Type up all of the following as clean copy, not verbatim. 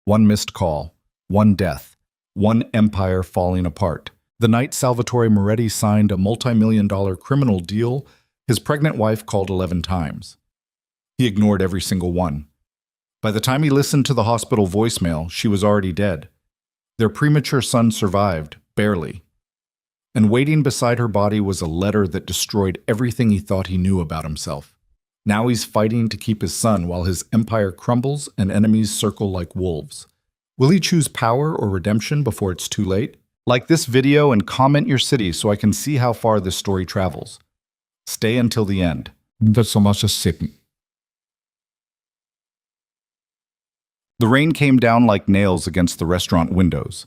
One missed call, one death, one empire falling apart. The night Salvatore Moretti signed a multi-million-dollar criminal deal, his pregnant wife called 11 times. He ignored every single one. By the time he listened to the hospital voicemail, she was already dead. Their premature son survived, barely. And waiting beside her body was a letter that destroyed everything he thought he knew about himself. Now he's fighting to keep his son while his empire crumbles and enemies circle like wolves. Will he choose power or redemption before it's too late? Like this video and comment your city so I can see how far this story travels. Stay until the end. That's so much a sick. The rain came down like nails against the restaurant windows.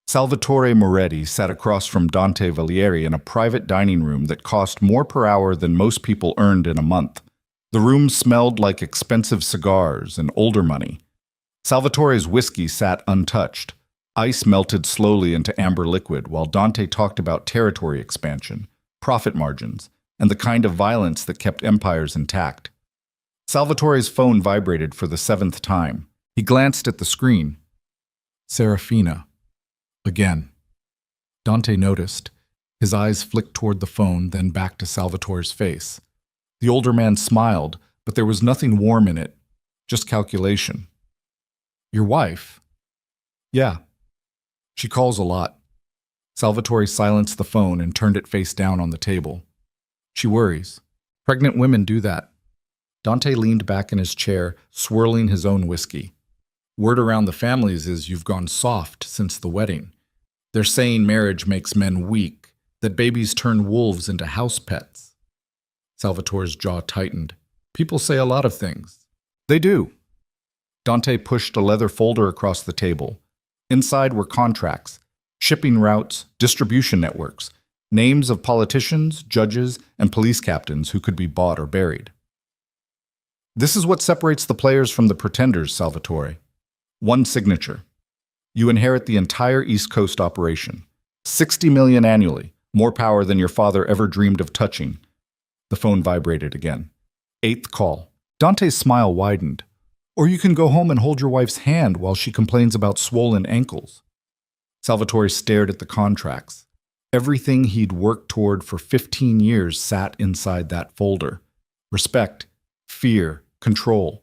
Salvatore Moretti sat across from Dante Valieri in a private dining room that cost more per hour than most people earned in a month. The room smelled like expensive cigars and older money. Salvatore's whiskey sat untouched. Ice melted slowly into amber liquid while Dante talked about territory expansion, profit margins, and the kind of violence that kept empires intact. Salvatore's phone vibrated for the 7th time. He glanced at the screen. Serafina. Again. Dante noticed. His eyes flicked toward the phone, then back to Salvatore's face. The older man smiled, but there was nothing warm in it, just calculation. Your wife? Yeah. She calls a lot. Salvatore silenced the phone and turned it face down on the table. She worries. Pregnant women do that. Dante leaned back in his chair, swirling his own whiskey. Word around the families is you've gone soft since the wedding. They're saying marriage makes men weak, that babies turn wolves into house pets. Salvatore's jaw tightened. People say a lot of things. They do. Dante pushed a leather folder across the table. Inside were contracts, shipping routes, distribution networks, names of politicians, judges, and police captains who could be bought or buried. This is what separates the players from the pretenders, Salvatore. One signature. You inherit the entire East Coast operation. $60 million annually, more power than your father ever dreamed of touching. The phone vibrated again. 8th call. Dante's smile widened. Or you can go home and hold your wife's hand while she complains about swollen ankles. Salvatore stared at the contracts. Everything he'd worked toward for 15 years sat inside that folder. Respect, fear, control.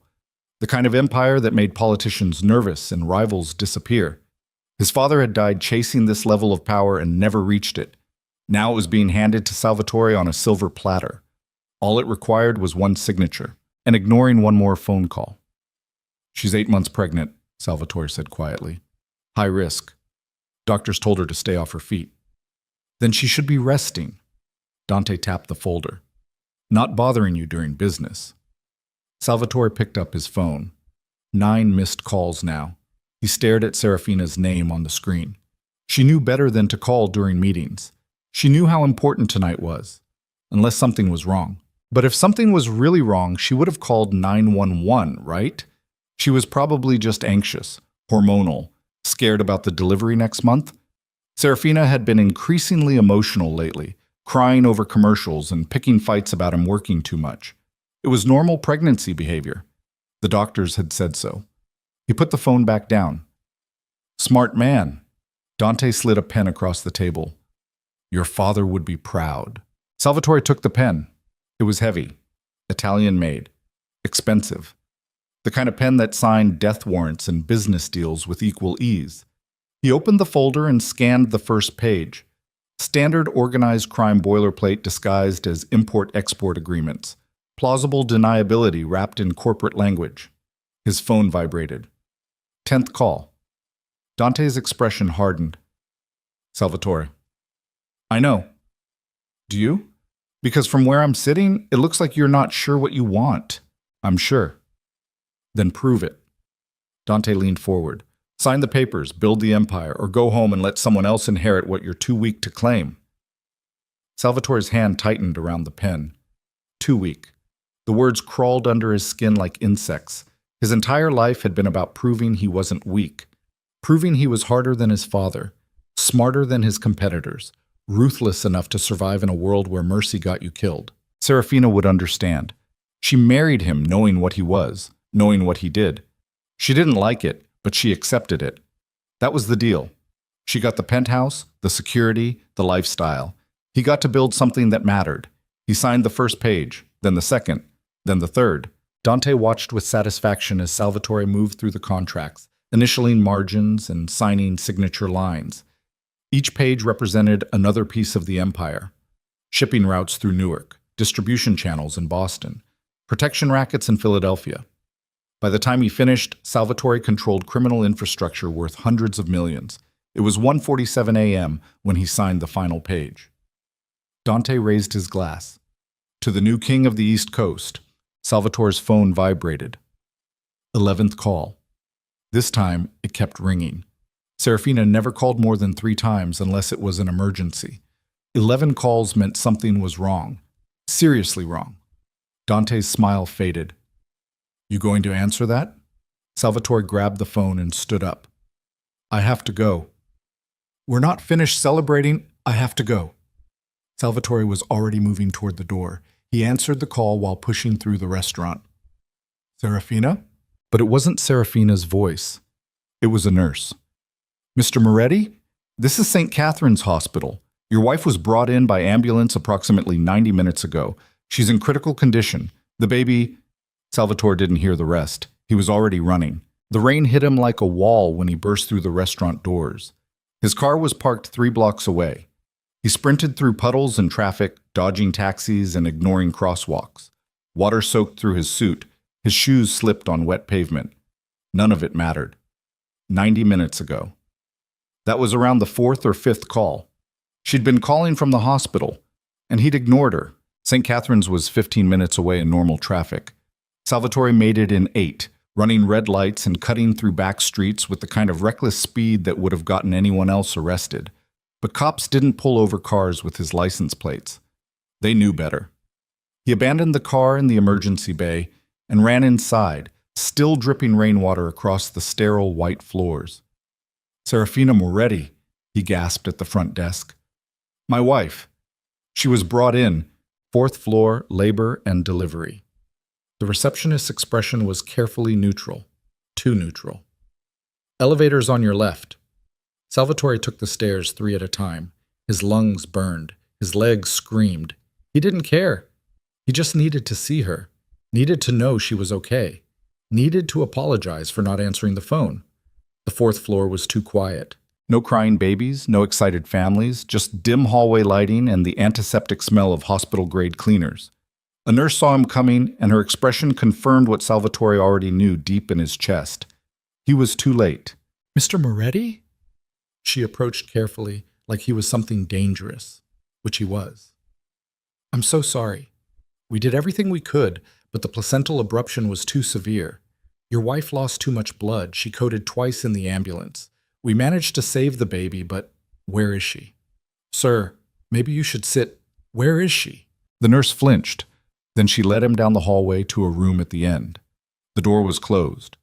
The kind of empire that made politicians nervous and rivals disappear. His father had died chasing this level of power and never reached it. Now it was being handed to Salvatore on a silver platter. All it required was one signature, and ignoring one more phone call. She's 8 months pregnant, Salvatore said quietly. High risk. Doctors told her to stay off her feet. Then she should be resting. Dante tapped the folder. Not bothering you during business. Salvatore picked up his phone. 9 missed calls now. He stared at Serafina's name on the screen. She knew better than to call during meetings. She knew how important tonight was, unless something was wrong. But if something was really wrong, she would have called 911, right? She was probably just anxious, hormonal, scared about the delivery next month. Serafina had been increasingly emotional lately, crying over commercials and picking fights about him working too much. It was normal pregnancy behavior. The doctors had said so. He put the phone back down. Smart man. Dante slid a pen across the table. Your father would be proud. Salvatore took the pen. It was heavy, Italian-made, expensive. The kind of pen that signed death warrants and business deals with equal ease. He opened the folder and scanned the first page. Standard organized crime boilerplate disguised as import-export agreements. Plausible deniability wrapped in corporate language. His phone vibrated. 10th call. Dante's expression hardened. Salvatore. I know. Do you? Because from where I'm sitting, it looks like you're not sure what you want. I'm sure. Then prove it. Dante leaned forward. Sign the papers, build the empire, or go home and let someone else inherit what you're too weak to claim. Salvatore's hand tightened around the pen. Too weak. The words crawled under his skin like insects. His entire life had been about proving he wasn't weak. Proving he was harder than his father, smarter than his competitors, ruthless enough to survive in a world where mercy got you killed. Serafina would understand. She married him knowing what he was, knowing what he did. She didn't like it, but she accepted it. That was the deal. She got the penthouse, the security, the lifestyle. He got to build something that mattered. He signed the first page, then the second, then the third. Dante watched with satisfaction as Salvatore moved through the contracts, initialing margins and signing signature lines. Each page represented another piece of the empire. Shipping routes through Newark, distribution channels in Boston, protection rackets in Philadelphia. By the time he finished, Salvatore controlled criminal infrastructure worth hundreds of millions. It was 1:47 a.m. when he signed the final page. Dante raised his glass. To the new king of the East Coast, Salvatore's phone vibrated. 11th call. This time, it kept ringing. Serafina never called more than 3 times unless it was an emergency. 11 calls meant something was wrong. Seriously wrong. Dante's smile faded. You going to answer that? Salvatore grabbed the phone and stood up. I have to go. We're not finished celebrating. I have to go. Salvatore was already moving toward the door. He answered the call while pushing through the restaurant. Serafina? But it wasn't Serafina's voice. It was a nurse. Mr. Moretti? This is St. Catherine's Hospital. Your wife was brought in by ambulance approximately 90 minutes ago. She's in critical condition. The baby... Salvatore didn't hear the rest. He was already running. The rain hit him like a wall when he burst through the restaurant doors. His car was parked 3 blocks away. He sprinted through puddles and traffic, dodging taxis and ignoring crosswalks. Water soaked through his suit. His shoes slipped on wet pavement. None of it mattered. 90 minutes ago. That was around the 4th or 5th call. She'd been calling from the hospital, and he'd ignored her. St. Catherine's was 15 minutes away in normal traffic. Salvatore made it in 8, running red lights and cutting through back streets with the kind of reckless speed that would have gotten anyone else arrested. But cops didn't pull over cars with his license plates. They knew better. He abandoned the car in the emergency bay and ran inside, still dripping rainwater across the sterile white floors. Serafina Moretti, he gasped at the front desk. My wife. She was brought in, 4th floor, labor and delivery. The receptionist's expression was carefully neutral, too neutral. Elevators on your left. Salvatore took the stairs 3 at a time. His lungs burned. His legs screamed. He didn't care. He just needed to see her. Needed to know she was okay. Needed to apologize for not answering the phone. The 4th floor was too quiet. No crying babies, no excited families, just dim hallway lighting and the antiseptic smell of hospital-grade cleaners. A nurse saw him coming, and her expression confirmed what Salvatore already knew deep in his chest. He was too late. Mr. Moretti? She approached carefully, like he was something dangerous, which he was. I'm so sorry. We did everything we could, but the placental abruption was too severe. Your wife lost too much blood. She coded twice in the ambulance. We managed to save the baby, but where is she? Sir, maybe you should sit. Where is she? The nurse flinched. Then she led him down the hallway to a room at the end. The door was closed.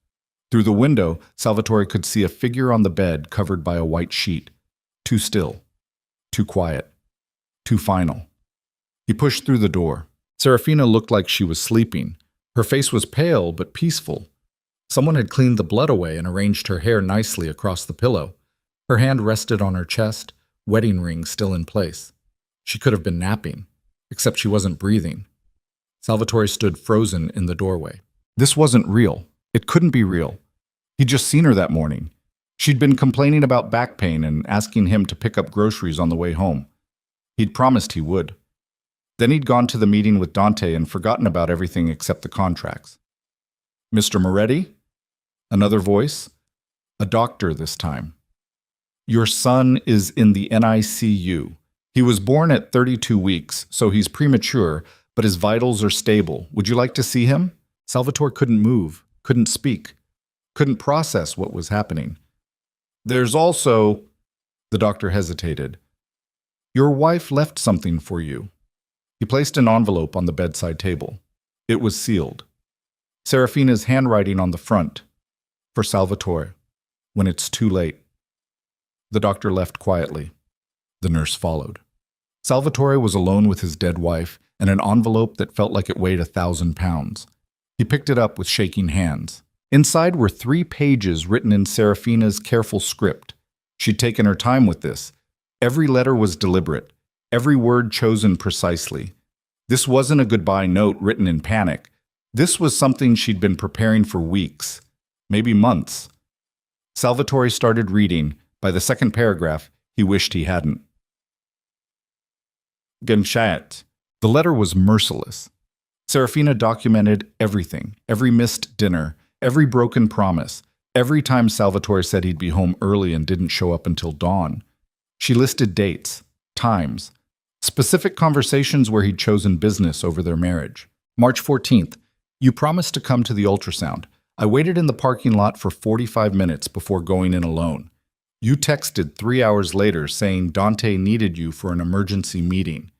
Through the window, Salvatore could see a figure on the bed covered by a white sheet. Too still. Too quiet. Too final. He pushed through the door. Serafina looked like she was sleeping. Her face was pale but peaceful. Someone had cleaned the blood away and arranged her hair nicely across the pillow. Her hand rested on her chest, wedding ring still in place. She could have been napping, except she wasn't breathing. Salvatore stood frozen in the doorway. This wasn't real. It couldn't be real. He'd just seen her that morning. She'd been complaining about back pain and asking him to pick up groceries on the way home. He'd promised he would. Then he'd gone to the meeting with Dante and forgotten about everything except the contracts. Mr. Moretti? Another voice. A doctor this time. Your son is in the NICU. He was born at 32 weeks, so he's premature, but his vitals are stable. Would you like to see him? Salvatore couldn't move, couldn't speak, couldn't process what was happening. There's also... The doctor hesitated. Your wife left something for you. He placed an envelope on the bedside table. It was sealed. Serafina's handwriting on the front. For Salvatore, when it's too late. The doctor left quietly. The nurse followed. Salvatore was alone with his dead wife and an envelope that felt like it weighed 1,000 pounds. He picked it up with shaking hands. Inside were 3 pages written in Serafina's careful script. She'd taken her time with this. Every letter was deliberate, every word chosen precisely. This wasn't a goodbye note written in panic. This was something she'd been preparing for weeks, maybe months. Salvatore started reading. By the second paragraph, he wished he hadn't. Genchat. The letter was merciless. Serafina documented everything, every missed dinner, every broken promise, every time Salvatore said he'd be home early and didn't show up until dawn. She listed dates, times, specific conversations where he'd chosen business over their marriage. March 14th. You promised to come to the ultrasound. I waited in the parking lot for 45 minutes before going in alone. You texted 3 hours later saying Dante needed you for an emergency meeting.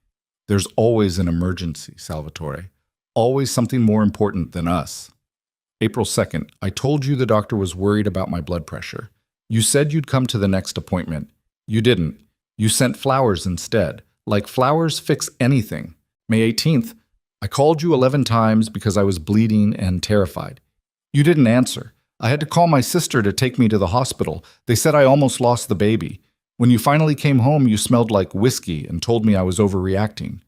There's always an emergency, Salvatore. Always something more important than us. April 2nd. I told you the doctor was worried about my blood pressure. You said you'd come to the next appointment. You didn't. You sent flowers instead. Like flowers fix anything. May 18th. I called you 11 times because I was bleeding and terrified. You didn't answer. I had to call my sister to take me to the hospital. They said I almost lost the baby. When you finally came home, you smelled like whiskey and told me I was overreacting.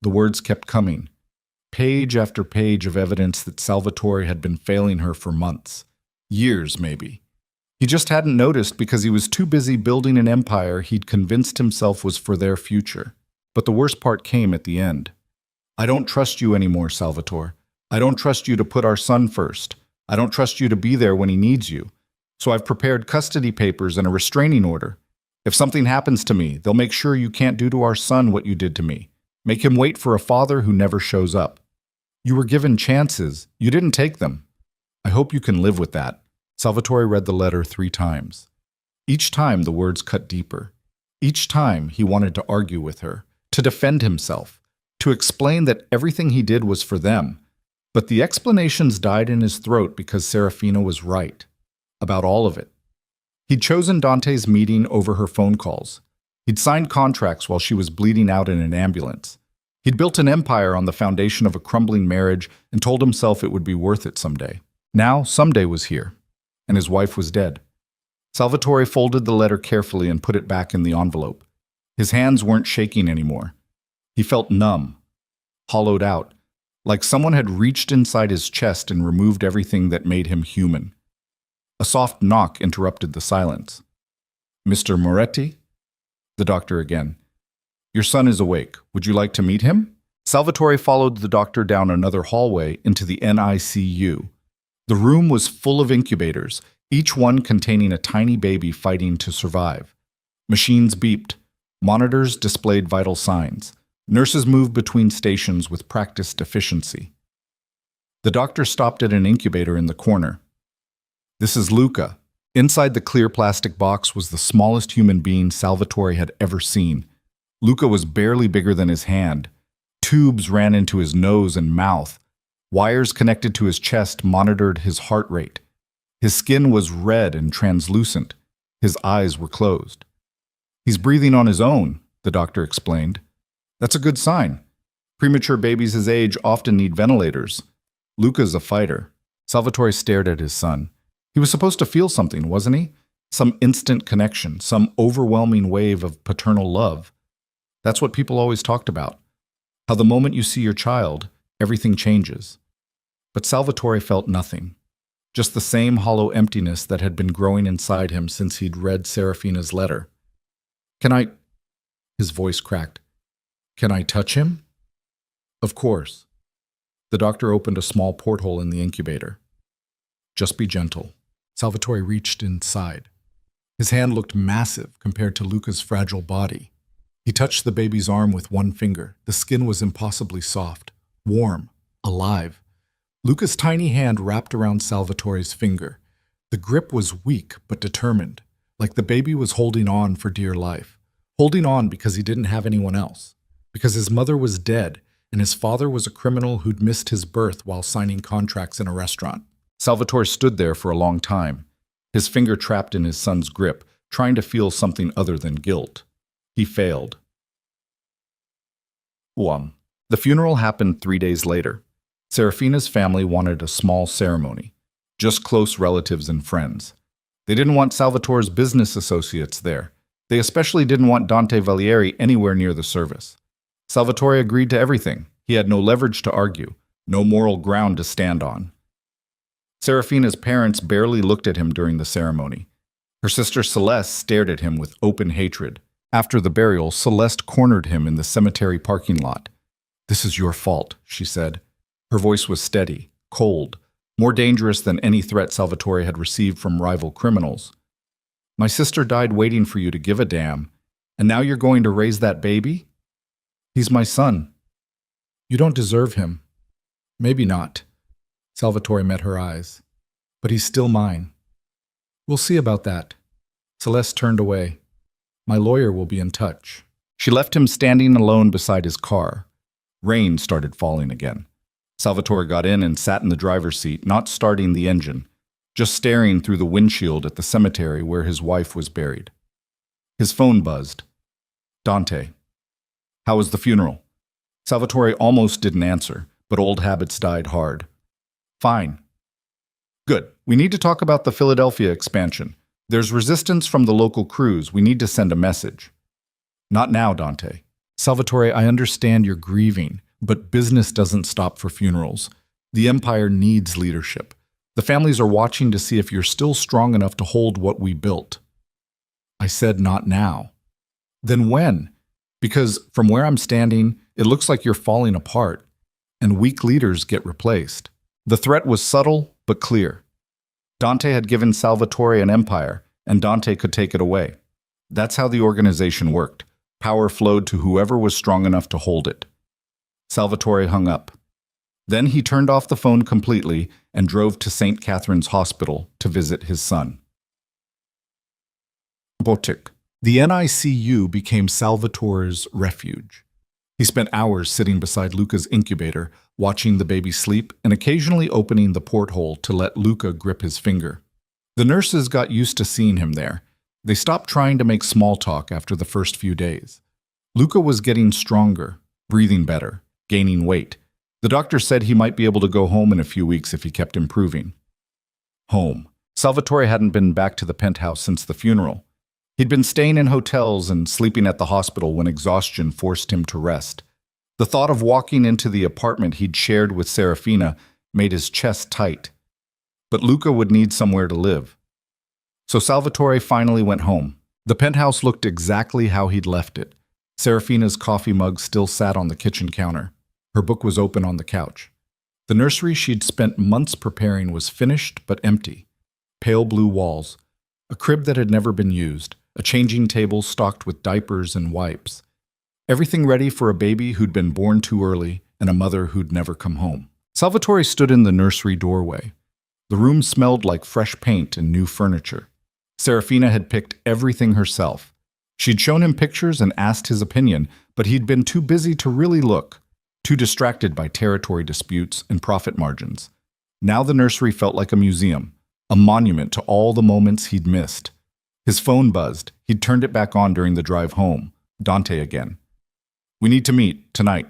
The words kept coming. Page after page of evidence that Salvatore had been failing her for months. Years, maybe. He just hadn't noticed because he was too busy building an empire he'd convinced himself was for their future. But the worst part came at the end. I don't trust you anymore, Salvatore. I don't trust you to put our son first. I don't trust you to be there when he needs you. So I've prepared custody papers and a restraining order. If something happens to me, they'll make sure you can't do to our son what you did to me. Make him wait for a father who never shows up. You were given chances. You didn't take them. I hope you can live with that. Salvatore read the letter 3 times. Each time the words cut deeper. Each time he wanted to argue with her, to defend himself, to explain that everything he did was for them. But the explanations died in his throat because Serafina was right. About all of it. He'd chosen Dante's meeting over her phone calls. He'd signed contracts while she was bleeding out in an ambulance. He'd built an empire on the foundation of a crumbling marriage and told himself it would be worth it someday. Now, someday was here, and his wife was dead. Salvatore folded the letter carefully and put it back in the envelope. His hands weren't shaking anymore. He felt numb, hollowed out, like someone had reached inside his chest and removed everything that made him human. A soft knock interrupted the silence. Mr. Moretti? The doctor again. Your son is awake. Would you like to meet him? Salvatore followed the doctor down another hallway into the NICU. The room was full of incubators, each one containing a tiny baby fighting to survive. Machines beeped. Monitors displayed vital signs. Nurses moved between stations with practiced efficiency. The doctor stopped at an incubator in the corner. This is Luca. Inside the clear plastic box was the smallest human being Salvatore had ever seen. Luca was barely bigger than his hand. Tubes ran into his nose and mouth. Wires connected to his chest monitored his heart rate. His skin was red and translucent. His eyes were closed. He's breathing on his own, the doctor explained. That's a good sign. Premature babies his age often need ventilators. Luca's a fighter. Salvatore stared at his son. He was supposed to feel something, wasn't he? Some instant connection, some overwhelming wave of paternal love. That's what people always talked about. How the moment you see your child, everything changes. But Salvatore felt nothing. Just the same hollow emptiness that had been growing inside him since he'd read Serafina's letter. Can I... His voice cracked. Can I touch him? Of course. The doctor opened a small porthole in the incubator. Just be gentle. Salvatore reached inside. His hand looked massive compared to Luca's fragile body. He touched the baby's arm with one finger. The skin was impossibly soft, warm, alive. Luca's tiny hand wrapped around Salvatore's finger. The grip was weak but determined, like the baby was holding on for dear life. Holding on because he didn't have anyone else. Because his mother was dead and his father was a criminal who'd missed his birth while signing contracts in a restaurant. Salvatore stood there for a long time, his finger trapped in his son's grip, trying to feel something other than guilt. He failed. The funeral happened 3 days later. Serafina's family wanted a small ceremony. just close relatives and friends. They didn't want Salvatore's business associates there. They especially didn't want Dante Valieri anywhere near the service. Salvatore agreed to everything. He had no leverage to argue, no moral ground to stand on. Serafina's parents barely looked at him during the ceremony. Her sister Celeste stared at him with open hatred. After the burial, Celeste cornered him in the cemetery parking lot. "This is your fault," she said. Her voice was steady, cold, more dangerous than any threat Salvatore had received from rival criminals. "My sister died waiting for you to give a damn, and now you're going to raise that baby? He's my son. You don't deserve him." "Maybe not." Salvatore met her eyes. "But he's still mine." "We'll see about that." Celeste turned away. "My lawyer will be in touch." She left him standing alone beside his car. Rain started falling again. Salvatore got in and sat in the driver's seat, not starting the engine, just staring through the windshield at the cemetery where his wife was buried. His phone buzzed. "Dante. How was the funeral?" Salvatore almost didn't answer, but old habits died hard. "Fine." "Good. We need to talk about the Philadelphia expansion. There's resistance from the local crews. We need to send a message." "Not now, Dante." "Salvatore, I understand you're grieving, but business doesn't stop for funerals. The Empire needs leadership. The families are watching to see if you're still strong enough to hold what we built." "I said not now." "Then when? Because from where I'm standing, it looks like you're falling apart, and weak leaders get replaced." The threat was subtle but clear. Dante had given Salvatore an empire, and Dante could take it away. That's how the organization worked. Power flowed to whoever was strong enough to hold it. Salvatore hung up. Then he turned off the phone completely and drove to St. Catherine's Hospital to visit his son. Botic. The NICU became Salvatore's refuge. He spent hours sitting beside Luca's incubator, watching the baby sleep and occasionally opening the porthole to let Luca grip his finger. The nurses got used to seeing him there. They stopped trying to make small talk after the first few days. Luca was getting stronger, breathing better, gaining weight. The doctor said he might be able to go home in a few weeks if he kept improving. Home. Salvatore hadn't been back to the penthouse since the funeral. He'd been staying in hotels and sleeping at the hospital when exhaustion forced him to rest. The thought of walking into the apartment he'd shared with Serafina made his chest tight. But Luca would need somewhere to live. So Salvatore finally went home. The penthouse looked exactly how he'd left it. Serafina's coffee mug still sat on the kitchen counter. Her book was open on the couch. The nursery she'd spent months preparing was finished but empty. Pale blue walls, a crib that had never been used, a changing table stocked with diapers and wipes. Everything ready for a baby who'd been born too early and a mother who'd never come home. Salvatore stood in the nursery doorway. The room smelled like fresh paint and new furniture. Serafina had picked everything herself. She'd shown him pictures and asked his opinion, but he'd been too busy to really look, too distracted by territory disputes and profit margins. Now the nursery felt like a museum, a monument to all the moments he'd missed. His phone buzzed. He'd turned it back on during the drive home. Dante again. "We need to meet, tonight."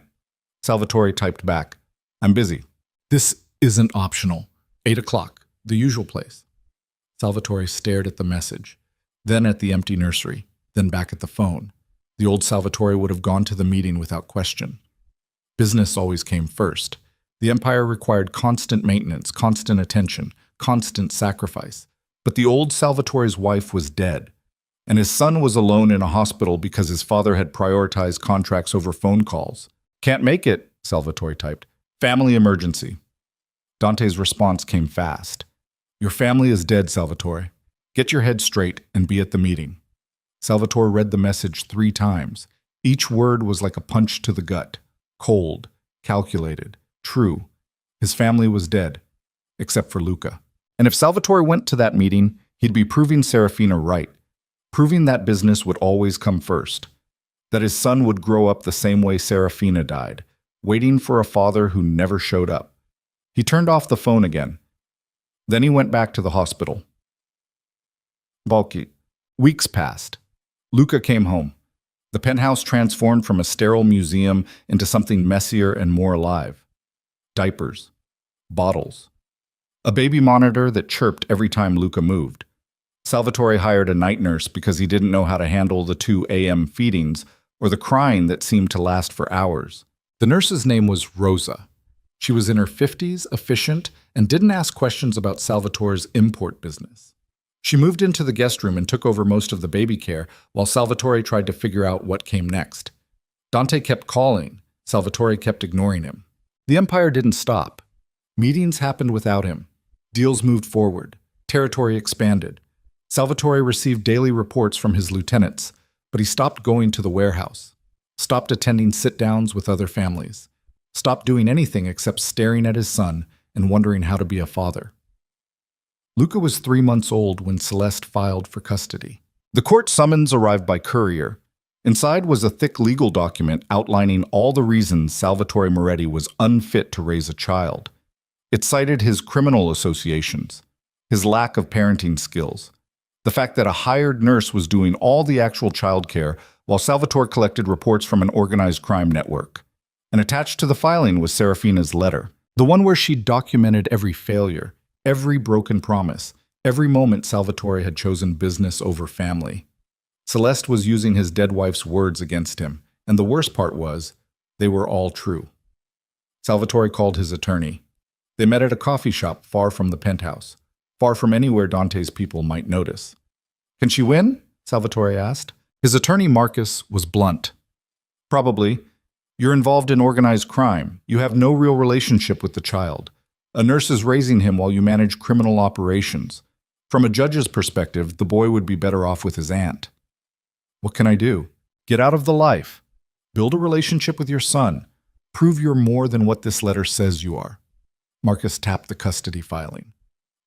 Salvatore typed back. "I'm busy." "This isn't optional. 8 o'clock, the usual place." Salvatore stared at the message, then at the empty nursery, then back at the phone. The old Salvatore would have gone to the meeting without question. Business always came first. The empire required constant maintenance, constant attention, constant sacrifice. But the old Salvatore's wife was dead, and his son was alone in a hospital because his father had prioritized contracts over phone calls. "Can't make it," Salvatore typed. "Family emergency." Dante's response came fast. "Your family is dead, Salvatore. Get your head straight and be at the meeting." Salvatore read the message 3 times. Each word was like a punch to the gut. Cold, calculated, true. His family was dead, except for Luca. And if Salvatore went to that meeting, he'd be proving Serafina right, proving that business would always come first, that his son would grow up the same way Serafina died, waiting for a father who never showed up. He turned off the phone again. Then he went back to the hospital. Bulky. Weeks passed. Luca came home. The penthouse transformed from a sterile museum into something messier and more alive. Diapers. Bottles. A baby monitor that chirped every time Luca moved. Salvatore hired a night nurse because he didn't know how to handle the 2 a.m. feedings or the crying that seemed to last for hours. The nurse's name was Rosa. She was in her 50s, efficient, and didn't ask questions about Salvatore's import business. She moved into the guest room and took over most of the baby care while Salvatore tried to figure out what came next. Dante kept calling. Salvatore kept ignoring him. The empire didn't stop. Meetings happened without him. Deals moved forward. Territory expanded. Salvatore received daily reports from his lieutenants, but he stopped going to the warehouse, stopped attending sit-downs with other families, stopped doing anything except staring at his son and wondering how to be a father. Luca was 3 months old when Celeste filed for custody. The court summons arrived by courier. Inside was a thick legal document outlining all the reasons Salvatore Moretti was unfit to raise a child. It cited his criminal associations, his lack of parenting skills, the fact that a hired nurse was doing all the actual childcare while Salvatore collected reports from an organized crime network. And attached to the filing was Serafina's letter, the one where she documented every failure, every broken promise, every moment Salvatore had chosen business over family. Celeste was using his dead wife's words against him, and the worst part was, they were all true. Salvatore called his attorney. They met at a coffee shop far from the penthouse, far from anywhere Dante's people might notice. "Can she win?" Salvatore asked. His attorney, Marcus, was blunt. "Probably. You're involved in organized crime. You have no real relationship with the child. A nurse is raising him while you manage criminal operations. From a judge's perspective, the boy would be better off with his aunt." "What can I do?" "Get out of the life. Build a relationship with your son. Prove you're more than what this letter says you are." Marcus tapped the custody filing.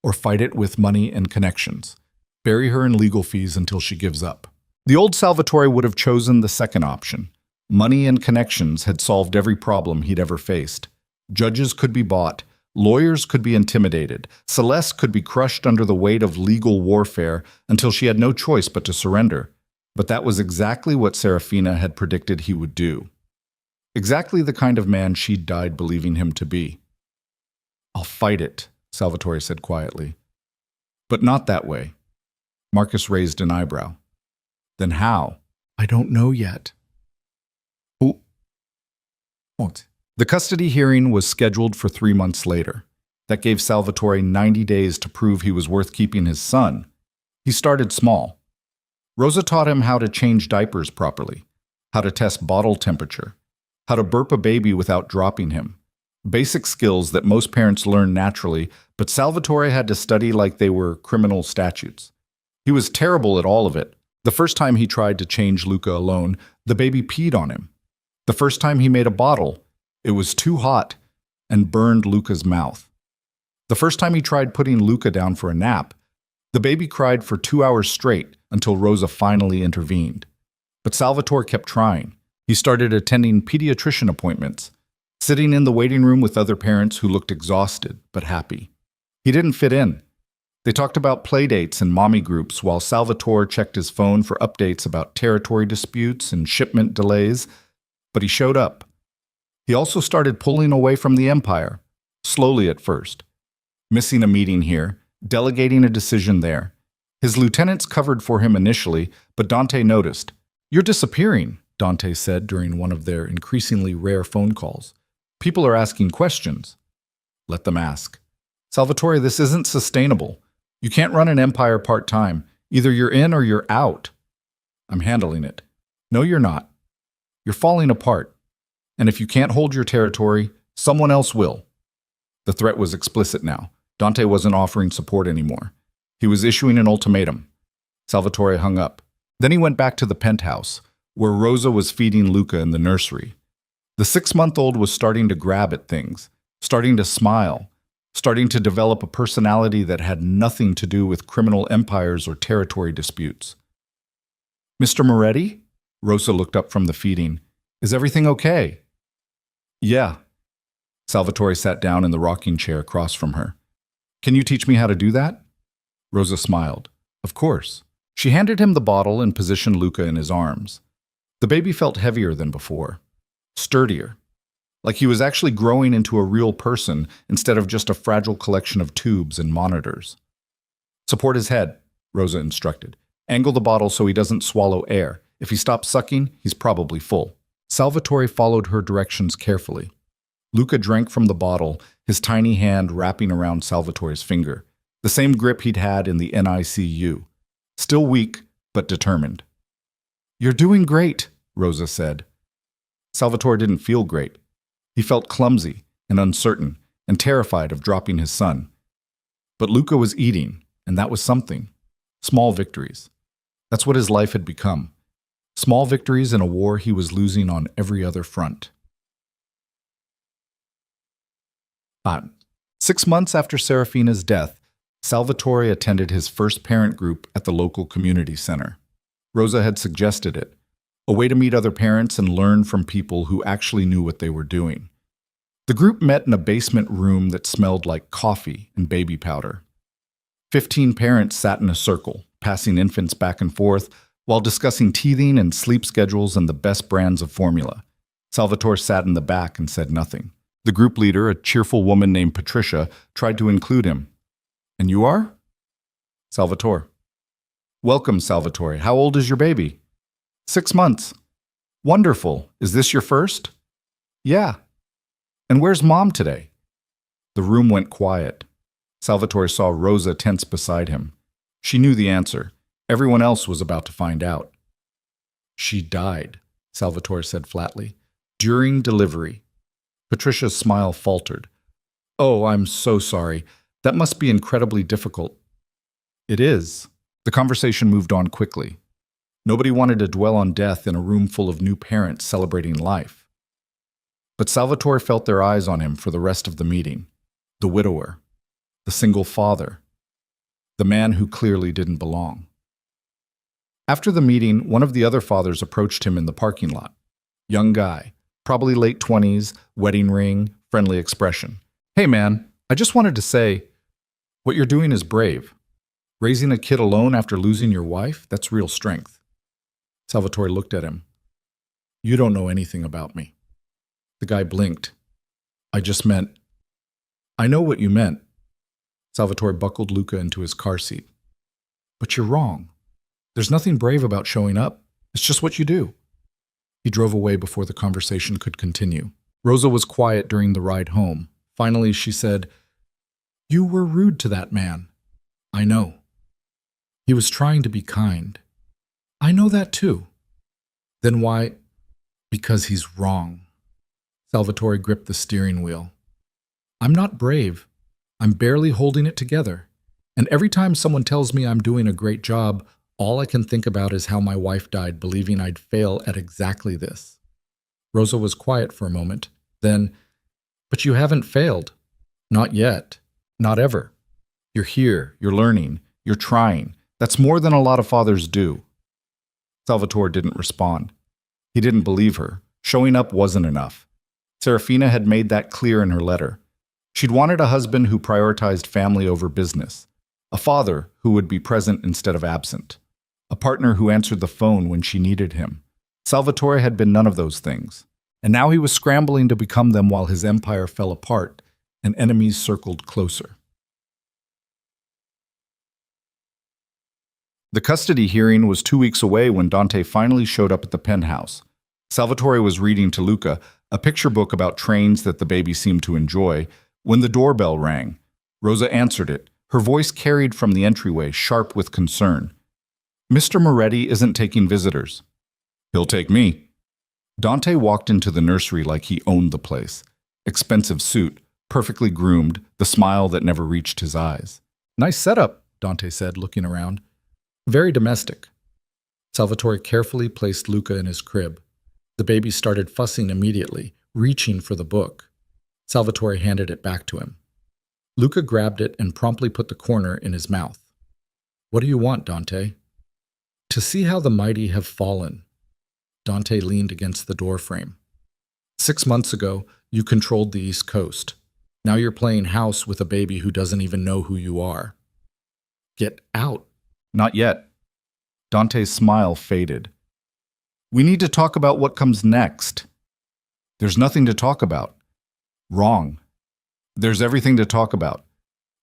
"Or fight it with money and connections. Bury her in legal fees until she gives up." The old Salvatore would have chosen the second option. Money and connections had solved every problem he'd ever faced. Judges could be bought. Lawyers could be intimidated. Celeste could be crushed under the weight of legal warfare until she had no choice but to surrender. But that was exactly what Serafina had predicted he would do. Exactly the kind of man she'd died believing him to be. "I'll fight it," Salvatore said quietly. "But not that way." Marcus raised an eyebrow. "Then how?" "I don't know yet." What? The custody hearing was scheduled for 3 months later. That gave Salvatore 90 days to prove he was worth keeping his son. He started small. Rosa taught him how to change diapers properly, how to test bottle temperature, how to burp a baby without dropping him. Basic skills that most parents learn naturally, but Salvatore had to study like they were criminal statutes. He was terrible at all of it. The first time he tried to change Luca alone, the baby peed on him. The first time he made a bottle, it was too hot and burned Luca's mouth. The first time he tried putting Luca down for a nap, the baby cried for 2 hours straight until Rosa finally intervened. But Salvatore kept trying. He started attending pediatrician appointments, sitting in the waiting room with other parents who looked exhausted but happy. He didn't fit in. They talked about playdates and mommy groups while Salvatore checked his phone for updates about territory disputes and shipment delays, but he showed up. He also started pulling away from the empire, slowly at first, missing a meeting here, delegating a decision there. His lieutenants covered for him initially, but Dante noticed. "You're disappearing," Dante said during one of their increasingly rare phone calls. "People are asking questions." "Let them ask." "Salvatore, this isn't sustainable. You can't run an empire part-time. Either you're in or you're out." "I'm handling it." "No, you're not. You're falling apart. And if you can't hold your territory, someone else will." The threat was explicit now. Dante wasn't offering support anymore. He was issuing an ultimatum. Salvatore hung up. Then he went back to the penthouse, where Rosa was feeding Luca in the nursery. The 6-month-old was starting to grab at things, starting to smile, starting to develop a personality that had nothing to do with criminal empires or territory disputes. "Mr. Moretti?" Rosa looked up from the feeding. "Is everything okay?" "Yeah." Salvatore sat down in the rocking chair across from her. "Can you teach me how to do that?" Rosa smiled. "Of course." She handed him the bottle and positioned Luca in his arms. The baby felt heavier than before, sturdier. like he was actually growing into a real person instead of just a fragile collection of tubes and monitors. Support his head, Rosa instructed. Angle the bottle so he doesn't swallow air. If he stops sucking, he's probably full. Salvatore followed her directions carefully. Luca drank from the bottle, his tiny hand wrapping around Salvatore's finger, the same grip he'd had in the NICU. Still weak, but determined. "You're doing great," Rosa said. Salvatore didn't feel great. He felt clumsy and uncertain and terrified of dropping his son. But Luca was eating, and that was something. Small victories. That's what his life had become. Small victories in a war he was losing on every other front. 6 months after Serafina's death, Salvatore attended his first parent group at the local community center. Rosa had suggested it, a way to meet other parents and learn from people who actually knew what they were doing. The group met in a basement room that smelled like coffee and baby powder. 15 parents sat in a circle, passing infants back and forth, while discussing teething and sleep schedules and the best brands of formula. Salvatore sat in the back and said nothing. The group leader, a cheerful woman named Patricia, tried to include him. "And you are?" "Salvatore." "Welcome, Salvatore. How old is your baby?" 6 months. "Wonderful. Is this your first?" "Yeah." "And where's Mom today?" The room went quiet. Salvatore saw Rosa tense beside him. She knew the answer. Everyone else was about to find out. "She died," Salvatore said flatly. "During delivery." Patricia's smile faltered. "Oh, I'm so sorry. That must be incredibly difficult." "It is." The conversation moved on quickly. Nobody wanted to dwell on death in a room full of new parents celebrating life. But Salvatore felt their eyes on him for the rest of the meeting. The widower. The single father. The man who clearly didn't belong. After the meeting, one of the other fathers approached him in the parking lot. Young guy, probably late 20s, wedding ring, friendly expression. "Hey man, I just wanted to say, what you're doing is brave. Raising a kid alone after losing your wife, that's real strength." Salvatore looked at him. "You don't know anything about me." The guy blinked. "I just meant..." "I know what you meant." Salvatore buckled Luca into his car seat. "But you're wrong. There's nothing brave about showing up. It's just what you do." He drove away before the conversation could continue. Rosa was quiet during the ride home. Finally, she said, "You were rude to that man." "I know. He was trying to be kind." "I know that too." "Then why?" "Because he's wrong." Salvatore gripped the steering wheel. "I'm not brave. I'm barely holding it together. And every time someone tells me I'm doing a great job, all I can think about is how my wife died, believing I'd fail at exactly this." Rosa was quiet for a moment. Then, "But you haven't failed." "Not yet. Not ever. You're here. You're learning. You're trying. That's more than a lot of fathers do." Salvatore didn't respond. He didn't believe her. Showing up wasn't enough. Serafina had made that clear in her letter. She'd wanted a husband who prioritized family over business, a father who would be present instead of absent, a partner who answered the phone when she needed him. Salvatore had been none of those things, and now he was scrambling to become them while his empire fell apart and enemies circled closer. The custody hearing was 2 weeks away when Dante finally showed up at the penthouse. Salvatore was reading to Luca, a picture book about trains that the baby seemed to enjoy, when the doorbell rang. Rosa answered it, her voice carried from the entryway, sharp with concern. "Mr. Moretti isn't taking visitors." "He'll take me." Dante walked into the nursery like he owned the place. Expensive suit, perfectly groomed, the smile that never reached his eyes. "Nice setup," Dante said, looking around. "Very domestic." Salvatore carefully placed Luca in his crib. The baby started fussing immediately, reaching for the book. Salvatore handed it back to him. Luca grabbed it and promptly put the corner in his mouth. "What do you want, Dante?" "To see how the mighty have fallen." Dante leaned against the doorframe. 6 months ago, you controlled the East Coast. Now you're playing house with a baby who doesn't even know who you are. Get out." "Not yet." Dante's smile faded. "We need to talk about what comes next." There's nothing to talk about. Wrong. There's everything to talk about.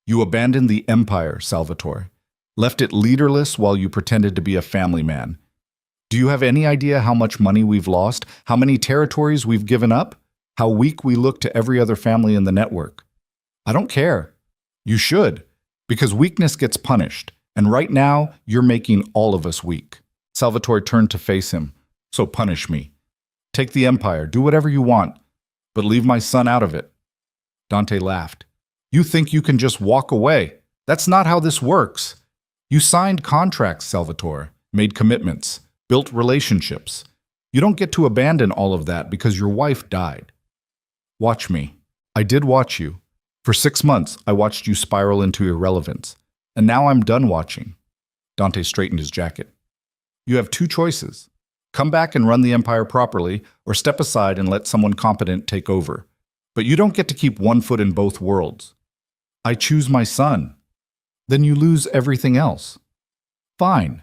You abandoned the empire, Salvatore. Left it leaderless while you pretended to be a family man. Do you have any idea how much money we've lost? How many territories we've given up? How weak we look to every other family in the network? I don't care. You should, because weakness gets punished, and right now you're making all of us weak. Salvatore turned to face him. So punish me. Take the empire, do whatever you want, but leave my son out of it. Dante laughed. You think you can just walk away? That's not how this works. You signed contracts, Salvatore, made commitments, built relationships. You don't get to abandon all of that because your wife died. Watch me. I did watch you. For 6 months, I watched you spiral into irrelevance. And now I'm done watching. Dante straightened his jacket. You have 2 choices. Come back and run the empire properly, or step aside and let someone competent take over. But you don't get to keep one foot in both worlds. I choose my son. Then you lose everything else. Fine.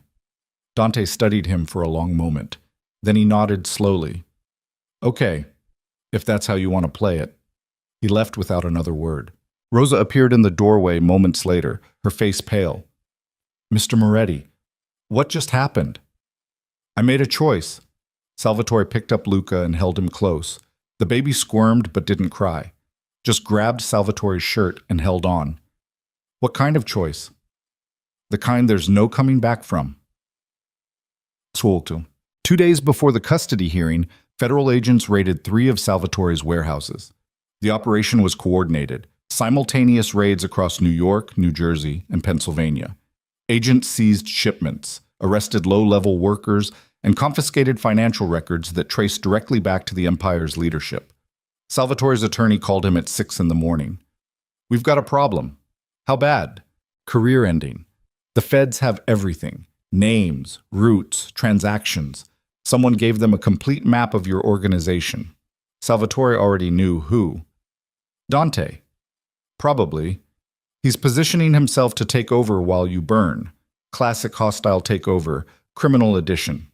Dante studied him for a long moment. Then he nodded slowly. Okay, if that's how you want to play it. He left without another word. Rosa appeared in the doorway moments later, her face pale. Mr. Moretti, what just happened? I made a choice. Salvatore picked up Luca and held him close. The baby squirmed but didn't cry. Just grabbed Salvatore's shirt and held on. What kind of choice? The kind there's no coming back from. Suolto. 2 days before the custody hearing, federal agents raided 3 of Salvatore's warehouses. The operation was coordinated. Simultaneous raids across New York, New Jersey, and Pennsylvania. Agents seized shipments, arrested low-level workers, and confiscated financial records that traced directly back to the empire's leadership. Salvatore's attorney called him at 6 in the morning. We've got a problem. How bad? Career ending. The feds have everything. Names, routes, transactions. Someone gave them a complete map of your organization. Salvatore already knew who. Dante. Probably. He's positioning himself to take over while you burn. Classic hostile takeover, criminal edition.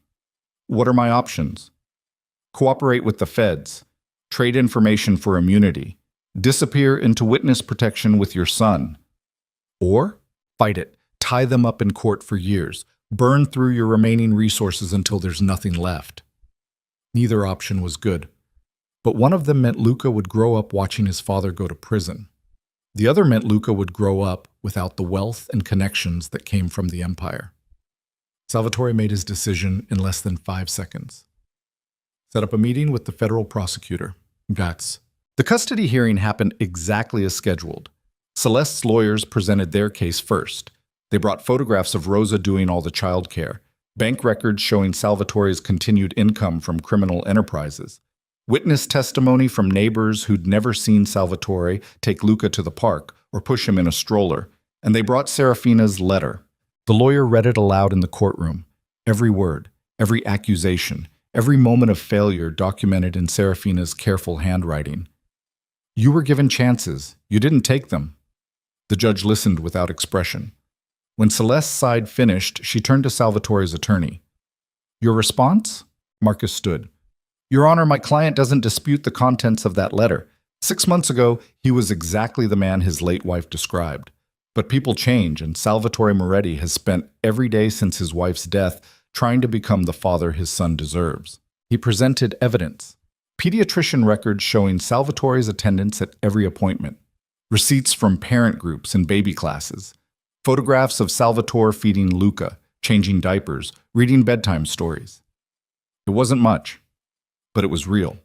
What are my options? Cooperate with the feds. Trade information for immunity. Disappear into witness protection with your son. Or fight it. Tie them up in court for years. Burn through your remaining resources until there's nothing left. Neither option was good. But one of them meant Luca would grow up watching his father go to prison. The other meant Luca would grow up without the wealth and connections that came from the empire. Salvatore made his decision in less than 5 seconds. Set up a meeting with the federal prosecutor, Gatz. The custody hearing happened exactly as scheduled. Celeste's lawyers presented their case first. They brought photographs of Rosa doing all the childcare, bank records showing Salvatore's continued income from criminal enterprises, witness testimony from neighbors who'd never seen Salvatore take Luca to the park or push him in a stroller, and they brought Serafina's letter. The lawyer read it aloud in the courtroom. Every word, every accusation, every moment of failure documented in Serafina's careful handwriting. You were given chances. You didn't take them. The judge listened without expression. When Celeste's side finished, she turned to Salvatore's attorney. Your response? Marcus stood. Your Honor, my client doesn't dispute the contents of that letter. 6 months ago, he was exactly the man his late wife described. But people change, and Salvatore Moretti has spent every day since his wife's death trying to become the father his son deserves. He presented evidence. Pediatrician records showing Salvatore's attendance at every appointment. Receipts from parent groups and baby classes. Photographs of Salvatore feeding Luca, changing diapers, reading bedtime stories. It wasn't much, but it was real.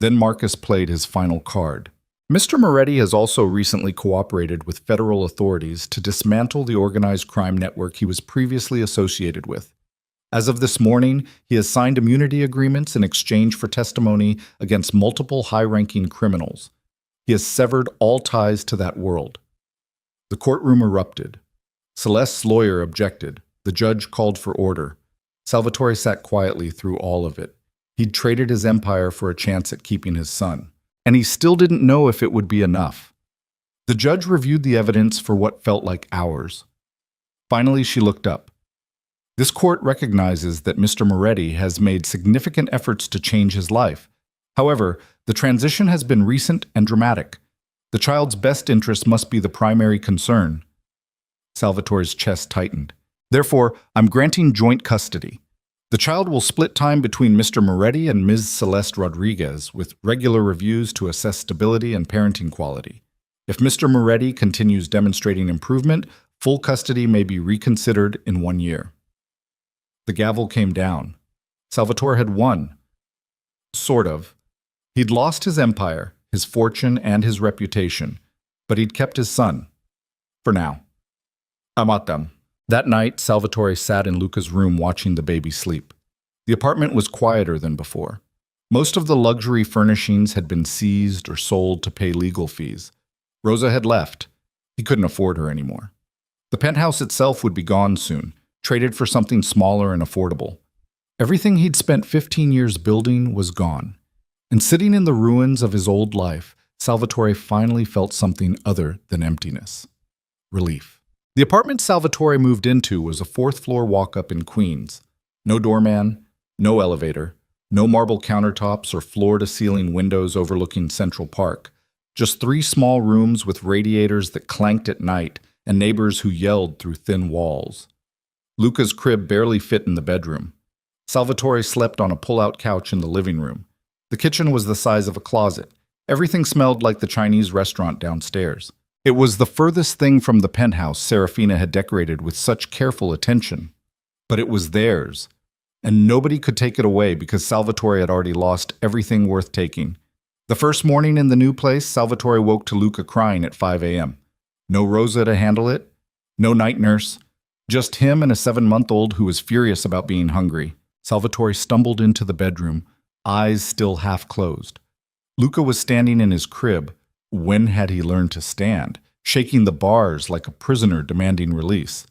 Then Marcus played his final card. Mr. Moretti has also recently cooperated with federal authorities to dismantle the organized crime network he was previously associated with. As of this morning, he has signed immunity agreements in exchange for testimony against multiple high-ranking criminals. He has severed all ties to that world. The courtroom erupted. Celeste's lawyer objected. The judge called for order. Salvatore sat quietly through all of it. He'd traded his empire for a chance at keeping his son. And he still didn't know if it would be enough. The judge reviewed the evidence for what felt like hours. Finally, she looked up. This court recognizes that Mr. Moretti has made significant efforts to change his life. However, the transition has been recent and dramatic. The child's best interest must be the primary concern. Salvatore's chest tightened. Therefore, I'm granting joint custody. The child will split time between Mr. Moretti and Ms. Celeste Rodriguez, with regular reviews to assess stability and parenting quality. If Mr. Moretti continues demonstrating improvement, full custody may be reconsidered in 1 year. The gavel came down. Salvatore had won. Sort of. He'd lost his empire, his fortune, and his reputation, but he'd kept his son. For now. Amatam. That night, Salvatore sat in Luca's room watching the baby sleep. The apartment was quieter than before. Most of the luxury furnishings had been seized or sold to pay legal fees. Rosa had left. He couldn't afford her anymore. The penthouse itself would be gone soon, traded for something smaller and affordable. Everything he'd spent 15 years building was gone. And sitting in the ruins of his old life, Salvatore finally felt something other than emptiness. Relief. The apartment Salvatore moved into was a fourth-floor walk-up in Queens. No doorman, no elevator, no marble countertops or floor-to-ceiling windows overlooking Central Park. Just 3 small rooms with radiators that clanked at night and neighbors who yelled through thin walls. Luca's crib barely fit in the bedroom. Salvatore slept on a pull-out couch in the living room. The kitchen was the size of a closet. Everything smelled like the Chinese restaurant downstairs. It was the furthest thing from the penthouse Serafina had decorated with such careful attention. But it was theirs, and nobody could take it away because Salvatore had already lost everything worth taking. The first morning in the new place, Salvatore woke to Luca crying at 5 a.m. No Rosa to handle it, no night nurse, just him and a 7-month-old who was furious about being hungry. Salvatore stumbled into the bedroom, eyes still half closed. Luca was standing in his crib. When had he learned to stand? Shaking the bars like a prisoner demanding release.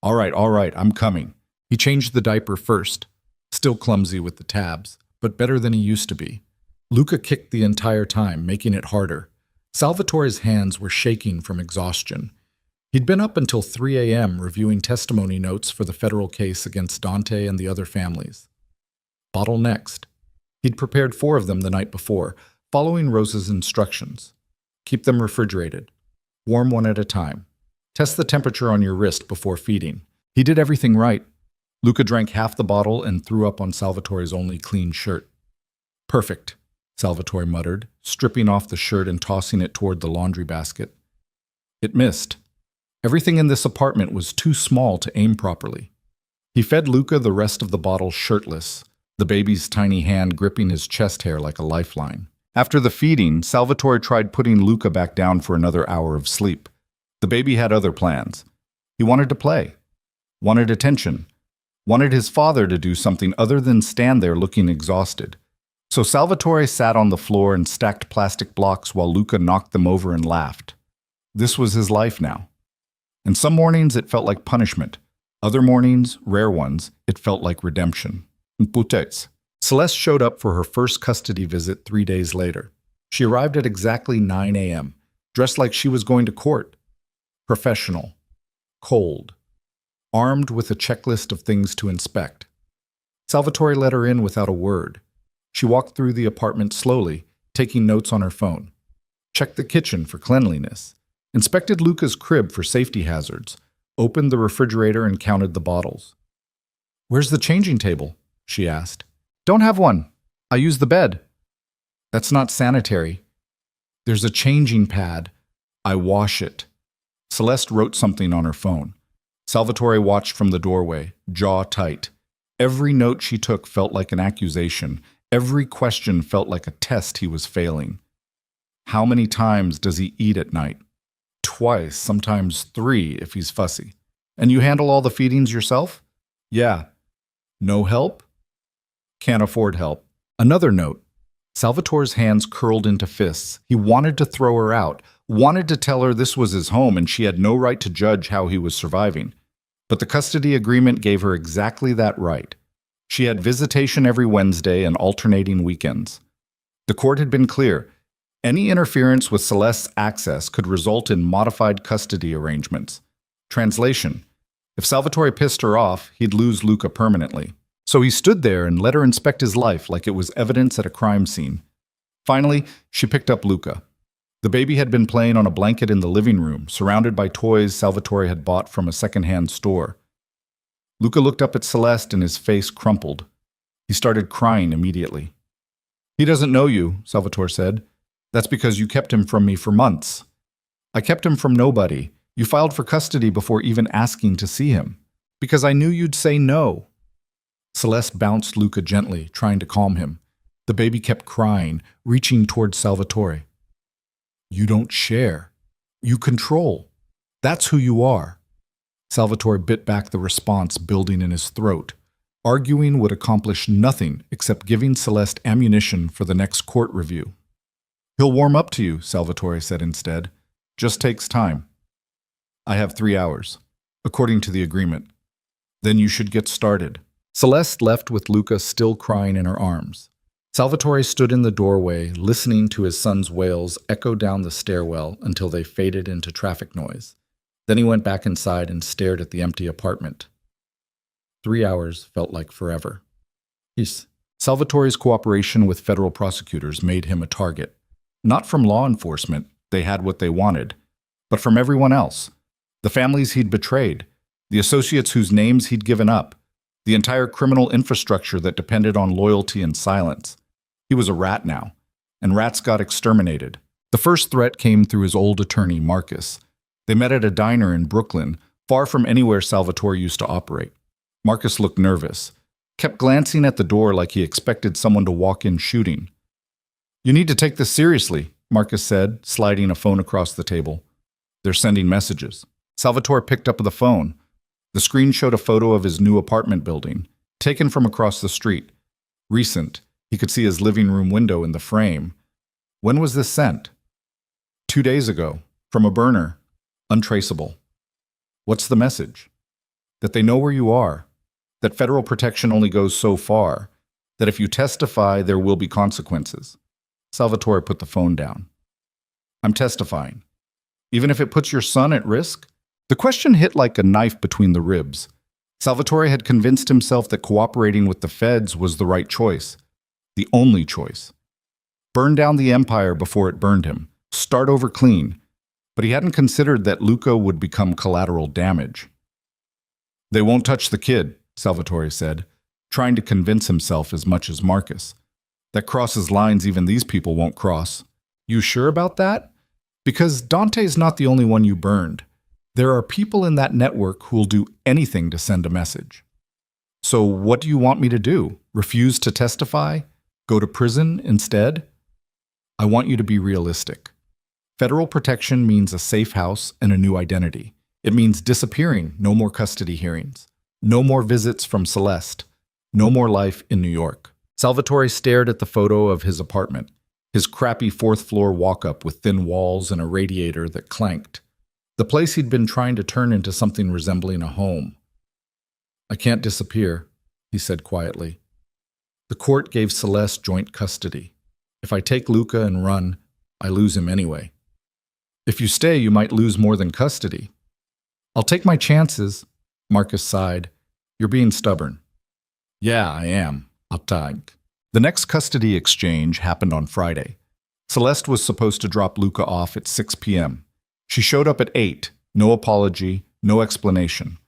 All right, I'm coming. He changed the diaper first, still clumsy with the tabs, but better than he used to be. Luca kicked the entire time, making it harder. Salvatore's hands were shaking from exhaustion. He'd been up until 3 a.m. reviewing testimony notes for the federal case against Dante and the other families. Bottle next. He'd prepared 4 of them the night before, following Rosa's instructions. Keep them refrigerated. Warm one at a time. Test the temperature on your wrist before feeding. He did everything right. Luca drank half the bottle and threw up on Salvatore's only clean shirt. Perfect, Salvatore muttered, stripping off the shirt and tossing it toward the laundry basket. It missed. Everything in this apartment was too small to aim properly. He fed Luca the rest of the bottle shirtless, the baby's tiny hand gripping his chest hair like a lifeline. After the feeding, Salvatore tried putting Luca back down for another hour of sleep. The baby had other plans. He wanted to play, wanted attention, wanted his father to do something other than stand there looking exhausted. So Salvatore sat on the floor and stacked plastic blocks while Luca knocked them over and laughed. This was his life now. And some mornings it felt like punishment. Other mornings, rare ones, it felt like redemption. Putes. Celeste showed up for her first custody visit 3 days later. She arrived at exactly 9 a.m., dressed like she was going to court. Professional. Cold. Armed with a checklist of things to inspect. Salvatore let her in without a word. She walked through the apartment slowly, taking notes on her phone. Checked the kitchen for cleanliness. Inspected Luca's crib for safety hazards. Opened the refrigerator and counted the bottles. "Where's the changing table?" she asked. "Don't have one. I use the bed." "That's not sanitary." "There's a changing pad. I wash it." Celeste wrote something on her phone. Salvatore watched from the doorway, jaw tight. Every note she took felt like an accusation. Every question felt like a test he was failing. How many times does he eat at night? Twice, sometimes 3 if he's fussy. "And you handle all the feedings yourself?" "Yeah." "No help?" "Can't afford help." Another note. Salvatore's hands curled into fists. He wanted to throw her out, wanted to tell her this was his home and she had no right to judge how he was surviving. But the custody agreement gave her exactly that right. She had visitation every Wednesday and alternating weekends. The court had been clear. Any interference with Celeste's access could result in modified custody arrangements. Translation: if Salvatore pissed her off, he'd lose Luca permanently. So he stood there and let her inspect his life like it was evidence at a crime scene. Finally, she picked up Luca. The baby had been playing on a blanket in the living room, surrounded by toys Salvatore had bought from a second-hand store. Luca looked up at Celeste and his face crumpled. He started crying immediately. "He doesn't know you," Salvatore said. "That's because you kept him from me for months." "I kept him from nobody. You filed for custody before even asking to see him. Because I knew you'd say no." Celeste bounced Luca gently, trying to calm him. The baby kept crying, reaching towards Salvatore. "You don't share. You control. That's who you are." Salvatore bit back the response building in his throat. Arguing would accomplish nothing except giving Celeste ammunition for the next court review. "He'll warm up to you," Salvatore said instead. "Just takes time." "I have 3 hours, according to the agreement. Then you should get started." Celeste left with Luca still crying in her arms. Salvatore stood in the doorway, listening to his son's wails echo down the stairwell until they faded into traffic noise. Then he went back inside and stared at the empty apartment. 3 hours felt like forever. Salvatore's cooperation with federal prosecutors made him a target. Not from law enforcement, they had what they wanted, but from everyone else. The families he'd betrayed, the associates whose names he'd given up, the entire criminal infrastructure that depended on loyalty and silence. He was a rat now, and rats got exterminated. The first threat came through his old attorney, Marcus. They met at a diner in Brooklyn, far from anywhere Salvatore used to operate. Marcus looked nervous, kept glancing at the door like he expected someone to walk in shooting. "You need to take this seriously," Marcus said, sliding a phone across the table. "They're sending messages." Salvatore picked up the phone. The screen showed a photo of his new apartment building, taken from across the street. Recent. He could see his living room window in the frame. When was this sent? 2 days ago, from a burner. Untraceable. What's the message? That they know where you are. That federal protection only goes so far. That if you testify, there will be consequences. Salvatore put the phone down. "I'm testifying. Even if it puts your son at risk?" The question hit like a knife between the ribs. Salvatore had convinced himself that cooperating with the feds was the right choice. The only choice. Burn down the empire before it burned him. Start over clean. But he hadn't considered that Luca would become collateral damage. "They won't touch the kid," Salvatore said, trying to convince himself as much as Marcus. "That crosses lines even these people won't cross." "You sure about that? Because Dante's not the only one you burned. There are people in that network who'll do anything to send a message." "So what do you want me to do? Refuse to testify? Go to prison instead?" "I want you to be realistic. Federal protection means a safe house and a new identity. It means disappearing, no more custody hearings. No more visits from Celeste. No more life in New York." Salvatore stared at the photo of his apartment, his crappy fourth-floor walk-up with thin walls and a radiator that clanked. The place he'd been trying to turn into something resembling a home. "I can't disappear," he said quietly. "The court gave Celeste joint custody. If I take Luca and run, I lose him anyway. If you stay, you might lose more than custody." "I'll take my chances," Marcus sighed. "You're being stubborn." "Yeah, I am. Uptight." The next custody exchange happened on Friday. Celeste was supposed to drop Luca off at 6 p.m. She showed up at 8, no apology, no explanation.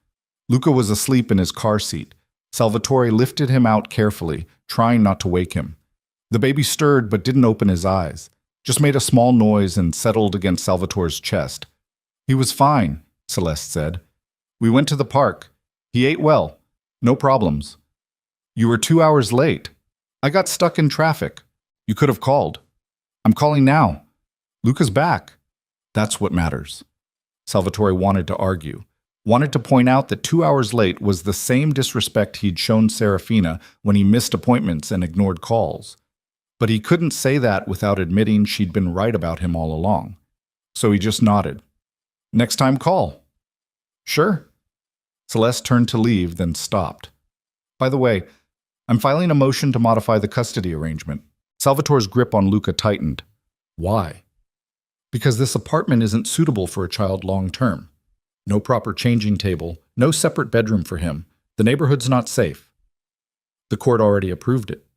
Luca was asleep in his car seat. Salvatore lifted him out carefully, trying not to wake him. The baby stirred but didn't open his eyes, just made a small noise and settled against Salvatore's chest. "He was fine," Celeste said. "We went to the park. He ate well. No problems." "You were 2 hours late." "I got stuck in traffic." "You could have called." "I'm calling now." "Luca's back." "That's what matters." Salvatore wanted to argue, wanted to point out that 2 hours late was the same disrespect he'd shown Serafina when he missed appointments and ignored calls. But he couldn't say that without admitting she'd been right about him all along. So he just nodded. "Next time, call." "Sure." Celeste turned to leave, then stopped. "By the way, I'm filing a motion to modify the custody arrangement." Salvatore's grip on Luca tightened. "Why?" "Because this apartment isn't suitable for a child long-term. No proper changing table, no separate bedroom for him. The neighborhood's not safe." "The court already approved it."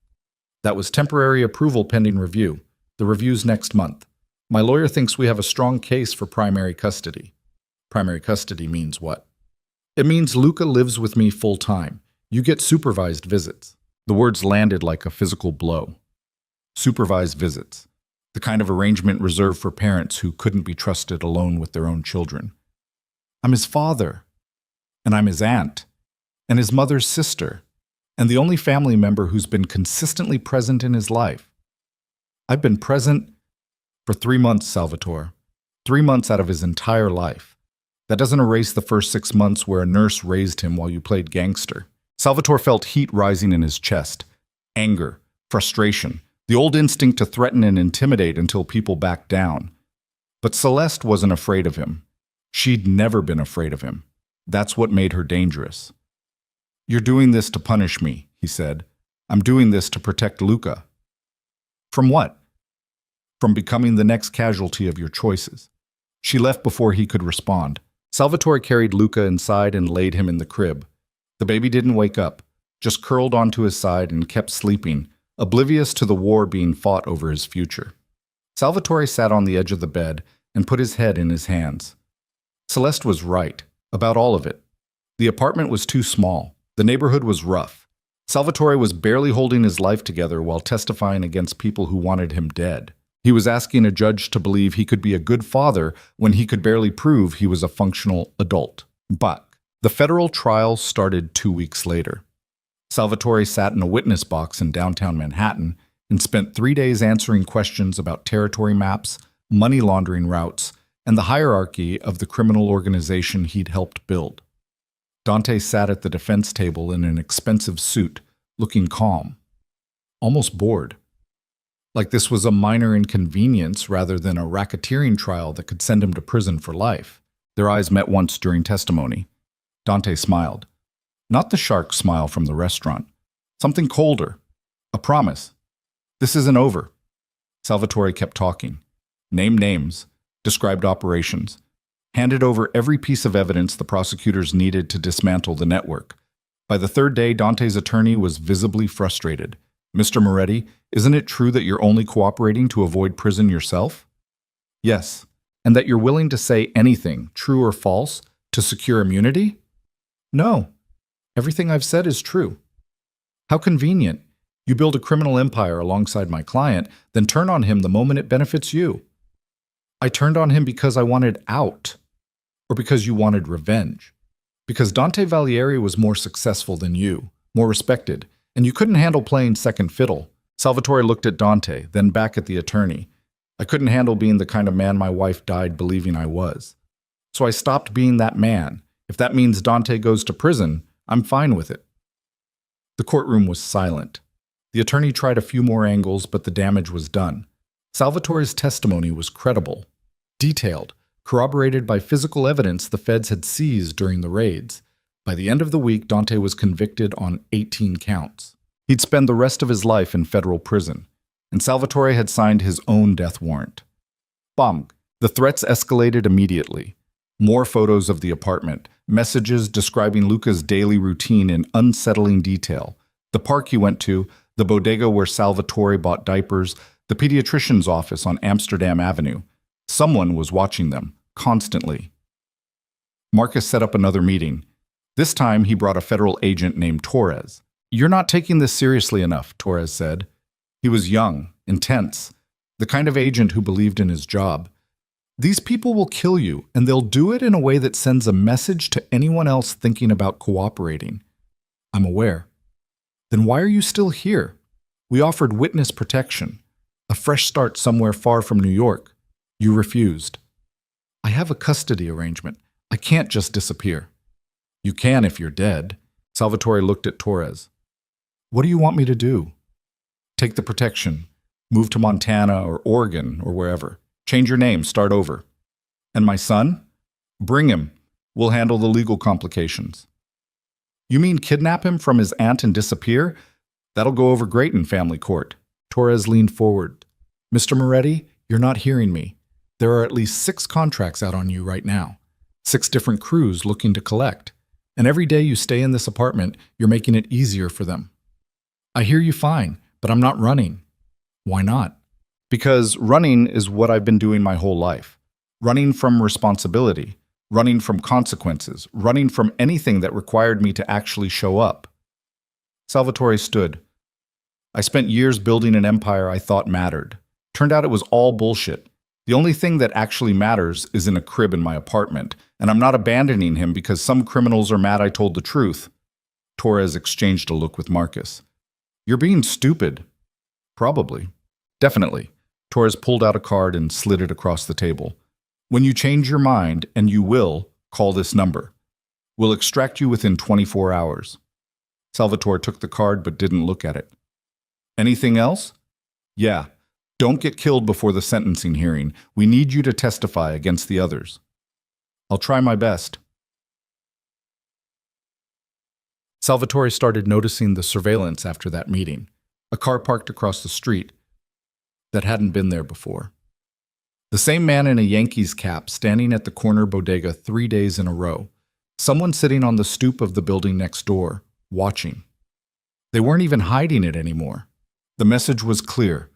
"That was temporary approval pending review. The review's next month. My lawyer thinks we have a strong case for primary custody. Primary custody means what? It means Luca lives with me full time. You get supervised visits. The words landed like a physical blow. Supervised visits. The kind of arrangement reserved for parents who couldn't be trusted alone with their own children. I'm his father. And I'm his aunt. And his mother's sister. And the only family member who's been consistently present in his life. I've been present for 3 months, Salvatore. 3 months out of his entire life. That doesn't erase the first 6 months where a nurse raised him while you played gangster. Salvatore felt heat rising in his chest. Anger, frustration, the old instinct to threaten and intimidate until people backed down. But Celeste wasn't afraid of him. She'd never been afraid of him. That's what made her dangerous. You're doing this to punish me, he said. I'm doing this to protect Luca. From what? From becoming the next casualty of your choices. She left before he could respond. Salvatore carried Luca inside and laid him in the crib. The baby didn't wake up, just curled onto his side and kept sleeping, oblivious to the war being fought over his future. Salvatore sat on the edge of the bed and put his head in his hands. Celeste was right, about all of it. The apartment was too small. The neighborhood was rough. Salvatore was barely holding his life together while testifying against people who wanted him dead. He was asking a judge to believe he could be a good father when he could barely prove he was a functional adult. But the federal trial started 2 weeks later. Salvatore sat in a witness box in downtown Manhattan and spent 3 days answering questions about territory maps, money laundering routes, and the hierarchy of the criminal organization he'd helped build. Dante sat at the defense table in an expensive suit, looking calm, almost bored. Like this was a minor inconvenience rather than a racketeering trial that could send him to prison for life. Their eyes met once during testimony. Dante smiled. Not the shark smile from the restaurant. Something colder. A promise. This isn't over. Salvatore kept talking. Named names. Described operations. Handed over every piece of evidence the prosecutors needed to dismantle the network. By the third day, Dante's attorney was visibly frustrated. Mr. Moretti, isn't it true that you're only cooperating to avoid prison yourself? Yes, and that you're willing to say anything, true or false, to secure immunity? No, everything I've said is true. How convenient. You build a criminal empire alongside my client, then turn on him the moment it benefits you. I turned on him because I wanted out, or because you wanted revenge. Because Dante Valieri was more successful than you, more respected, and you couldn't handle playing second fiddle. Salvatore looked at Dante, then back at the attorney. I couldn't handle being the kind of man my wife died believing I was. So I stopped being that man. If that means Dante goes to prison, I'm fine with it. The courtroom was silent. The attorney tried a few more angles, but the damage was done. Salvatore's testimony was credible, detailed, corroborated by physical evidence the feds had seized during the raids. By the end of the week, Dante was convicted on 18 counts. He'd spend the rest of his life in federal prison, and Salvatore had signed his own death warrant. Bang! The threats escalated immediately. More photos of the apartment, messages describing Luca's daily routine in unsettling detail, the park he went to, the bodega where Salvatore bought diapers, the pediatrician's office on Amsterdam Avenue. Someone was watching them, constantly. Marcus set up another meeting. This time, he brought a federal agent named Torres. You're not taking this seriously enough, Torres said. He was young, intense, the kind of agent who believed in his job. These people will kill you, and they'll do it in a way that sends a message to anyone else thinking about cooperating. I'm aware. Then why are you still here? We offered witness protection, a fresh start somewhere far from New York. You refused. I have a custody arrangement. I can't just disappear. You can if you're dead. Salvatore looked at Torres. What do you want me to do? Take the protection. Move to Montana or Oregon or wherever. Change your name. Start over. And my son? Bring him. We'll handle the legal complications. You mean kidnap him from his aunt and disappear? That'll go over great in family court. Torres leaned forward. Mr. Moretti, you're not hearing me. There are at least 6 contracts out on you right now. 6 different crews looking to collect. And every day you stay in this apartment, you're making it easier for them. I hear you fine, but I'm not running. Why not? Because running is what I've been doing my whole life. Running from responsibility, running from consequences, running from anything that required me to actually show up. Salvatore stood. I spent years building an empire I thought mattered. Turned out it was all bullshit. The only thing that actually matters is in a crib in my apartment, and I'm not abandoning him because some criminals are mad I told the truth. Torres exchanged a look with Marcus. You're being stupid. Probably. Definitely. Torres pulled out a card and slid it across the table. When you change your mind, and you will, call this number. We'll extract you within 24 hours. Salvatore took the card but didn't look at it. Anything else? Yeah. Don't get killed before the sentencing hearing. We need you to testify against the others. I'll try my best. Salvatore started noticing the surveillance after that meeting. A car parked across the street that hadn't been there before. The same man in a Yankees cap standing at the corner bodega 3 days in a row. Someone sitting on the stoop of the building next door, watching. They weren't even hiding it anymore. The message was clear.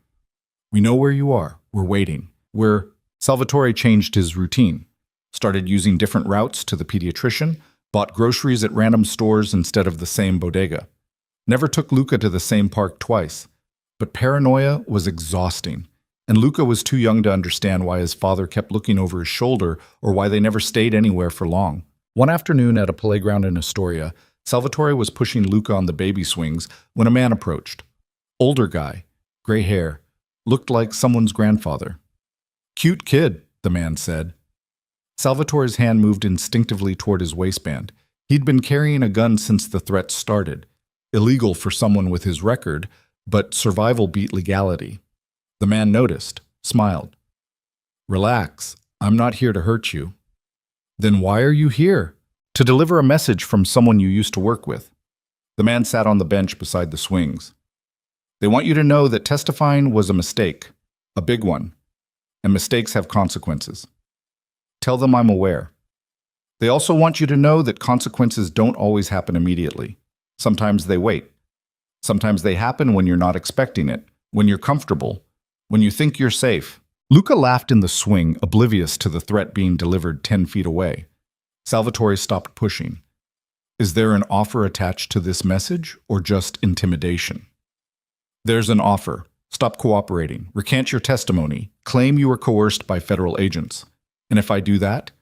We know where you are. We're waiting. Salvatore changed his routine. Started using different routes to the pediatrician, bought groceries at random stores instead of the same bodega. Never took Luca to the same park twice. But paranoia was exhausting. And Luca was too young to understand why his father kept looking over his shoulder or why they never stayed anywhere for long. One afternoon at a playground in Astoria, Salvatore was pushing Luca on the baby swings when a man approached. Older guy, gray hair, looked like someone's grandfather. Cute kid, the man said. Salvatore's hand moved instinctively toward his waistband. He'd been carrying a gun since the threat started. Illegal for someone with his record, but survival beat legality. The man noticed, smiled. Relax, I'm not here to hurt you. Then why are you here? To deliver a message from someone you used to work with. The man sat on the bench beside the swings. They want you to know that testifying was a mistake, a big one, and mistakes have consequences. Tell them I'm aware. They also want you to know that consequences don't always happen immediately. Sometimes they wait. Sometimes they happen when you're not expecting it, when you're comfortable, when you think you're safe. Luca laughed in the swing, oblivious to the threat being delivered 10 feet away. Salvatore stopped pushing. Is there an offer attached to this message, or just intimidation? There's an offer. Stop cooperating. Recant your testimony. Claim you were coerced by federal agents. And if I do that?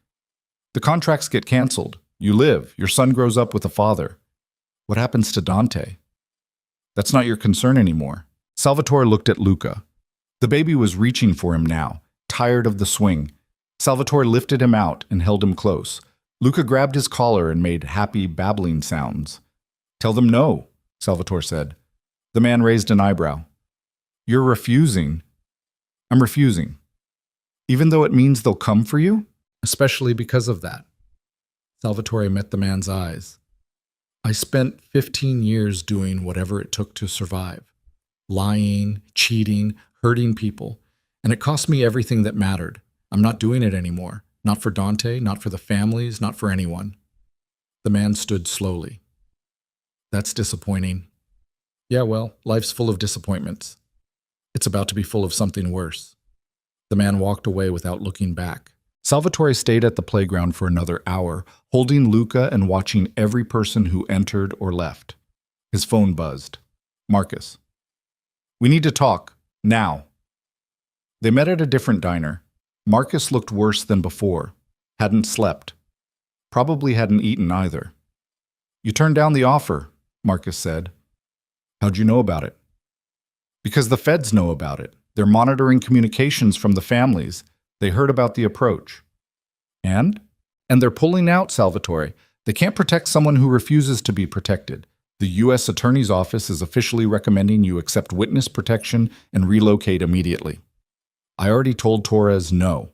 The contracts get canceled. You live. Your son grows up with a father. What happens to Dante? That's not your concern anymore. Salvatore looked at Luca. The baby was reaching for him now, tired of the swing. Salvatore lifted him out and held him close. Luca grabbed his collar and made happy, babbling sounds. Tell them no, Salvatore said. The man raised an eyebrow. You're refusing. I'm refusing. Even though it means they'll come for you? Especially because of that. Salvatore met the man's eyes. I spent 15 years doing whatever it took to survive. Lying, cheating, hurting people. And it cost me everything that mattered. I'm not doing it anymore. Not for Dante, not for the families, not for anyone. The man stood slowly. That's disappointing. Yeah, well, life's full of disappointments. It's about to be full of something worse. The man walked away without looking back. Salvatore stayed at the playground for another hour, holding Luca and watching every person who entered or left. His phone buzzed. Marcus. We need to talk. Now. They met at a different diner. Marcus looked worse than before. Hadn't slept. Probably hadn't eaten either. You turned down the offer, Marcus said. How'd you know about it? Because the feds know about it. They're monitoring communications from the families. They heard about the approach. And? And they're pulling out, Salvatore. They can't protect someone who refuses to be protected. The U.S. Attorney's Office is officially recommending you accept witness protection and relocate immediately. I already told Torres no.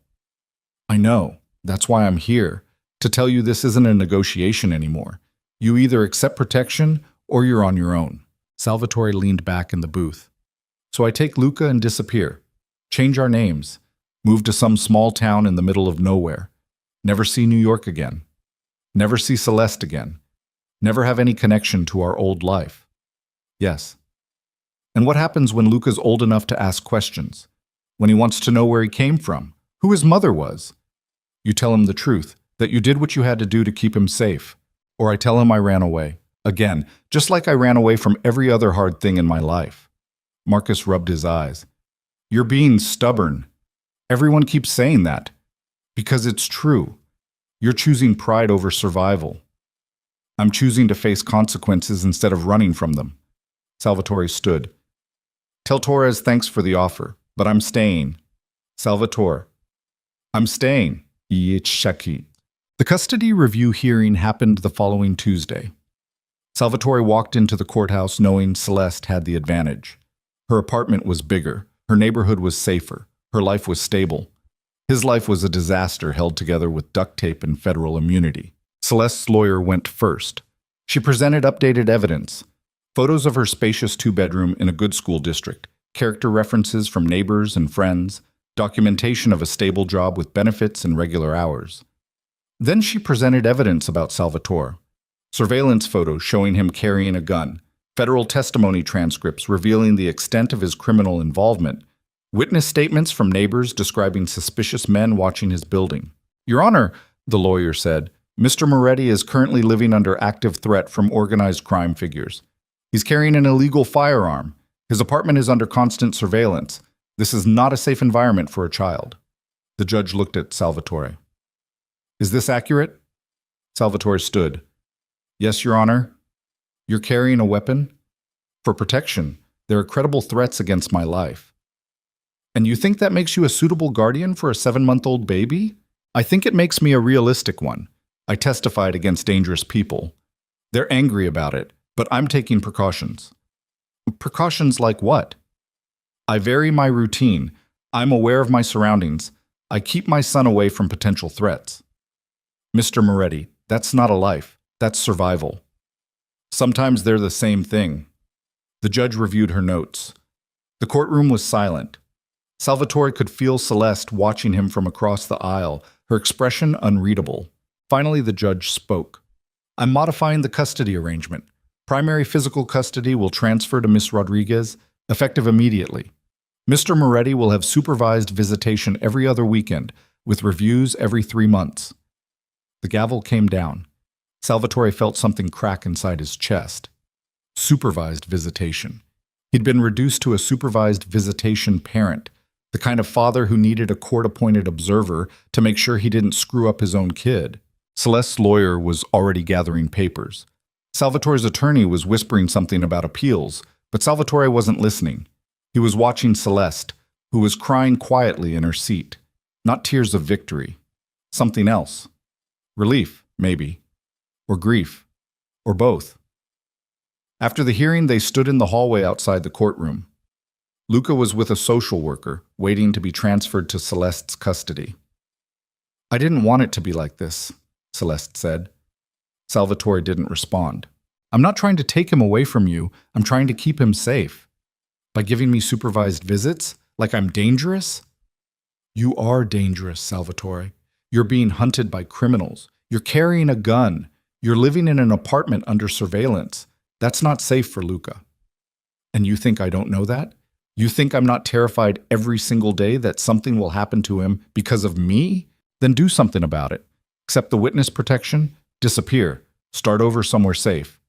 I know. That's why I'm here, to tell you this isn't a negotiation anymore. You either accept protection or you're on your own. Salvatore leaned back in the booth. So I take Luca and disappear. Change our names. Move to some small town in the middle of nowhere. Never see New York again. Never see Celeste again. Never have any connection to our old life. Yes. And what happens when Luca's old enough to ask questions? when he wants to know where he came from, who his mother was. You tell him the truth, that you did what you had to do to keep him safe. Or I tell him I ran away. Again, just like I ran away from every other hard thing in my life. Marcus rubbed his eyes. You're being stubborn. Everyone keeps saying that. Because it's true. You're choosing pride over survival. I'm choosing to face consequences instead of running from them. Salvatore stood. Tell Torres thanks for the offer, but I'm staying. Salvatore. I'm staying. The custody review hearing happened the following Tuesday. Salvatore walked into the courthouse knowing Celeste had the advantage. Her apartment was bigger, her neighborhood was safer, her life was stable. His life was a disaster held together with duct tape and federal immunity. Celeste's lawyer went first. She presented updated evidence, photos of her spacious two-bedroom in a good school district, character references from neighbors and friends, documentation of a stable job with benefits and regular hours. Then she presented evidence about Salvatore. Surveillance photos showing him carrying a gun, federal testimony transcripts revealing the extent of his criminal involvement, witness statements from neighbors describing suspicious men watching his building. Your Honor, the lawyer said, Mr. Moretti is currently living under active threat from organized crime figures. He's carrying an illegal firearm. His apartment is under constant surveillance. This is not a safe environment for a child. The judge looked at Salvatore. Is this accurate? Salvatore stood. Yes, Your Honor. You're carrying a weapon? For protection, there are credible threats against my life. And you think that makes you a suitable guardian for a 7-month-old baby? I think it makes me a realistic one. I testified against dangerous people. They're angry about it, but I'm taking precautions. Precautions like what? I vary my routine. I'm aware of my surroundings. I keep my son away from potential threats. Mr. Moretti, that's not a life. That's survival. Sometimes they're the same thing. The judge reviewed her notes. The courtroom was silent. Salvatore could feel Celeste watching him from across the aisle, her expression unreadable. Finally, the judge spoke. I'm modifying the custody arrangement. Primary physical custody will transfer to Miss Rodriguez, effective immediately. Mr. Moretti will have supervised visitation every other weekend, with reviews every 3 months. The gavel came down. Salvatore felt something crack inside his chest. Supervised visitation. He'd been reduced to a supervised visitation parent, the kind of father who needed a court-appointed observer to make sure he didn't screw up his own kid. Celeste's lawyer was already gathering papers. Salvatore's attorney was whispering something about appeals, but Salvatore wasn't listening. He was watching Celeste, who was crying quietly in her seat. Not tears of victory. Something else. Relief, maybe. Or grief. Or both. After the hearing, they stood in the hallway outside the courtroom. Luca was with a social worker, waiting to be transferred to Celeste's custody. I didn't want it to be like this, Celeste said. Salvatore didn't respond. I'm not trying to take him away from you. I'm trying to keep him safe. By giving me supervised visits? Like I'm dangerous? You are dangerous, Salvatore. You're being hunted by criminals. You're carrying a gun. You're living in an apartment under surveillance. That's not safe for Luca. And you think I don't know that? You think I'm not terrified every single day that something will happen to him because of me? Then do something about it. Accept the witness protection, disappear, start over somewhere safe.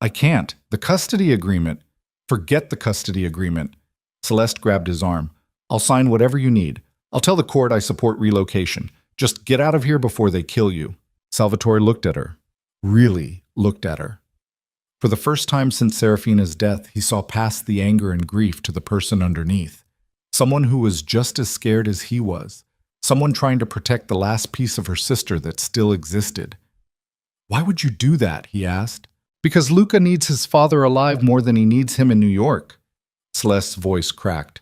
I can't. The custody agreement. Forget the custody agreement. Celeste grabbed his arm. I'll sign whatever you need. I'll tell the court I support relocation. Just get out of here before they kill you. Salvatore looked at her. Really looked at her. For the first time since Serafina's death, he saw past the anger and grief to the person underneath. Someone who was just as scared as he was. Someone trying to protect the last piece of her sister that still existed. Why would you do that? He asked. Because Luca needs his father alive more than he needs him in New York. Celeste's voice cracked.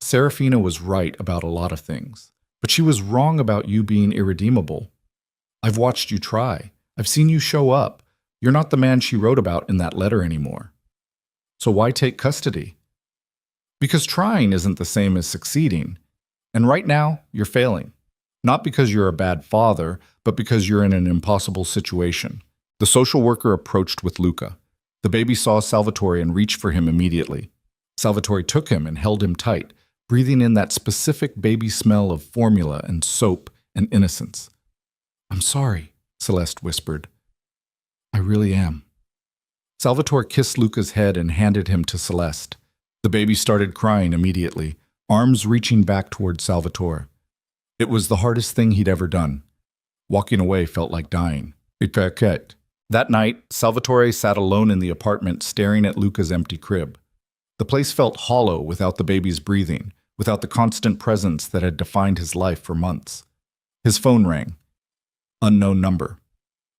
Serafina was right about a lot of things, but she was wrong about you being irredeemable. I've watched you try. I've seen you show up. You're not the man she wrote about in that letter anymore. So why take custody? Because trying isn't the same as succeeding. And right now, you're failing. Not because you're a bad father, but because you're in an impossible situation. The social worker approached with Luca. The baby saw Salvatore and reached for him immediately. Salvatore took him and held him tight, breathing in that specific baby smell of formula and soap and innocence. "I'm sorry," Celeste whispered. "I really am." Salvatore kissed Luca's head and handed him to Celeste. The baby started crying immediately, arms reaching back toward Salvatore. It was the hardest thing he'd ever done. Walking away felt like dying. That night, Salvatore sat alone in the apartment staring at Luca's empty crib. The place felt hollow without the baby's breathing, without the constant presence that had defined his life for months. His phone rang. Unknown number.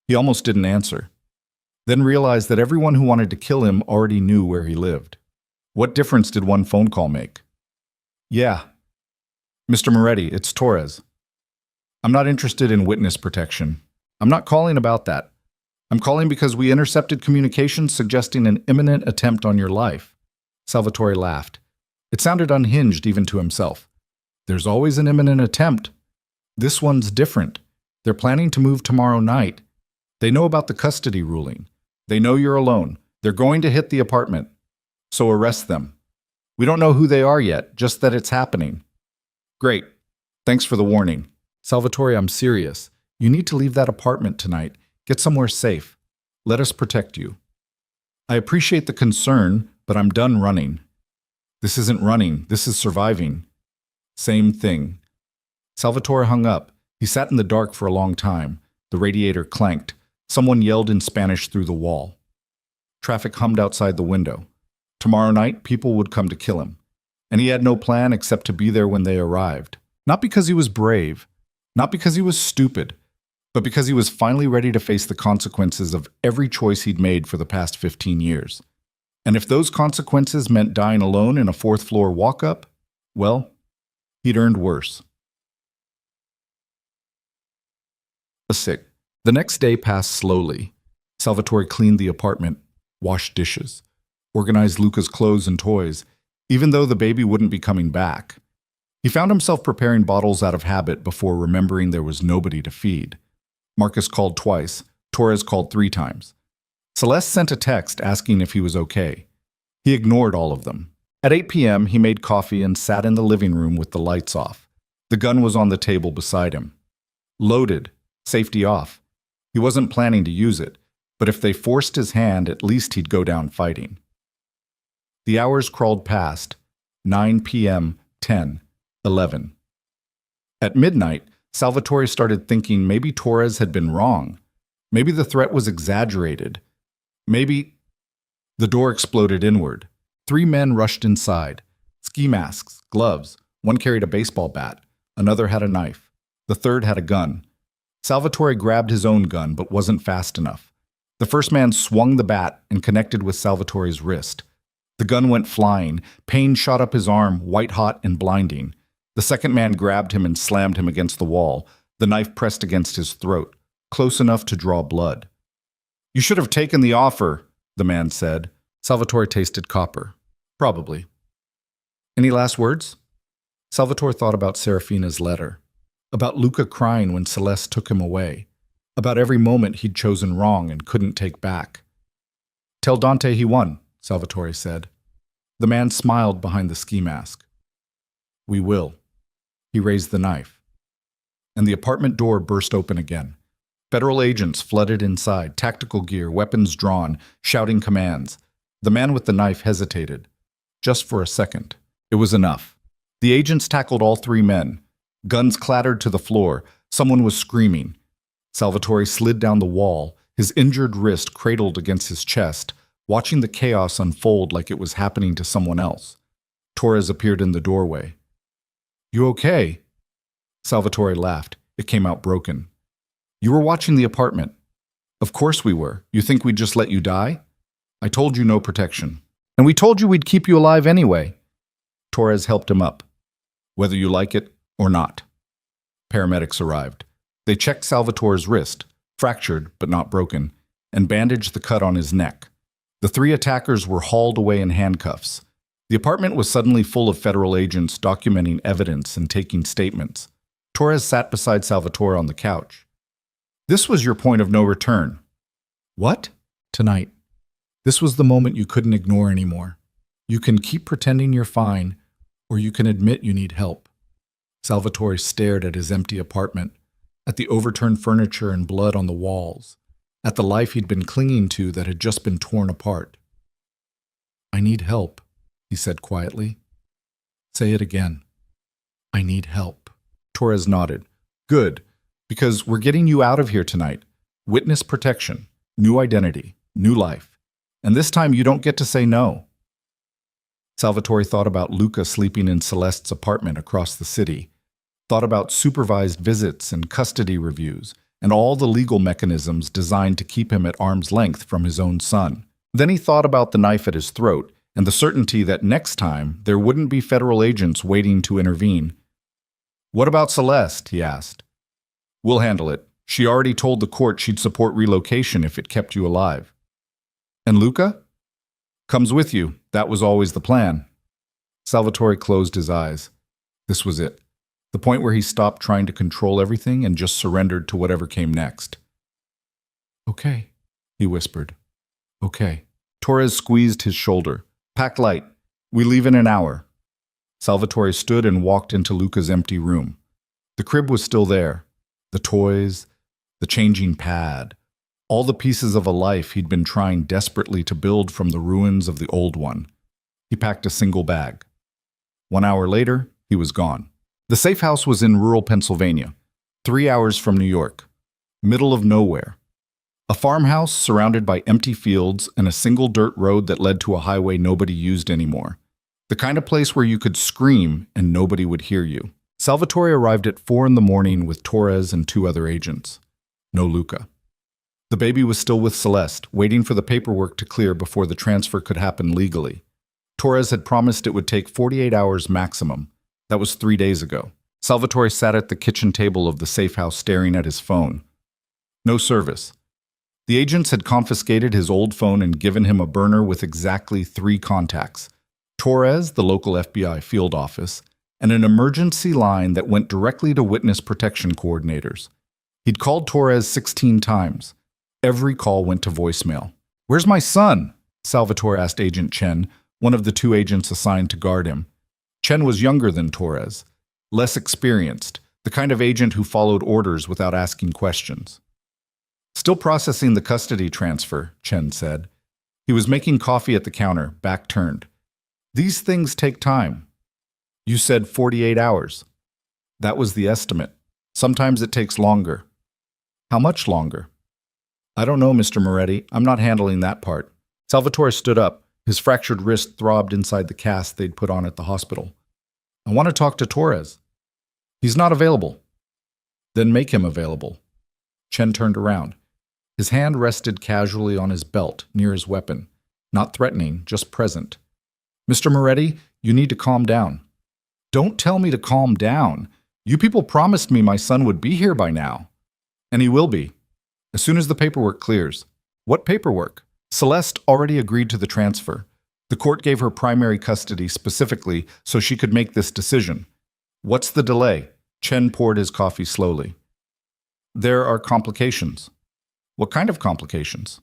He almost didn't answer. Then realized that everyone who wanted to kill him already knew where he lived. What difference did one phone call make? "Yeah. Mr. Moretti, it's Torres. I'm not interested in witness protection. I'm not calling about that. I'm calling because we intercepted communications suggesting an imminent attempt on your life." Salvatore laughed. It sounded unhinged even to himself. "There's always an imminent attempt. This one's different. They're planning to move tomorrow night. They know about the custody ruling. They know you're alone. They're going to hit the apartment. So arrest them. We don't know who they are yet, just that it's happening." "Great. Thanks for the warning. Salvatore, I'm serious. You need to leave that apartment tonight. Get somewhere safe. Let us protect you." "I appreciate the concern, but I'm done running." "This isn't running. This is surviving." "Same thing." Salvatore hung up. He sat in the dark for a long time. The radiator clanked. Someone yelled in Spanish through the wall. Traffic hummed outside the window. Tomorrow night, people would come to kill him. And he had no plan except to be there when they arrived. Not because he was brave, not because he was stupid, but because he was finally ready to face the consequences of every choice he'd made for the past 15 years. And if those consequences meant dying alone in a fourth-floor walk-up, well, he'd earned worse. Sick. The next day passed slowly. Salvatore cleaned the apartment, washed dishes, organized Luca's clothes and toys, even though the baby wouldn't be coming back. He found himself preparing bottles out of habit before remembering there was nobody to feed. Marcus called twice. Torres called 3 times. Celeste sent a text asking if he was okay. He ignored all of them. At 8 p.m., he made coffee and sat in the living room with the lights off. The gun was on the table beside him. Loaded, safety off. He wasn't planning to use it, but if they forced his hand, at least he'd go down fighting. The hours crawled past. 9 p.m., 10, 11. At midnight, Salvatore started thinking maybe Torres had been wrong. Maybe the threat was exaggerated. Maybe... The door exploded inward. 3 men rushed inside. Ski masks, gloves. One carried a baseball bat. Another had a knife. The third had a gun. Salvatore grabbed his own gun, but wasn't fast enough. The first man swung the bat and connected with Salvatore's wrist. The gun went flying. Pain shot up his arm, white-hot and blinding. The second man grabbed him and slammed him against the wall. The knife pressed against his throat, close enough to draw blood. "You should have taken the offer," the man said. Salvatore tasted copper. Probably. "Any last words?" Salvatore thought about Serafina's letter. About Luca crying when Celeste took him away. About every moment he'd chosen wrong and couldn't take back. "Tell Dante he won," Salvatore said. The man smiled behind the ski mask. "We will." He raised the knife. And the apartment door burst open again. Federal agents flooded inside, tactical gear, weapons drawn, shouting commands. The man with the knife hesitated. Just for a second. It was enough. The agents tackled all 3 men. Guns clattered to the floor. Someone was screaming. Salvatore slid down the wall, his injured wrist cradled against his chest, watching the chaos unfold like it was happening to someone else. Torres appeared in the doorway. "You okay?" Salvatore laughed. It came out broken. "You were watching the apartment." "Of course we were. You think we'd just let you die?" "I told you no protection." "And we told you we'd keep you alive anyway." Torres helped him up. "Whether you like it or not." Paramedics arrived. They checked Salvatore's wrist, fractured but not broken, and bandaged the cut on his neck. The 3 attackers were hauled away in handcuffs. The apartment was suddenly full of federal agents documenting evidence and taking statements. Torres sat beside Salvatore on the couch. "This was your point of no return." "What?" "Tonight. This was the moment you couldn't ignore anymore. You can keep pretending you're fine, or you can admit you need help. Salvatore stared at his empty apartment, at the overturned furniture and blood on the walls, at the life he'd been clinging to that had just been torn apart. I need help, he said quietly. Say it again. I need help. Torres nodded. Good, because we're getting you out of here tonight. Witness protection, new identity, new life. And this time you don't get to say no. Salvatore thought about Luca sleeping in Celeste's apartment across the city, thought about supervised visits and custody reviews, and all the legal mechanisms designed to keep him at arm's length from his own son. Then he thought about the knife at his throat and the certainty that next time there wouldn't be federal agents waiting to intervene. What about Celeste? He asked. We'll handle it. She already told the court she'd support relocation if it kept you alive. And Luca? Comes with you. That was always the plan. Salvatore closed his eyes. This was it. The point where he stopped trying to control everything and just surrendered to whatever came next. Okay, he whispered. Okay. Torres squeezed his shoulder. Pack light. We leave in an hour. Salvatore stood and walked into Luca's empty room. The crib was still there. The toys, the changing pad, all the pieces of a life he'd been trying desperately to build from the ruins of the old one. He packed a single bag. 1 hour later, he was gone. The safe house was in rural Pennsylvania, 3 hours from New York, middle of nowhere. A farmhouse surrounded by empty fields and a single dirt road that led to a highway nobody used anymore. The kind of place where you could scream and nobody would hear you. Salvatore arrived at 4 a.m. with Torres and 2 other agents. No Luca. The baby was still with Celeste, waiting for the paperwork to clear before the transfer could happen legally. Torres had promised it would take 48 hours maximum. That was 3 days ago. Salvatore sat at the kitchen table of the safe house staring at his phone. No service. The agents had confiscated his old phone and given him a burner with exactly 3 contacts. Torres, the local FBI field office, and an emergency line that went directly to witness protection coordinators. He'd called Torres 16 times. Every call went to voicemail. Where's my son? Salvatore asked Agent Chen, one of the 2 agents assigned to guard him. Chen was younger than Torres, less experienced, the kind of agent who followed orders without asking questions. Still processing the custody transfer, Chen said. He was making coffee at the counter, back turned. These things take time. You said 48 hours. That was the estimate. Sometimes it takes longer. How much longer? I don't know, Mr. Moretti. I'm not handling that part. Salvatore stood up. His fractured wrist throbbed inside the cast they'd put on at the hospital. I want to talk to Torres. He's not available. Then make him available. Chen turned around. His hand rested casually on his belt, near his weapon. Not threatening, just present. Mr. Moretti, you need to calm down. Don't tell me to calm down. You people promised me my son would be here by now. And he will be. As soon as the paperwork clears. What paperwork? Celeste already agreed to the transfer. The court gave her primary custody specifically so she could make this decision. What's the delay? Chen poured his coffee slowly. There are complications. What kind of complications?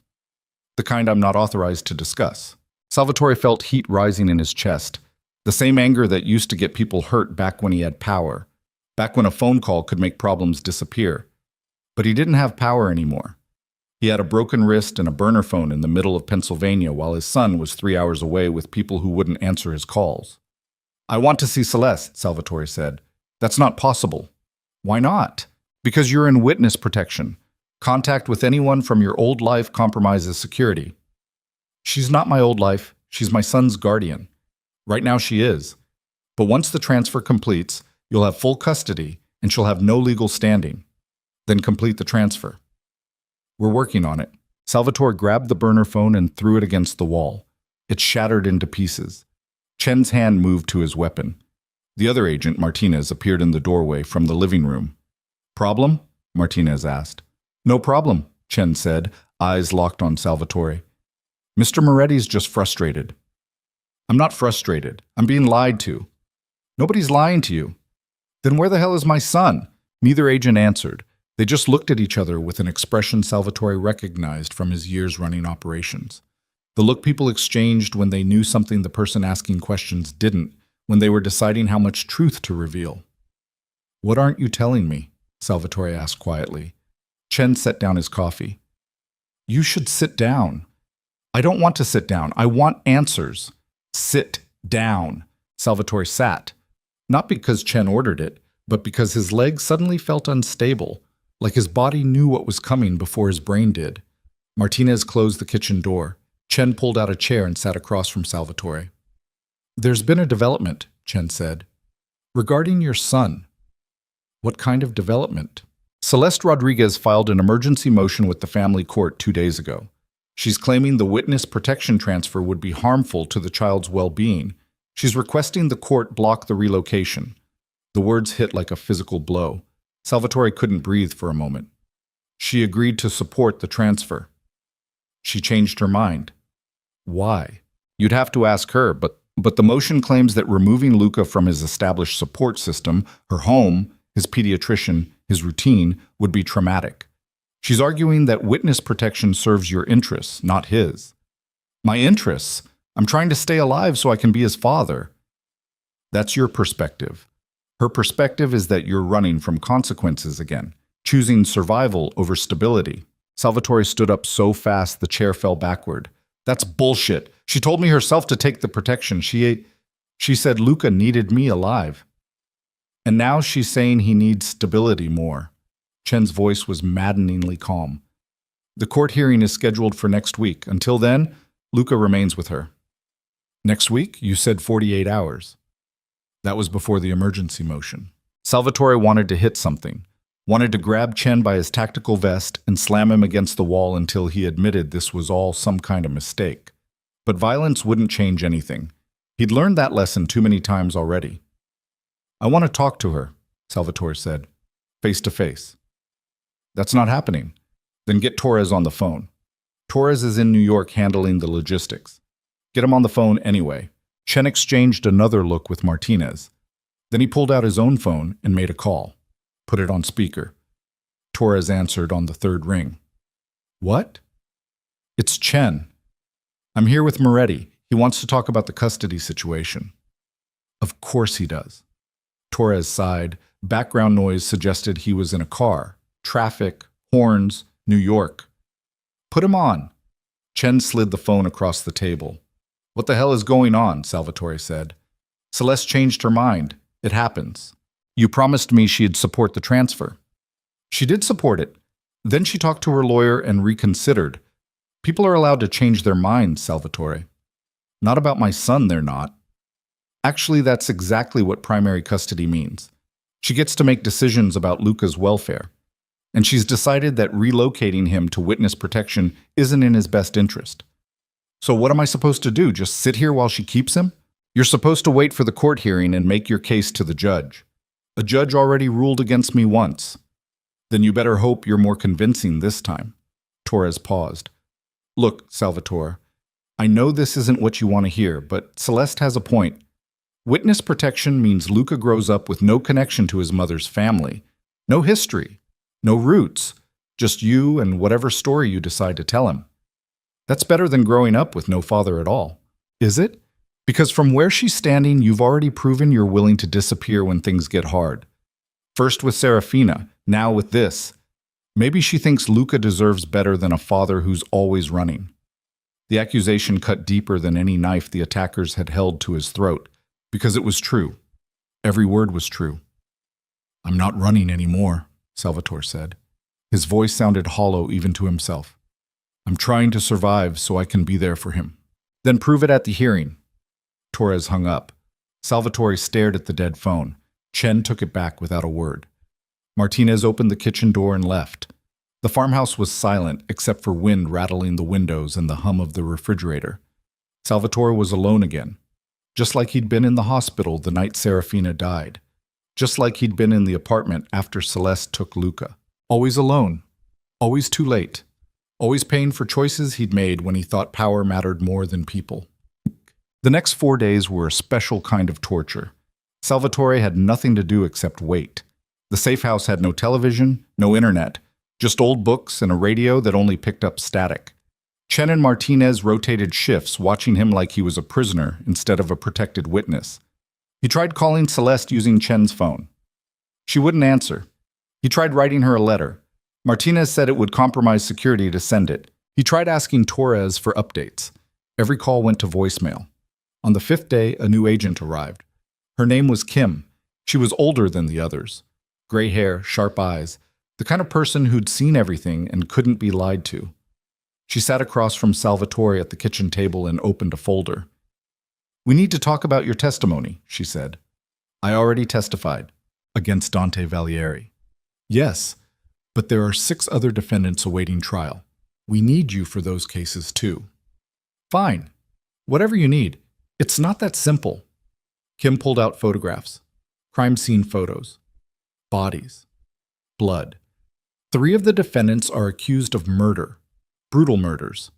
The kind I'm not authorized to discuss. Salvatore felt heat rising in his chest. The same anger that used to get people hurt back when he had power. Back when a phone call could make problems disappear. But he didn't have power anymore. He had a broken wrist and a burner phone in the middle of Pennsylvania while his son was 3 hours away with people who wouldn't answer his calls. I want to see Celeste, Salvatore said. That's not possible. Why not? Because you're in witness protection. Contact with anyone from your old life compromises security. She's not my old life. She's my son's guardian. Right now she is. But once the transfer completes, you'll have full custody and she'll have no legal standing. Then complete the transfer. We're working on it. Salvatore grabbed the burner phone and threw it against the wall. It shattered into pieces. Chen's hand moved to his weapon. The other agent, Martinez, appeared in the doorway from the living room. Problem? Martinez asked. No problem, Chen said, eyes locked on Salvatore. Mr. Moretti's just frustrated. I'm not frustrated. I'm being lied to. Nobody's lying to you. Then where the hell is my son? Neither agent answered. They just looked at each other with an expression Salvatore recognized from his years running operations. The look people exchanged when they knew something the person asking questions didn't, when they were deciding how much truth to reveal. "What aren't you telling me?" Salvatore asked quietly. Chen set down his coffee. "You should sit down." "I don't want to sit down. I want answers." "Sit down." Salvatore sat, not because Chen ordered it, but because his legs suddenly felt unstable, like his body knew what was coming before his brain did. Martinez closed the kitchen door. Chen pulled out a chair and sat across from Salvatore. "There's been a development," Chen said. "Regarding your son." "What kind of development?" "Celeste Rodriguez filed an emergency motion with the family court 2 days ago. She's claiming the witness protection transfer would be harmful to the child's well-being. She's requesting the court block the relocation." The words hit like a physical blow. Salvatore couldn't breathe for a moment. "She agreed to support the transfer." "She changed her mind." "Why?" "You'd have to ask her, but the motion claims that removing Luca from his established support system, her home, his pediatrician, his routine, would be traumatic. She's arguing that witness protection serves your interests, not his." "My interests? I'm trying to stay alive so I can be his father." "That's your perspective. Her perspective is that you're running from consequences again, choosing survival over stability." Salvatore stood up so fast the chair fell backward. "That's bullshit. She told me herself to take the protection. She said Luca needed me alive. And now she's saying he needs stability more." Chen's voice was maddeningly calm. "The court hearing is scheduled for next week. Until then, Luca remains with her." "Next week? You said 48 hours. That was before the emergency motion." Salvatore wanted to hit something, wanted to grab Chen by his tactical vest and slam him against the wall until he admitted this was all some kind of mistake. But violence wouldn't change anything. He'd learned that lesson too many times already. "I want to talk to her," Salvatore said, "face to face." "That's not happening." "Then get Torres on the phone." "Torres is in New York handling the logistics." "Get him on the phone anyway." Chen exchanged another look with Martinez. Then he pulled out his own phone and made a call. Put it on speaker. Torres answered on the third ring. "What?" "It's Chen. I'm here with Moretti. He wants to talk about the custody situation." "Of course he does." Torres sighed. Background noise suggested he was in a car. Traffic, horns, New York. "Put him on." Chen slid the phone across the table. "What the hell is going on?" Salvatore said. "Celeste changed her mind. It happens. You promised me she'd support the transfer." "She did support it. Then she talked to her lawyer and reconsidered. People are allowed to change their minds, Salvatore." "Not about my son, they're not." "Actually, that's exactly what primary custody means. She gets to make decisions about Luca's welfare. And she's decided that relocating him to witness protection isn't in his best interest. So what am I supposed to do? Just sit here while she keeps him? You're supposed to wait for the court hearing and make your case to the judge. A judge already ruled against me once. Then you better hope you're more convincing this time." Torres paused. "Look, Salvatore, I know this isn't what you want to hear, but Celeste has a point. Witness protection means Luca grows up with no connection to his mother's family, no history, no roots, just you and whatever story you decide to tell him. That's better than growing up with no father at all. Is it? Because from where she's standing, you've already proven you're willing to disappear when things get hard. First with Serafina, now with this. Maybe she thinks Luca deserves better than a father who's always running." The accusation cut deeper than any knife the attackers had held to his throat, because it was true. Every word was true. "I'm not running anymore," Salvatore said. His voice sounded hollow even to himself. "I'm trying to survive so I can be there for him." "Then prove it at the hearing." Torres hung up. Salvatore stared at the dead phone. Chen took it back without a word. Martinez opened the kitchen door and left. The farmhouse was silent except for wind rattling the windows and the hum of the refrigerator. Salvatore was alone again, just like he'd been in the hospital the night Serafina died, just like he'd been in the apartment after Celeste took Luca. Always alone, always too late, always paying for choices he'd made when he thought power mattered more than people. The next 4 days were a special kind of torture. Salvatore had nothing to do except wait. The safe house had no television, no internet, just old books and a radio that only picked up static. Chen and Martinez rotated shifts, watching him like he was a prisoner instead of a protected witness. He tried calling Celeste using Chen's phone. She wouldn't answer. He tried writing her a letter. Martinez said it would compromise security to send it. He tried asking Torres for updates. Every call went to voicemail. On the fifth day, a new agent arrived. Her name was Kim. She was older than the others. Gray hair, sharp eyes, the kind of person who'd seen everything and couldn't be lied to. She sat across from Salvatore at the kitchen table and opened a folder. "We need to talk about your testimony," she said. "I already testified. Against Dante Valieri." "Yes, but there are 6 other defendants awaiting trial. We need you for those cases too." "Fine. Whatever you need. It's not that simple." Kim pulled out photographs. Crime scene photos. Bodies. Blood. 3 of the defendants are accused of murder. Brutal murders.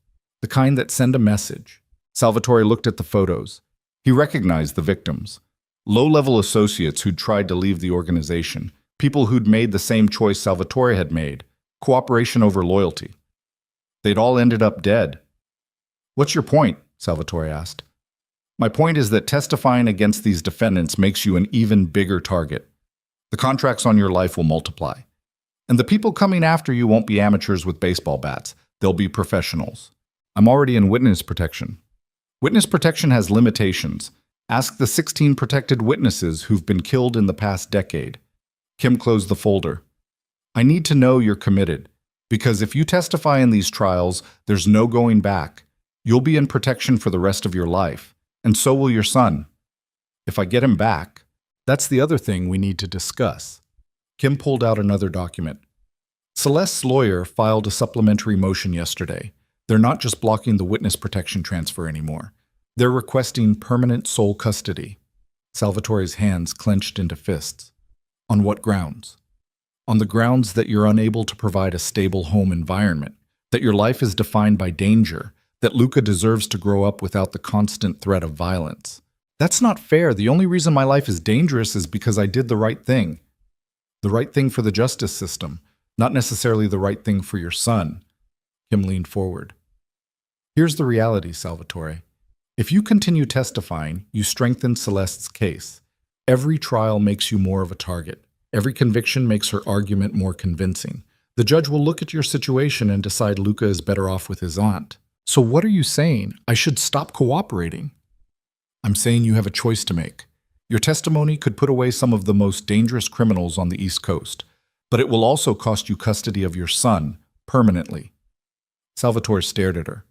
The kind that send a message. Salvatore looked at the photos. He recognized the victims. Low-level associates who'd tried to leave the organization. People who'd made the same choice Salvatore had made. Cooperation over loyalty. They'd all ended up dead. "What's your point?" Salvatore asked. "My point is that testifying against these defendants makes you an even bigger target. The contracts on your life will multiply. And the people coming after you won't be amateurs with baseball bats. They'll be professionals. I'm already in witness protection. Witness protection has limitations. Ask the 16 protected witnesses who've been killed in the past decade." Kim closed the folder. "I need to know you're committed, because if you testify in these trials, there's no going back. You'll be in protection for the rest of your life, and so will your son. If I get him back, that's the other thing we need to discuss." Kim pulled out another document. Celeste's lawyer filed a supplementary motion yesterday. They're not just blocking the witness protection transfer anymore. They're requesting permanent sole custody. Salvatore's hands clenched into fists. "On what grounds?" "On the grounds that you're unable to provide a stable home environment, that your life is defined by danger, that Luca deserves to grow up without the constant threat of violence." "That's not fair. The only reason my life is dangerous is because I did the right thing." "The right thing for the justice system, not necessarily the right thing for your son." Kim leaned forward. "Here's the reality, Salvatore. If you continue testifying, you strengthen Celeste's case. Every trial makes you more of a target. Every conviction makes her argument more convincing. The judge will look at your situation and decide Luca is better off with his aunt. So what are you saying? I should stop cooperating?" "I'm saying you have a choice to make. Your testimony could put away some of the most dangerous criminals on the East Coast, but it will also cost you custody of your son, permanently." Salvatore stared at her.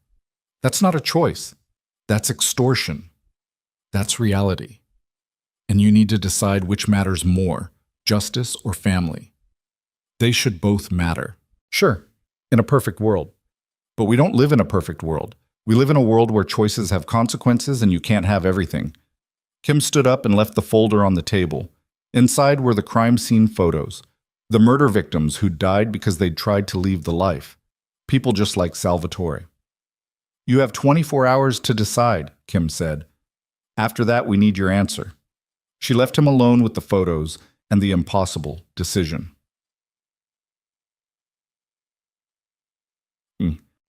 "That's not a choice. That's extortion. That's reality. And you need to decide which matters more, justice or family. They should both matter." "Sure, in a perfect world. But we don't live in a perfect world. We live in a world where choices have consequences and you can't have everything." Kim stood up and left the folder on the table. Inside were the crime scene photos. The murder victims who died because they'd tried to leave the life. People just like Salvatore. "You have 24 hours to decide," Kim said. "After that, we need your answer." She left him alone with the photos and the impossible decision.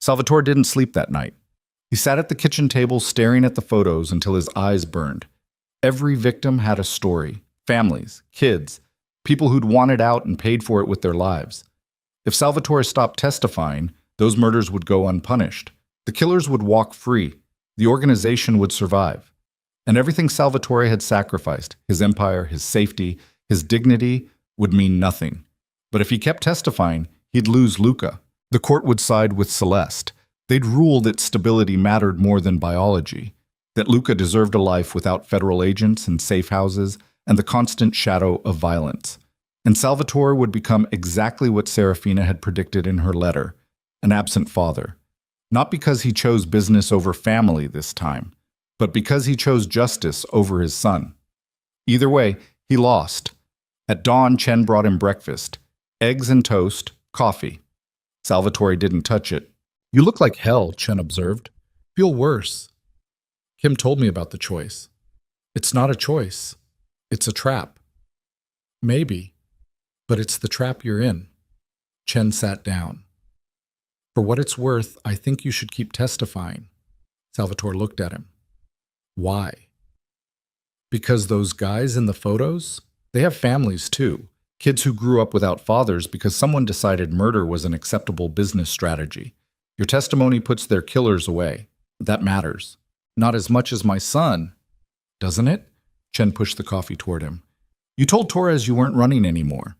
Salvatore didn't sleep that night. He sat at the kitchen table staring at the photos until his eyes burned. Every victim had a story. Families, kids, people who'd wanted out and paid for it with their lives. If Salvatore stopped testifying, those murders would go unpunished. The killers would walk free. The organization would survive. And everything Salvatore had sacrificed, his empire, his safety, his dignity, would mean nothing. But if he kept testifying, he'd lose Luca. The court would side with Celeste. They'd rule that stability mattered more than biology, that Luca deserved a life without federal agents and safe houses and the constant shadow of violence. And Salvatore would become exactly what Serafina had predicted in her letter, an absent father. Not because he chose business over family this time, but because he chose justice over his son. Either way, he lost. At dawn, Chen brought him breakfast. Eggs and toast, coffee. Salvatore didn't touch it. "You look like hell," Chen observed. "Feel worse." Kim told me about the choice. "It's not a choice. It's a trap." "Maybe, but it's the trap you're in." Chen sat down. "For what it's worth, I think you should keep testifying." Salvatore looked at him. "Why?" Because those guys in the photos, they have families too. Kids who grew up without fathers because someone decided murder was an acceptable business strategy. Your testimony puts their killers away. That matters. Not as much as my son, doesn't it? Chen pushed the coffee toward him. You told Torres you weren't running anymore,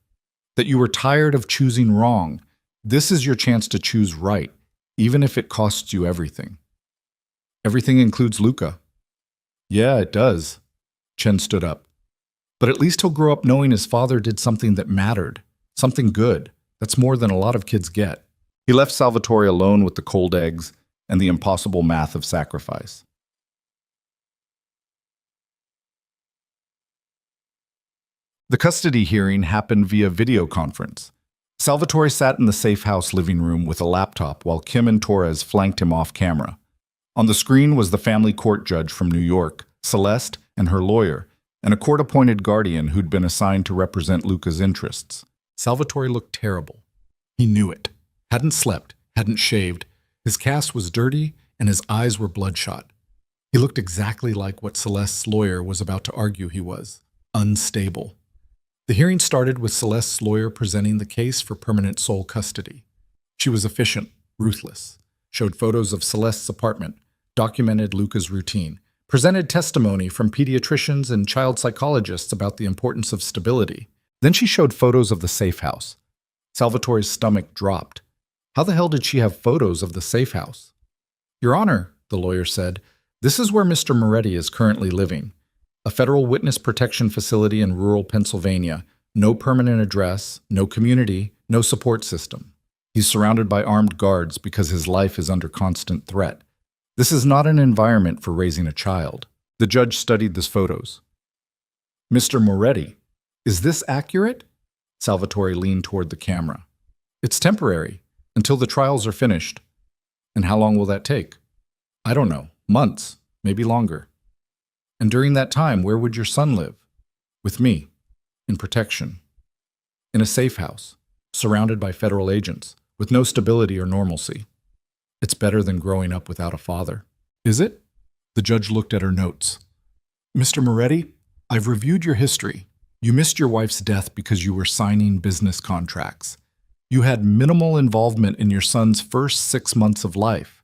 that you were tired of choosing wrong. This is your chance to choose right, even if it costs you everything. Everything includes Luca. Yeah, it does. Chen stood up. But at least he'll grow up knowing his father did something that mattered, something good. That's more than a lot of kids get. He left Salvatore alone with the cold eggs and the impossible math of sacrifice. The custody hearing happened via video conference. Salvatore sat in the safe house living room with a laptop while Kim and Torres flanked him off camera. On the screen was the family court judge from New York, Celeste, and her lawyer, and a court-appointed guardian who'd been assigned to represent Luca's interests. Salvatore looked terrible. He knew it. Hadn't slept, hadn't shaved. His cast was dirty, and his eyes were bloodshot. He looked exactly like what Celeste's lawyer was about to argue he was, unstable. The hearing started with Celeste's lawyer presenting the case for permanent sole custody. She was efficient, ruthless, showed photos of Celeste's apartment, documented Luca's routine, presented testimony from pediatricians and child psychologists about the importance of stability. Then she showed photos of the safe house. Salvatore's stomach dropped. How the hell did she have photos of the safe house? Your Honor, the lawyer said, this is where Mr. Moretti is currently living. A federal witness protection facility in rural Pennsylvania. No permanent address, no community, no support system. He's surrounded by armed guards because his life is under constant threat. This is not an environment for raising a child. The judge studied these photos. Mr. Moretti, is this accurate? Salvatore leaned toward the camera. It's temporary, until the trials are finished. And how long will that take? I don't know. Months, maybe longer. And during that time, where would your son live? With me, in protection. In a safe house, surrounded by federal agents, with no stability or normalcy. It's better than growing up without a father. Is it? The judge looked at her notes. Mr. Moretti, I've reviewed your history. You missed your wife's death because you were signing business contracts. You had minimal involvement in your son's first 6 months of life.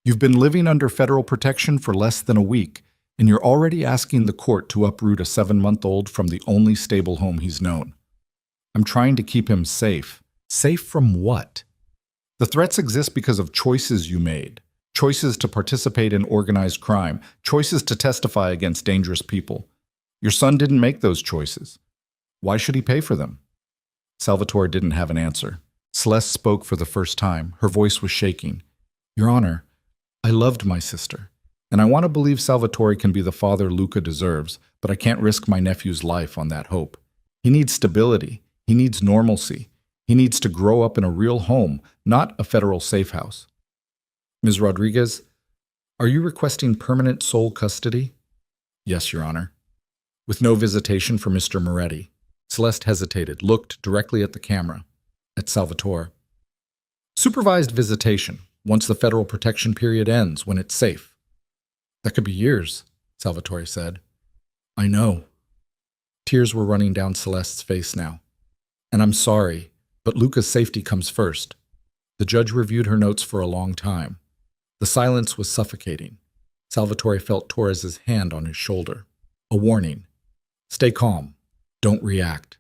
You've been living under federal protection for less than a week, and you're already asking the court to uproot a 7-month-old from the only stable home he's known. I'm trying to keep him safe. Safe from what? The threats exist because of choices you made. Choices to participate in organized crime. Choices to testify against dangerous people. Your son didn't make those choices. Why should he pay for them? Salvatore didn't have an answer. Celeste spoke for the first time. Her voice was shaking. Your Honor, I loved my sister. And I want to believe Salvatore can be the father Luca deserves, but I can't risk my nephew's life on that hope. He needs stability. He needs normalcy. He needs to grow up in a real home, not a federal safe house. Ms. Rodriguez, are you requesting permanent sole custody? Yes, Your Honor. With no visitation for Mr. Moretti. Celeste hesitated, looked directly at the camera, at Salvatore. Supervised visitation, once the federal protection period ends, when it's safe. That could be years, Salvatore said. I know. Tears were running down Celeste's face now. And I'm sorry, but Luca's safety comes first. The judge reviewed her notes for a long time. The silence was suffocating. Salvatore felt Torres's hand on his shoulder. A warning. Stay calm. Don't react.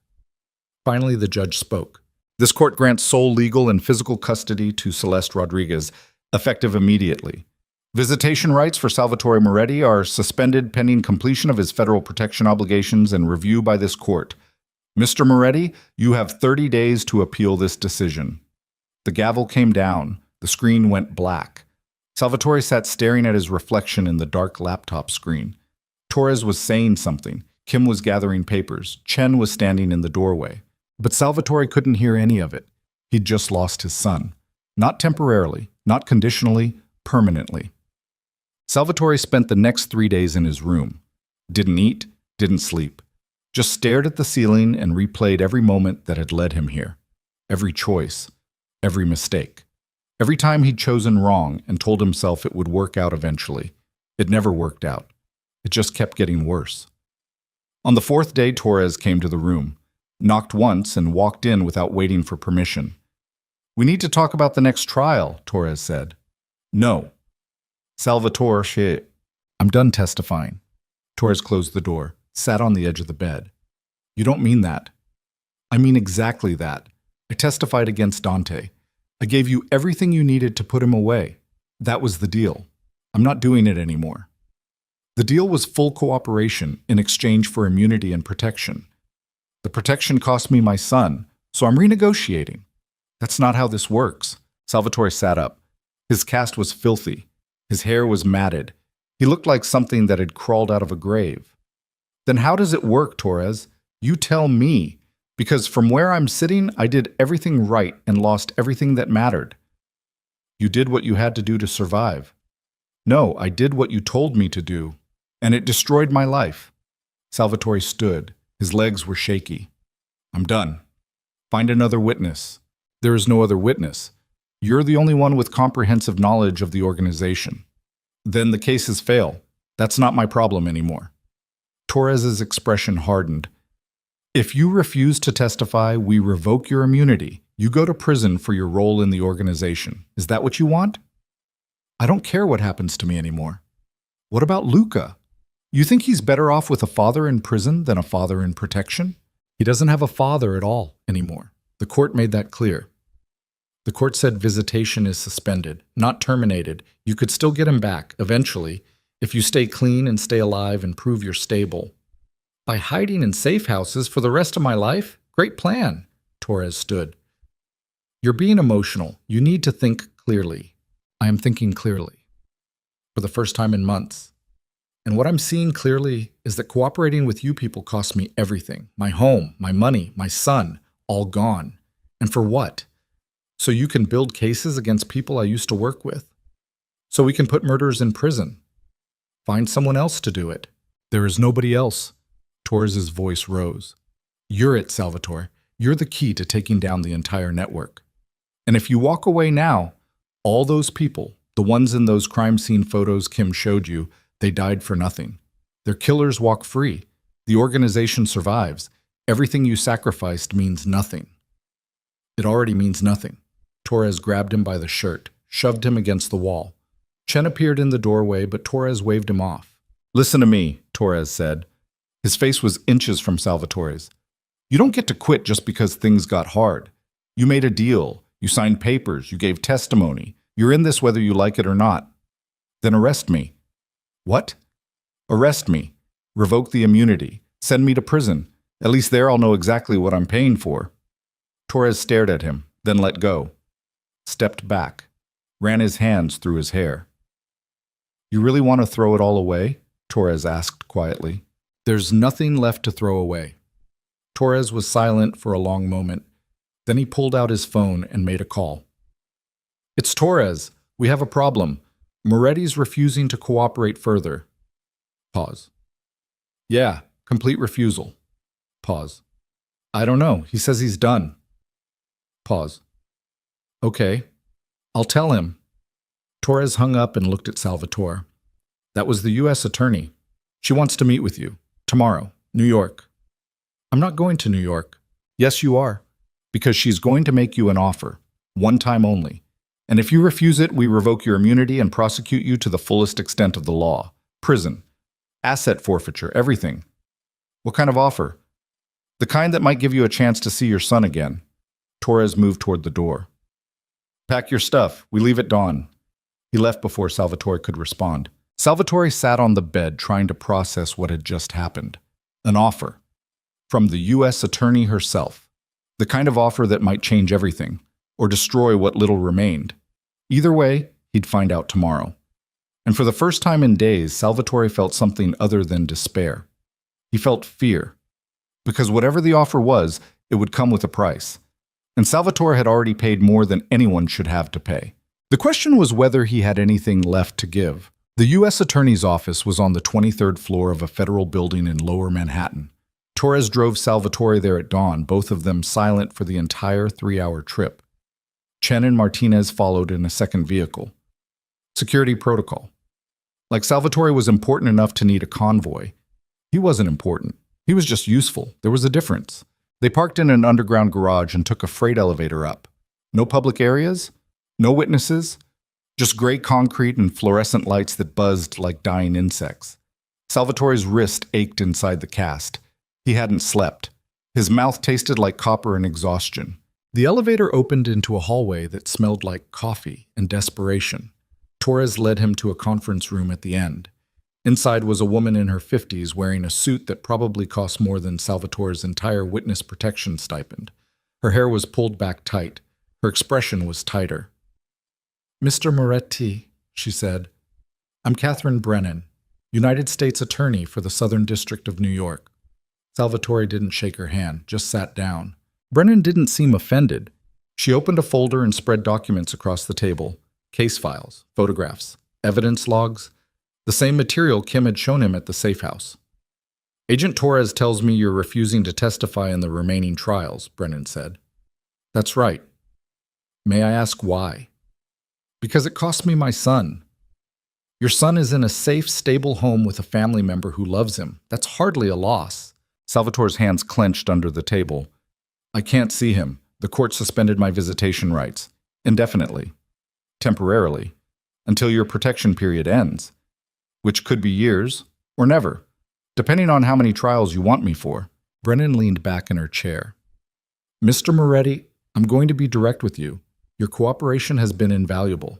Finally, the judge spoke. This court grants sole legal and physical custody to Celeste Rodriguez, effective immediately. Visitation rights for Salvatore Moretti are suspended pending completion of his federal protection obligations and review by this court. Mr. Moretti, you have 30 days to appeal this decision. The gavel came down. The screen went black. Salvatore sat staring at his reflection in the dark laptop screen. Torres was saying something. Kim was gathering papers. Chen was standing in the doorway. But Salvatore couldn't hear any of it. He'd just lost his son. Not temporarily, not conditionally, permanently. Salvatore spent the next 3 days in his room. Didn't eat, didn't sleep. Just stared at the ceiling and replayed every moment that had led him here. Every choice, every mistake. Every time he'd chosen wrong and told himself it would work out eventually. It never worked out. It just kept getting worse. On the fourth day, Torres came to the room, knocked once, and walked in without waiting for permission. "We need to talk about the next trial," Torres said. "No." "Salvatore, shit. I'm done testifying." Torres closed the door, sat on the edge of the bed. "You don't mean that." "I mean exactly that. I testified against Dante. I gave you everything you needed to put him away. That was the deal. I'm not doing it anymore." The deal was full cooperation in exchange for immunity and protection. The protection cost me my son, so I'm renegotiating. That's not how this works. Salvatore sat up. His cast was filthy. His hair was matted. He looked like something that had crawled out of a grave. "Then how does it work, Torres? You tell me. Because from where I'm sitting, I did everything right and lost everything that mattered." "You did what you had to do to survive." "No, I did what you told me to do, and it destroyed my life." Salvatore stood. His legs were shaky. "I'm done. Find another witness." "There is no other witness. You're the only one with comprehensive knowledge of the organization." "Then the cases fail. That's not my problem anymore." Torres's expression hardened. "If you refuse to testify, we revoke your immunity. You go to prison for your role in the organization. Is that what you want?" "I don't care what happens to me anymore." "What about Luca? You think he's better off with a father in prison than a father in protection?" "He doesn't have a father at all anymore. The court made that clear. The court said visitation is suspended, not terminated. You could still get him back, eventually, if you stay clean and stay alive and prove you're stable." "By hiding in safe houses for the rest of my life? Great plan." Torres stood. "You're being emotional. You need to think clearly." "I am thinking clearly. For the first time in months. And what I'm seeing clearly is that cooperating with you people cost me everything. My home, my money, my son, all gone. And for what? So you can build cases against people I used to work with. So we can put murderers in prison. Find someone else to do it." "There is nobody else." Torres's voice rose. "You're it, Salvatore. You're the key to taking down the entire network. And if you walk away now, all those people, the ones in those crime scene photos Kim showed you, they died for nothing. Their killers walk free. The organization survives. Everything you sacrificed means nothing." "It already means nothing." Torres grabbed him by the shirt, shoved him against the wall. Chen appeared in the doorway, but Torres waved him off. "Listen to me," Torres said. His face was inches from Salvatore's. "You don't get to quit just because things got hard. You made a deal. You signed papers. You gave testimony. You're in this whether you like it or not. Then arrest me." "What?" "Arrest me. Revoke the immunity. Send me to prison. At least there I'll know exactly what I'm paying for." Torres stared at him, then let go. Stepped back. Ran his hands through his hair. "You really want to throw it all away?" Torres asked quietly. "There's nothing left to throw away." Torres was silent for a long moment. Then he pulled out his phone and made a call. "It's Torres. We have a problem. Moretti's refusing to cooperate further." Pause. "Yeah, complete refusal." Pause. "I don't know. He says he's done." Pause. "Okay. I'll tell him." Torres hung up and looked at Salvatore. "That was the U.S. attorney. She wants to meet with you. Tomorrow. New York." "I'm not going to New York." "Yes, you are. Because she's going to make you an offer. One time only. And if you refuse it, we revoke your immunity and prosecute you to the fullest extent of the law. Prison. Asset forfeiture. Everything." "What kind of offer?" "The kind that might give you a chance to see your son again." Torres moved toward the door. "Pack your stuff. We leave at dawn." He left before Salvatore could respond. Salvatore sat on the bed trying to process what had just happened. An offer. From the U.S. attorney herself. The kind of offer that might change everything, or destroy what little remained. Either way, he'd find out tomorrow. And for the first time in days, Salvatore felt something other than despair. He felt fear. Because whatever the offer was, it would come with a price. And Salvatore had already paid more than anyone should have to pay. The question was whether he had anything left to give. The U.S. Attorney's office was on the 23rd floor of a federal building in Lower Manhattan. Torres drove Salvatore there at dawn, both of them silent for the entire 3-hour trip. Chen and Martinez followed in a second vehicle. Security protocol. Like Salvatore was important enough to need a convoy. He wasn't important. He was just useful. There was a difference. They parked in an underground garage and took a freight elevator up. No public areas, no witnesses, just gray concrete and fluorescent lights that buzzed like dying insects. Salvatore's wrist ached inside the cast. He hadn't slept. His mouth tasted like copper and exhaustion. The elevator opened into a hallway that smelled like coffee and desperation. Torres led him to a conference room at the end. Inside was a woman in her 50s wearing a suit that probably cost more than Salvatore's entire witness protection stipend. Her hair was pulled back tight. Her expression was tighter. "Mr. Moretti," she said, "I'm Catherine Brennan, United States Attorney for the Southern District of New York." Salvatore didn't shake her hand, just sat down. Brennan didn't seem offended. She opened a folder and spread documents across the table. Case files, photographs, evidence logs, the same material Kim had shown him at the safe house. "Agent Torres tells me you're refusing to testify in the remaining trials," Brennan said. "That's right. May I ask why?" "Because it cost me my son." "Your son is in a safe, stable home with a family member who loves him. That's hardly a loss." Salvatore's hands clenched under the table. "I can't see him. The court suspended my visitation rights. Indefinitely. Temporarily. Until your protection period ends. Which could be years, or never, depending on how many trials you want me for." Brennan leaned back in her chair. "Mr. Moretti, I'm going to be direct with you. Your cooperation has been invaluable.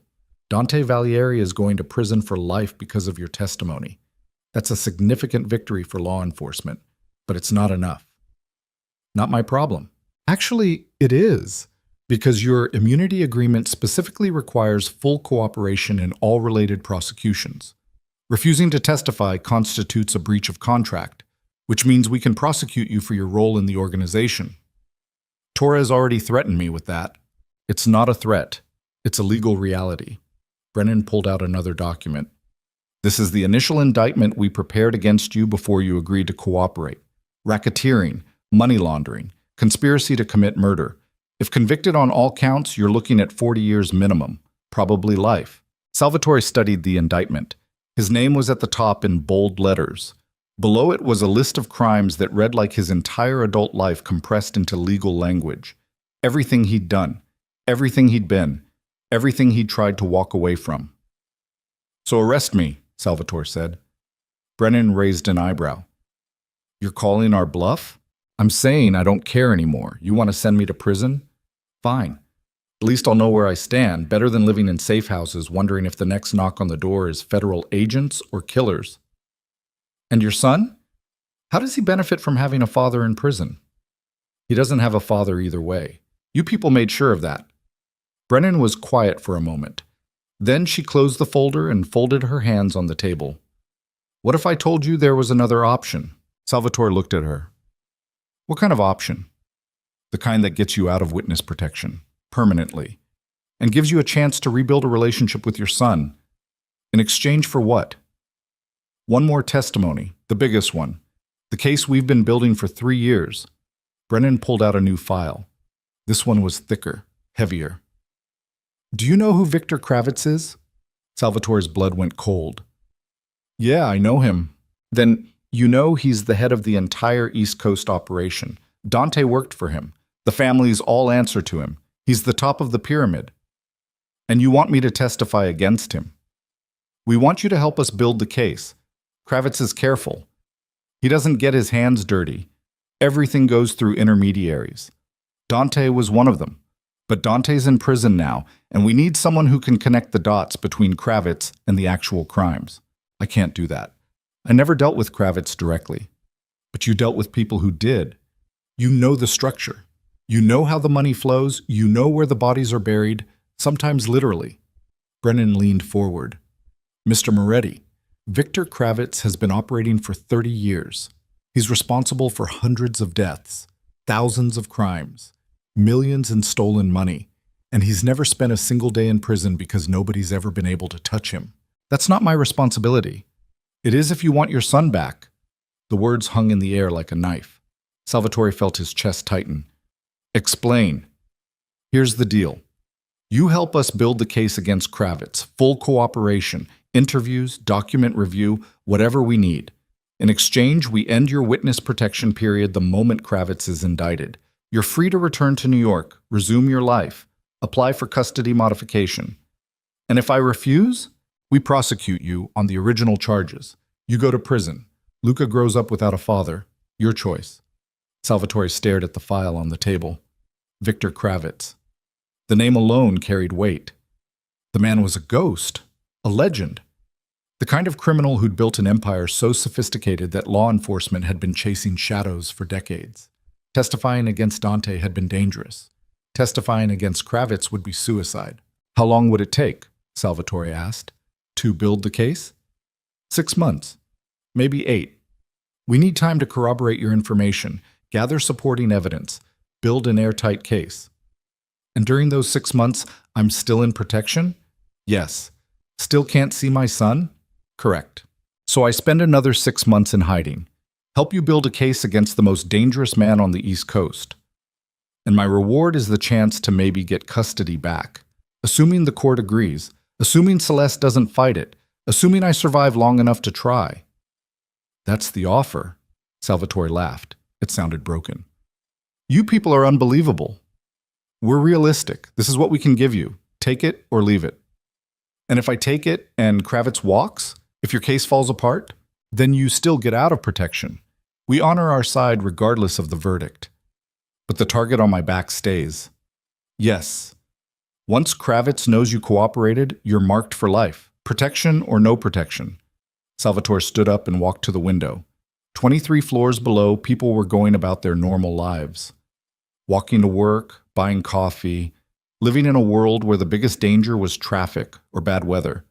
Dante Valieri is going to prison for life because of your testimony. That's a significant victory for law enforcement, but it's not enough." "Not my problem." "Actually, it is, because your immunity agreement specifically requires full cooperation in all related prosecutions. Refusing to testify constitutes a breach of contract, which means we can prosecute you for your role in the organization. Torres already threatened me with that. It's not a threat. It's a legal reality." Brennan pulled out another document. "This is the initial indictment we prepared against you before you agreed to cooperate. Racketeering, money laundering, conspiracy to commit murder. If convicted on all counts, you're looking at 40 years minimum, probably life." Salvatore studied the indictment. His name was at the top in bold letters. Below it was a list of crimes that read like his entire adult life compressed into legal language. Everything he'd done. Everything he'd been, everything he'd tried to walk away from. "So arrest me," Salvatore said. Brennan raised an eyebrow. "You're calling our bluff? I'm saying I don't care anymore. You want to send me to prison? Fine. At least I'll know where I stand, better than living in safe houses wondering if the next knock on the door is federal agents or killers." "And your son? How does he benefit from having a father in prison?" "He doesn't have a father either way. You people made sure of that." Brennan was quiet for a moment. Then she closed the folder and folded her hands on the table. "What if I told you there was another option?" Salvatore looked at her. "What kind of option?" "The kind that gets you out of witness protection, permanently, and gives you a chance to rebuild a relationship with your son. In exchange for what?" "One more testimony, the biggest one. The case we've been building for 3 years." Brennan pulled out a new file. This one was thicker, heavier. "Do you know who Victor Kravitz is?" Salvatore's blood went cold. "Yeah, I know him." "Then you know he's the head of the entire East Coast operation. Dante worked for him. The families all answer to him. He's the top of the pyramid. And you want me to testify against him. We want you to help us build the case. Kravitz is careful. He doesn't get his hands dirty. Everything goes through intermediaries. Dante was one of them. But Dante's in prison now, and we need someone who can connect the dots between Kravitz and the actual crimes. I can't do that. I never dealt with Kravitz directly. But you dealt with people who did. You know the structure. You know how the money flows. You know where the bodies are buried, sometimes literally." Brennan leaned forward. "Mr. Moretti, Victor Kravitz has been operating for 30 years. He's responsible for hundreds of deaths, thousands of crimes, millions in stolen money, and he's never spent a single day in prison because nobody's ever been able to touch him. That's not my responsibility. It is if you want your son back." The words hung in the air like a knife. Salvatore felt his chest tighten. "Explain." "Here's the deal. You help us build the case against Kravitz, full cooperation, interviews, document review, whatever we need. In exchange, we end your witness protection period the moment Kravitz is indicted. You're free to return to New York, resume your life, apply for custody modification. And if I refuse, we prosecute you on the original charges. You go to prison. Luca grows up without a father. Your choice. Salvatore stared at the file on the table. Victor Kravitz. The name alone carried weight. The man was a ghost, a legend. The kind of criminal who'd built an empire so sophisticated that law enforcement had been chasing shadows for decades. Testifying against Dante had been dangerous. Testifying against Kravitz would be suicide. How long would it take, Salvatore asked, to build the case? 6 months, maybe 8. We need time to corroborate your information, gather supporting evidence, build an airtight case. And during those 6 months, I'm still in protection? Yes. Still can't see my son? Correct. So I spend another 6 months in hiding. Help you build a case against the most dangerous man on the East Coast. And my reward is the chance to maybe get custody back. Assuming the court agrees, assuming Celeste doesn't fight it, assuming I survive long enough to try. That's the offer. Salvatore laughed. It sounded broken. You people are unbelievable. We're realistic. This is what we can give you. Take it or leave it. And if I take it and Kravitz walks, if your case falls apart, then you still get out of protection. We honor our side regardless of the verdict. But the target on my back stays. Yes. Once Kravitz knows you cooperated, you're marked for life. Protection or no protection. Salvatore stood up and walked to the window. 23 floors below, people were going about their normal lives. Walking to work, buying coffee, living in a world where the biggest danger was traffic or bad weather.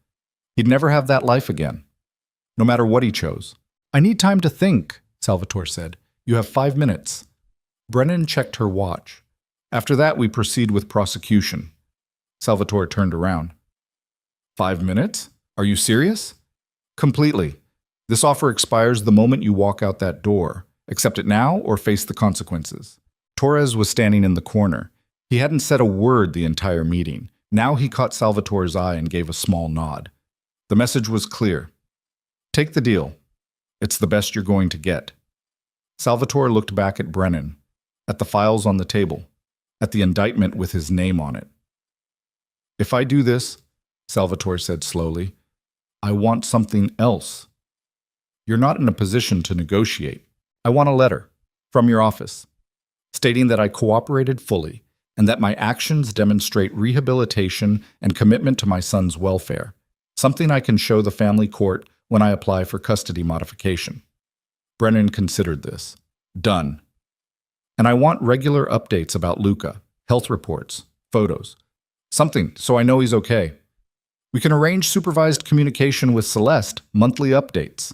He'd never have that life again, no matter what he chose. I need time to think, Salvatore said. You have 5 minutes. Brennan checked her watch. After that, we proceed with prosecution. Salvatore turned around. 5 minutes? Are you serious? Completely. This offer expires the moment you walk out that door. Accept it now or face the consequences. Torres was standing in the corner. He hadn't said a word the entire meeting. Now he caught Salvatore's eye and gave a small nod. The message was clear. Take the deal. It's the best you're going to get. Salvatore looked back at Brennan, at the files on the table, at the indictment with his name on it. If I do this, Salvatore said slowly, I want something else. You're not in a position to negotiate. I want a letter from your office stating that I cooperated fully and that my actions demonstrate rehabilitation and commitment to my son's welfare, something I can show the family court when I apply for custody modification. Brennan considered this. Done. And I want regular updates about Luca, health reports, photos, something so I know he's okay. We can arrange supervised communication with Celeste, monthly updates.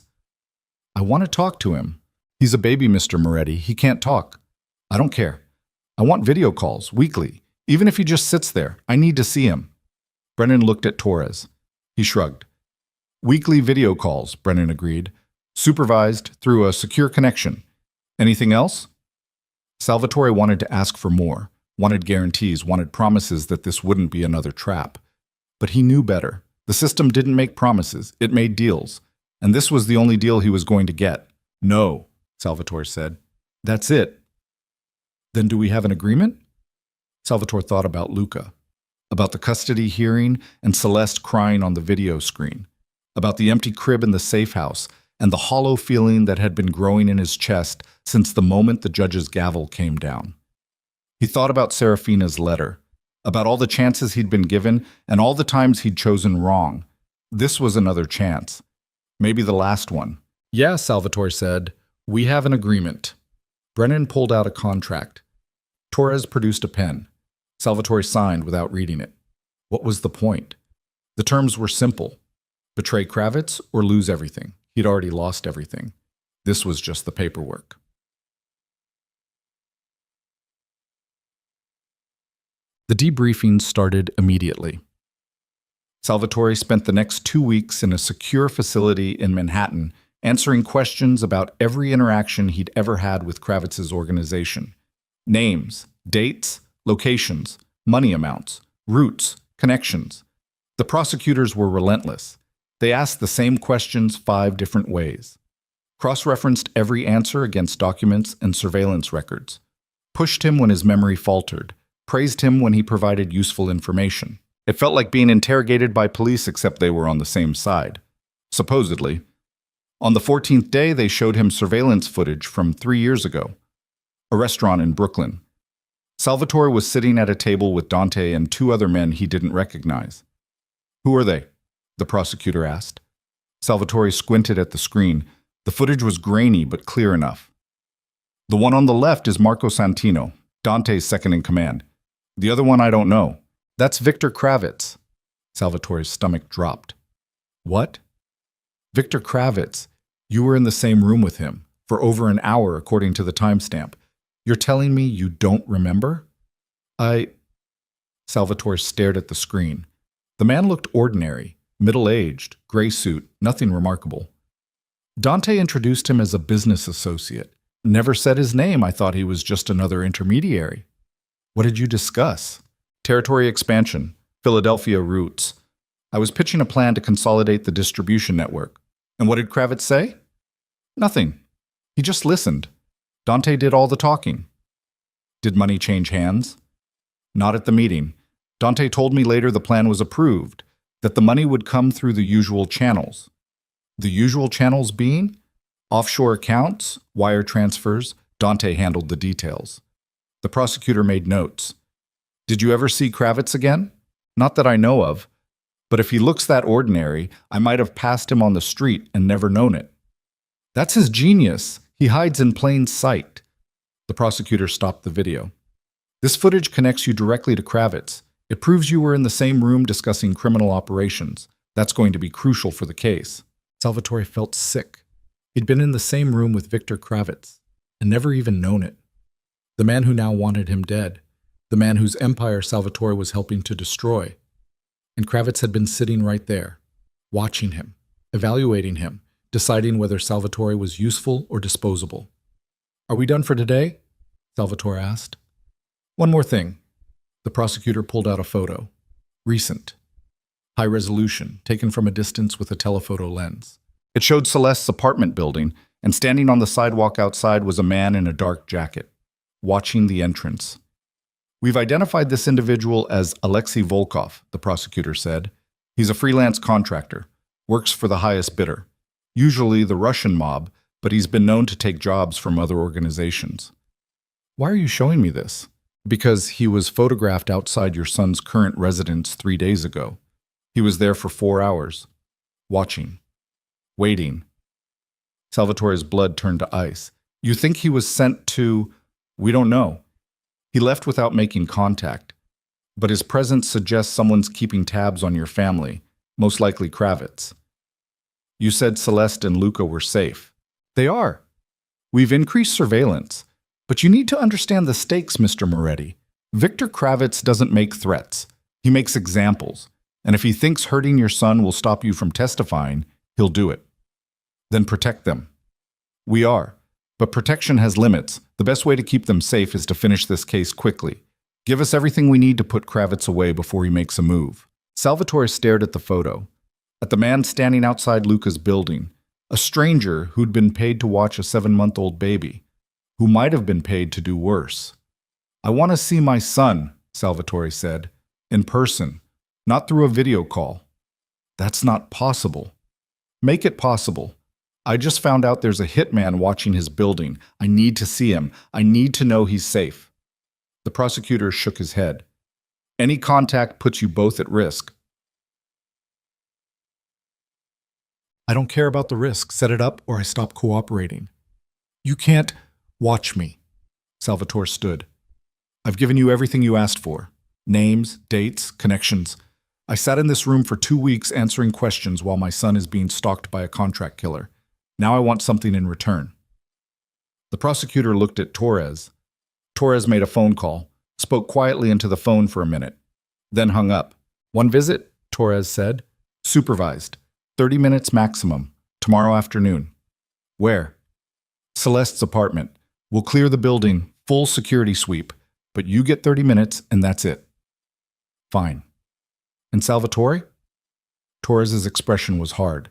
I want to talk to him. He's a baby, Mr. Moretti. He can't talk. I don't care. I want video calls, weekly. Even if he just sits there, I need to see him. Brennan looked at Torres. He shrugged. Weekly video calls, Brennan agreed. Supervised through a secure connection. Anything else? Salvatore wanted to ask for more, wanted guarantees, wanted promises that this wouldn't be another trap. But he knew better. The system didn't make promises, it made deals. And this was the only deal he was going to get. No, Salvatore said. That's it. Then do we have an agreement? Salvatore thought about Luca, about the custody hearing and Celeste crying on the video screen, about the empty crib in the safe house and the hollow feeling that had been growing in his chest since the moment the judge's gavel came down. He thought about Serafina's letter, about all the chances he'd been given and all the times he'd chosen wrong. This was another chance. Maybe the last one. Yeah, Salvatore said. We have an agreement. Brennan pulled out a contract. Torres produced a pen. Salvatore signed without reading it. What was the point? The terms were simple. Betray Kravitz or lose everything. He'd already lost everything. This was just the paperwork. The debriefing started immediately. Salvatore spent the next 2 weeks in a secure facility in Manhattan, answering questions about every interaction he'd ever had with Kravitz's organization. Names, dates, locations, money amounts, routes, connections. The prosecutors were relentless. They asked the same questions 5 different ways. cross-referenced every answer against documents and surveillance records, pushed him when his memory faltered, praised him when he provided useful information. It felt like being interrogated by police, except they were on the same side. Supposedly. On the 14th day, they showed him surveillance footage from 3 years ago. A restaurant in Brooklyn. Salvatore was sitting at a table with Dante and 2 other men he didn't recognize. "Who are they?" the prosecutor asked. Salvatore squinted at the screen. The footage was grainy but clear enough. "The one on the left is Marco Santino, Dante's second-in-command. The other one I don't know. That's Victor Kravitz." Salvatore's stomach dropped. "What?" "Victor Kravitz. You were in the same room with him, for over an hour according to the timestamp. You're telling me you don't remember?" Salvatore stared at the screen. The man looked ordinary, middle-aged, gray suit, nothing remarkable. Dante introduced him as a business associate. Never said his name. I thought he was just another intermediary. "What did you discuss?" "Territory expansion, Philadelphia roots. I was pitching a plan to consolidate the distribution network." "And what did Kravitz say?" "Nothing. He just listened. Dante did all the talking." "Did money change hands?" "Not at the meeting. Dante told me later the plan was approved, that the money would come through the usual channels." "The usual channels being?" "Offshore accounts, wire transfers." Dante handled the details. The prosecutor made notes. "Did you ever see Kravitz again?" "Not that I know of. But if he looks that ordinary, I might have passed him on the street and never known it." "That's his genius. He hides in plain sight." The prosecutor stopped the video. "This footage connects you directly to Kravitz. It proves you were in the same room discussing criminal operations. That's going to be crucial for the case." Salvatore felt sick. He'd been in the same room with Victor Kravitz and never even known it. The man who now wanted him dead. The man whose empire Salvatore was helping to destroy. And Kravitz had been sitting right there, watching him, evaluating him, deciding whether Salvatore was useful or disposable. "Are we done for today?" Salvatore asked. "One more thing." The prosecutor pulled out a photo. Recent. High resolution, taken from a distance with a telephoto lens. It showed Celeste's apartment building, and standing on the sidewalk outside was a man in a dark jacket, watching the entrance. "We've identified this individual as Alexei Volkov," the prosecutor said. "He's a freelance contractor, works for the highest bidder, usually the Russian mob, but he's been known to take jobs from other organizations." "Why are you showing me this?" "Because he was photographed outside your son's current residence 3 days ago. He was there for 4 hours, watching, waiting." Salvatore's blood turned to ice. "You think he was sent to—" "We don't know. He left without making contact. But his presence suggests someone's keeping tabs on your family, most likely Kravitz." "You said Celeste and Luca were safe." "They are. We've increased surveillance. But you need to understand the stakes, Mr. Moretti. Victor Kravitz doesn't make threats. He makes examples. And if he thinks hurting your son will stop you from testifying, he'll do it. Then protect them." "We are. But protection has limits. The best way to keep them safe is to finish this case quickly. Give us everything we need to put Kravitz away before he makes a move." Salvatore stared at the photo, at the man standing outside Luca's building, a stranger who'd been paid to watch a 7-month-old baby, who might have been paid to do worse. "I want to see my son," Salvatore said, "in person, not through a video call." "That's not possible." "Make it possible. I just found out there's a hitman watching his building. I need to see him. I need to know he's safe." The prosecutor shook his head. "Any contact puts you both at risk." "I don't care about the risk. Set it up or I stop cooperating." "You can't—" "Watch me." Salvatore stood. "I've given you everything you asked for. Names, dates, connections. I sat in this room for 2 weeks answering questions while my son is being stalked by a contract killer. Now I want something in return." The prosecutor looked at Torres. Torres made a phone call, spoke quietly into the phone for a minute, then hung up. "One visit," Torres said. "Supervised. 30 minutes maximum. Tomorrow afternoon." "Where?" "Celeste's apartment. We'll clear the building, full security sweep, but you get 30 minutes and that's it." "Fine." "And Salvatore?" Torres's expression was hard.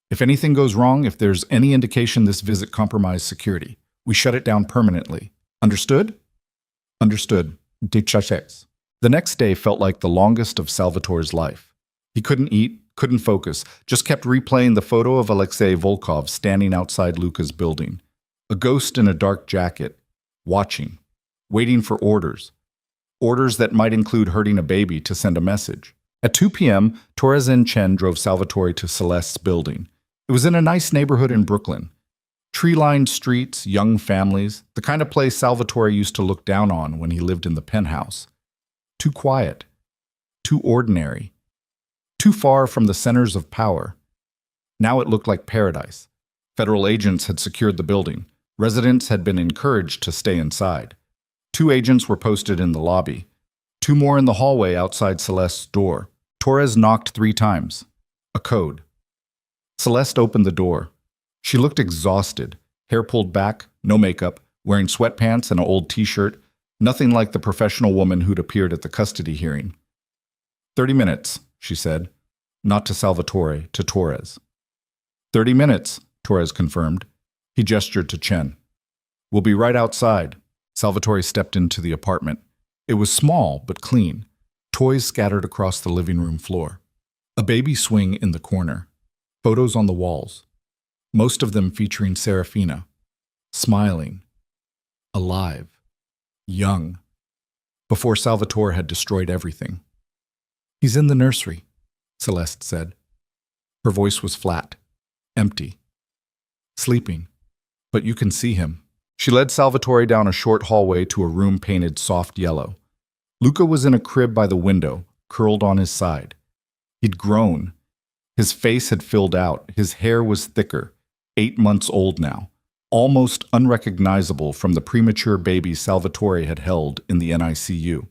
If anything goes wrong, if there's any indication this visit compromised security, we shut it down permanently. Understood? Understood. Dichaches. The next day felt like the longest of Salvatore's life. He couldn't eat, couldn't focus, just kept replaying the photo of Alexei Volkov standing outside Luka's building. A ghost in a dark jacket, watching, waiting for orders. Orders that might include hurting a baby to send a message. At 2 p.m., Torres and Chen drove Salvatore to Celeste's building. It was in a nice neighborhood in Brooklyn. Tree-lined streets, young families, the kind of place Salvatore used to look down on when he lived in the penthouse. Too quiet, too ordinary, too far from the centers of power. Now it looked like paradise. Federal agents had secured the building. Residents had been encouraged to stay inside. 2 agents were posted in the lobby. 2 more in the hallway outside Celeste's door. Torres knocked 3 times. A code. Celeste opened the door. She looked exhausted, hair pulled back, no makeup, wearing sweatpants and an old t-shirt, nothing like the professional woman who'd appeared at the custody hearing. 30 minutes, she said, not to Salvatore, to Torres. 30 minutes, Torres confirmed. He gestured to Chen. We'll be right outside. Salvatore stepped into the apartment. It was small but clean, toys scattered across the living room floor. A baby swing in the corner. Photos on the walls. Most of them featuring Serafina, smiling, alive, young, before Salvatore had destroyed everything. He's in the nursery, Celeste said. Her voice was flat, empty, sleeping, but you can see him. She led Salvatore down a short hallway to a room painted soft yellow. Luca was in a crib by the window, curled on his side. He'd grown. His face had filled out. His hair was thicker, 8 months old now, almost unrecognizable from the premature baby Salvatore had held in the NICU.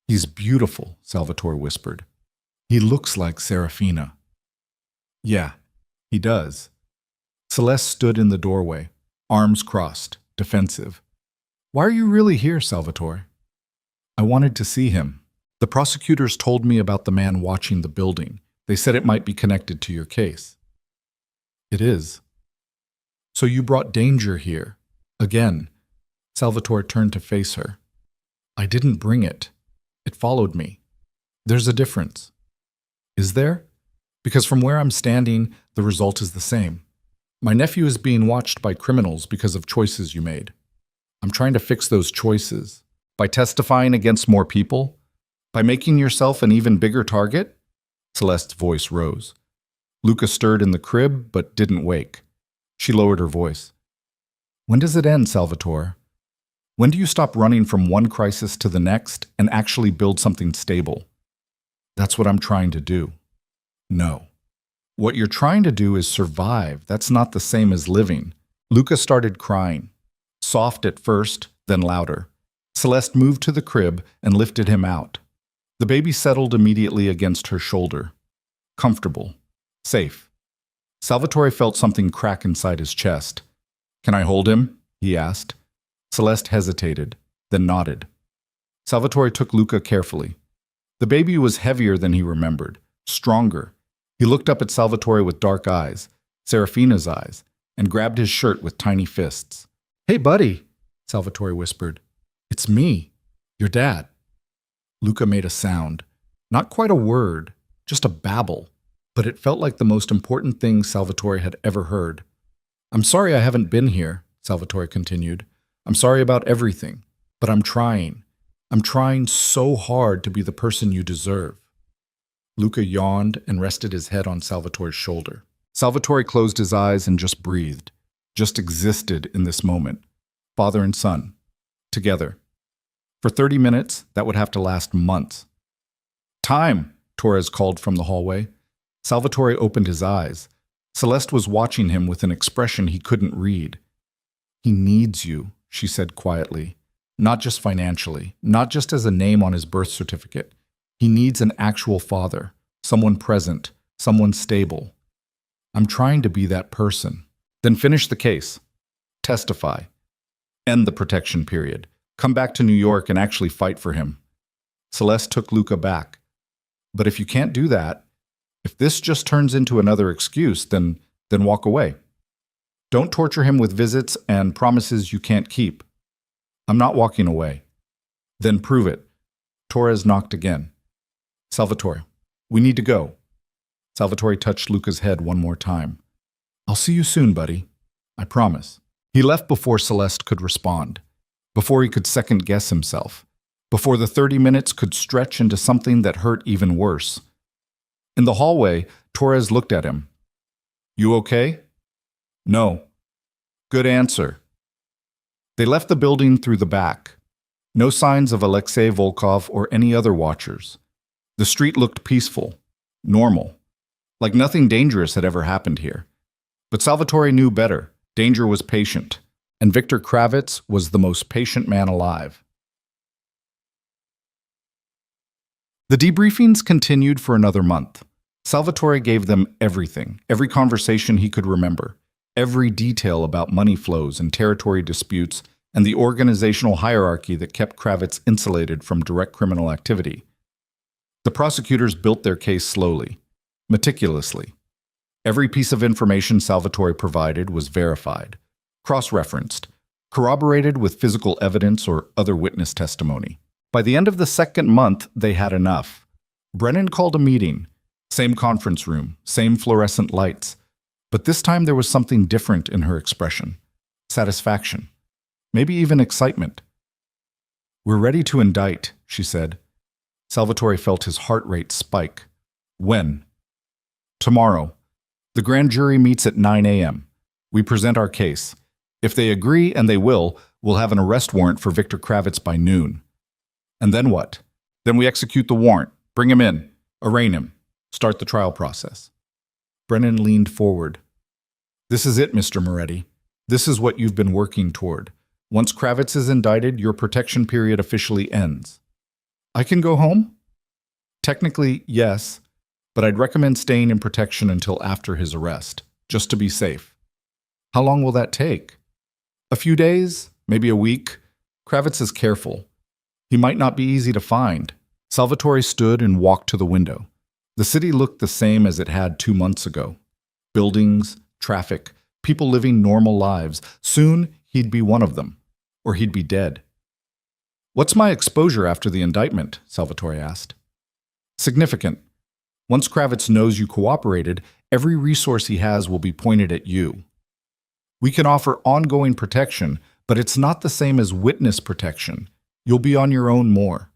He's beautiful, Salvatore whispered. He looks like Serafina. Yeah, he does. Celeste stood in the doorway, arms crossed, defensive. Why are you really here, Salvatore? I wanted to see him. The prosecutors told me about the man watching the building. They said it might be connected to your case. It is. So you brought danger here. Again. Salvatore turned to face her. I didn't bring it. It followed me. There's a difference. Is there? Because from where I'm standing, the result is the same. My nephew is being watched by criminals because of choices you made. I'm trying to fix those choices. By testifying against more people? By making yourself an even bigger target? Celeste's voice rose. Luca stirred in the crib, but didn't wake. She lowered her voice. When does it end, Salvatore? When do you stop running from one crisis to the next and actually build something stable? That's what I'm trying to do. No. What you're trying to do is survive. That's not the same as living. Luca started crying. Soft at first, then louder. Celeste moved to the crib and lifted him out. The baby settled immediately against her shoulder. Comfortable. Safe. Salvatore felt something crack inside his chest. Can I hold him? He asked. Celeste hesitated, then nodded. Salvatore took Luca carefully. The baby was heavier than he remembered, stronger. He looked up at Salvatore with dark eyes, Serafina's eyes, and grabbed his shirt with tiny fists. Hey, buddy, Salvatore whispered. It's me, your dad. Luca made a sound. Not quite a word, just a babble, but it felt like the most important thing Salvatore had ever heard. I'm sorry I haven't been here, Salvatore continued. I'm sorry about everything, but I'm trying. I'm trying so hard to be the person you deserve. Luca yawned and rested his head on Salvatore's shoulder. Salvatore closed his eyes and just breathed, just existed in this moment. Father and son, together. For 30 minutes, that would have to last months. Time, Torres called from the hallway. Salvatore opened his eyes. Celeste was watching him with an expression he couldn't read. He needs you, she said quietly. Not just financially, not just as a name on his birth certificate. He needs an actual father, someone present, someone stable. I'm trying to be that person. Then finish the case. Testify. End the protection period. Come back to New York and actually fight for him. Celeste took Luca back. But if you can't do that, If this just turns into another excuse, then walk away. Don't torture him with visits and promises you can't keep. I'm not walking away. Then prove it. Torres knocked again. Salvatore, we need to go. Salvatore touched Luca's head one more time. I'll see you soon, buddy. I promise. He left before Celeste could respond, before he could second-guess himself, before the 30 minutes could stretch into something that hurt even worse. In the hallway, Torres looked at him. You okay? No. Good answer. They left the building through the back. No signs of Alexei Volkov or any other watchers. The street looked peaceful, normal, like nothing dangerous had ever happened here. But Salvatore knew better. Danger was patient, and Victor Kravitz was the most patient man alive. The debriefings continued for another month. Salvatore gave them everything, every conversation he could remember, every detail about money flows and territory disputes, and the organizational hierarchy that kept Kravitz insulated from direct criminal activity. The prosecutors built their case slowly, meticulously. Every piece of information Salvatore provided was verified, cross-referenced, corroborated with physical evidence or other witness testimony. By the end of the second month, they had enough. Brennan called a meeting. Same conference room, same fluorescent lights. But this time there was something different in her expression. Satisfaction. Maybe even excitement. We're ready to indict, she said. Salvatore felt his heart rate spike. When? Tomorrow. The grand jury meets at 9 a.m. We present our case. If they agree, and they will, we'll have an arrest warrant for Victor Kravitz by noon. And then what? Then we execute the warrant, bring him in, arraign him, start the trial process. Brennan leaned forward. This is it, Mr. Moretti. This is what you've been working toward. Once Kravitz is indicted, your protection period officially ends. I can go home? Technically, yes, but I'd recommend staying in protection until after his arrest, just to be safe. How long will that take? A few days, maybe a week. Kravitz is careful. He might not be easy to find. Salvatore stood and walked to the window. The city looked the same as it had 2 months ago. Buildings, traffic, people living normal lives. Soon, he'd be one of them, or he'd be dead. What's my exposure after the indictment? Salvatore asked. Significant. Once Kravitz knows you cooperated, every resource he has will be pointed at you. We can offer ongoing protection, but it's not the same as witness protection. You'll be on your own more.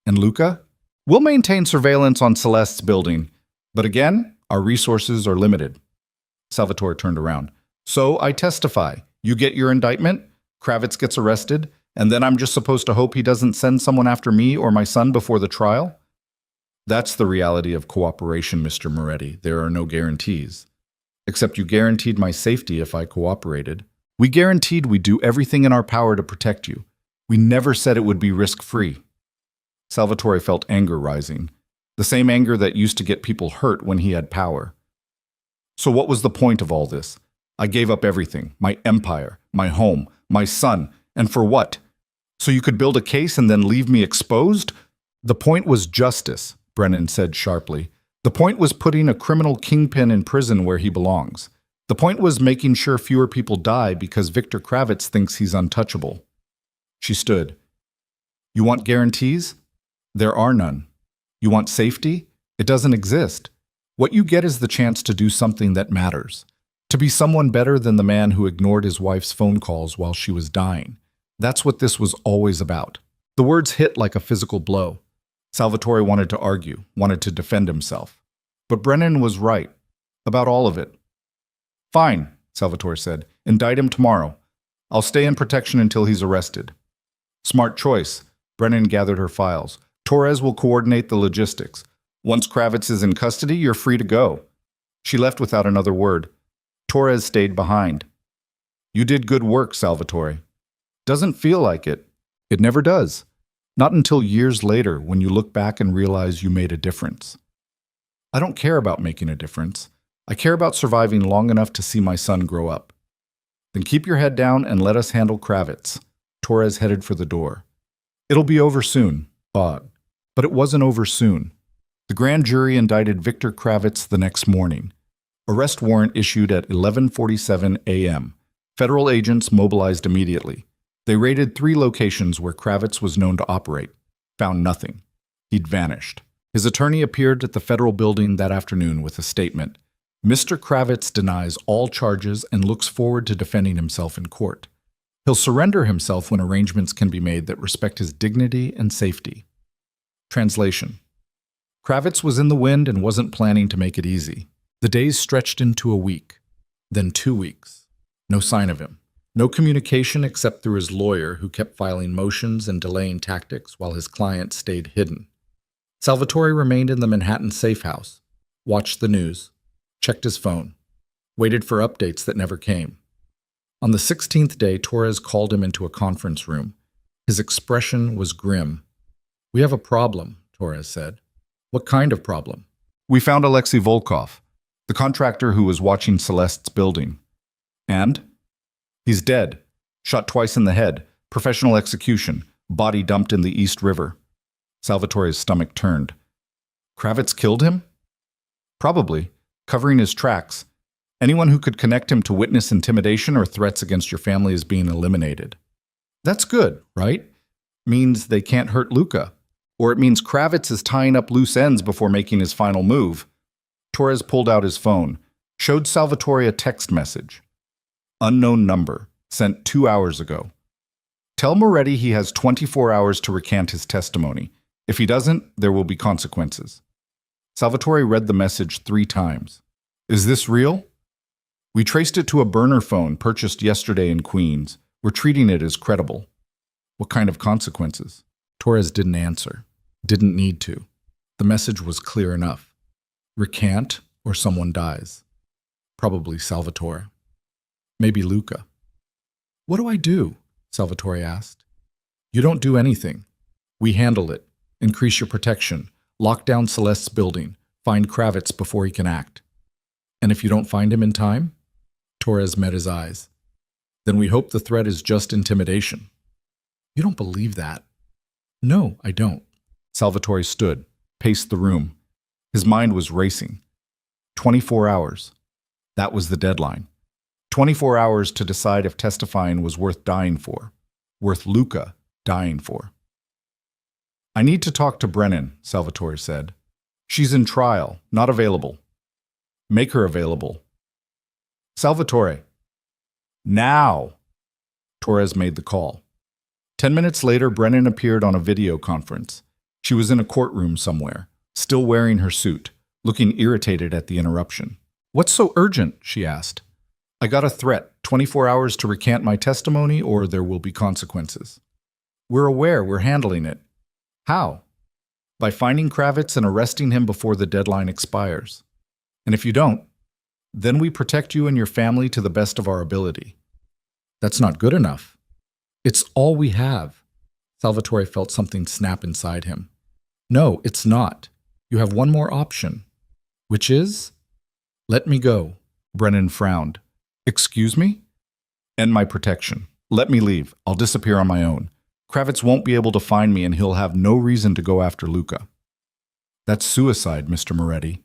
And Luca? We'll maintain surveillance on Celeste's building, but again, our resources are limited. Salvatore turned around. So I testify. You get your indictment, Kravitz gets arrested, and then I'm just supposed to hope he doesn't send someone after me or my son before the trial? That's the reality of cooperation, Mr. Moretti. There are no guarantees. Except you guaranteed my safety if I cooperated. We guaranteed we'd do everything in our power to protect you. We never said it would be risk-free. Salvatore felt anger rising, the same anger that used to get people hurt when he had power. So what was the point of all this? I gave up everything, my empire, my home, my son, and for what? So you could build a case and then leave me exposed? The point was justice, Brennan said sharply. The point was putting a criminal kingpin in prison where he belongs. The point was making sure fewer people die because Victor Kravitz thinks he's untouchable. She stood. You want guarantees? There are none. You want safety? It doesn't exist. What you get is the chance to do something that matters. To be someone better than the man who ignored his wife's phone calls while she was dying. That's what this was always about. The words hit like a physical blow. Salvatore wanted to argue, wanted to defend himself. But Brennan was right. About all of it. Fine, Salvatore said. Indict him tomorrow. I'll stay in protection until he's arrested. Smart choice. Brennan gathered her files. Torres will coordinate the logistics. Once Kravitz is in custody, you're free to go. She left without another word. Torres stayed behind. You did good work, Salvatore. Doesn't feel like it. It never does. Not until years later when you look back and realize you made a difference. I don't care about making a difference. I care about surviving long enough to see my son grow up. Then keep your head down and let us handle Kravitz. Torres headed for the door. It'll be over soon, thought. But it wasn't over soon. The grand jury indicted Victor Kravitz the next morning. Arrest warrant issued at 11:47 a.m. Federal agents mobilized immediately. They raided 3 locations where Kravitz was known to operate. Found nothing. He'd vanished. His attorney appeared at the federal building that afternoon with a statement. Mr. Kravitz denies all charges and looks forward to defending himself in court. He'll surrender himself when arrangements can be made that respect his dignity and safety. Translation. Kravitz was in the wind and wasn't planning to make it easy. The days stretched into a week, then 2 weeks. No sign of him. No communication except through his lawyer, who kept filing motions and delaying tactics while his client stayed hidden. Salvatore remained in the Manhattan safe house, watched the news, checked his phone, waited for updates that never came. On the 16th day, Torres called him into a conference room. His expression was grim. "We have a problem," Torres said. "What kind of problem?" "We found Alexei Volkov, the contractor who was watching Celeste's building. And? He's dead. Shot twice in the head. Professional execution. Body dumped in the East River." Salvatore's stomach turned. "Kravitz killed him?" "Probably. Covering his tracks. Anyone who could connect him to witness intimidation or threats against your family is being eliminated." "That's good, right? Means they can't hurt Luca. Or it means Kravitz is tying up loose ends before making his final move." Torres pulled out his phone, showed Salvatore a text message. "Unknown number, sent 2 hours ago. Tell Moretti he has 24 hours to recant his testimony. If he doesn't, there will be consequences." Salvatore read the message 3 times. "Is this real? We traced it to a burner phone purchased yesterday in Queens. We're treating it as credible." "What kind of consequences?" Torres didn't answer. Didn't need to. The message was clear enough. Recant or someone dies. Probably Salvatore. Maybe Luca. "What do I do?" Salvatore asked. "You don't do anything. We handle it. Increase your protection. Lock down Celeste's building. Find Kravitz before he can act." "And if you don't find him in time?" Torres met his eyes. "Then we hope the threat is just intimidation." "You don't believe that." "No, I don't." Salvatore stood, paced the room. His mind was racing. 24 hours. That was the deadline. 24 hours to decide if testifying was worth dying for, worth Luca dying for. "I need to talk to Brennan," Salvatore said. "She's in trial, not available." "Make her available." "Salvatore." "Now!" Torres made the call. 10 minutes later, Brennan appeared on a video conference. She was in a courtroom somewhere, still wearing her suit, looking irritated at the interruption. "What's so urgent?" she asked. "I got a threat, 24 hours to recant my testimony or there will be consequences." "We're aware, we're handling it." "How?" "By finding Kravitz and arresting him before the deadline expires. And if you don't, then we protect you and your family to the best of our ability." "That's not good enough." "It's all we have." Salvatore felt something snap inside him. "No, it's not. You have one more option." "Which is?" "Let me go." Brennan frowned. "Excuse me?" "End my protection. Let me leave. I'll disappear on my own. Kravitz won't be able to find me and he'll have no reason to go after Luca." "That's suicide, Mr. Moretti."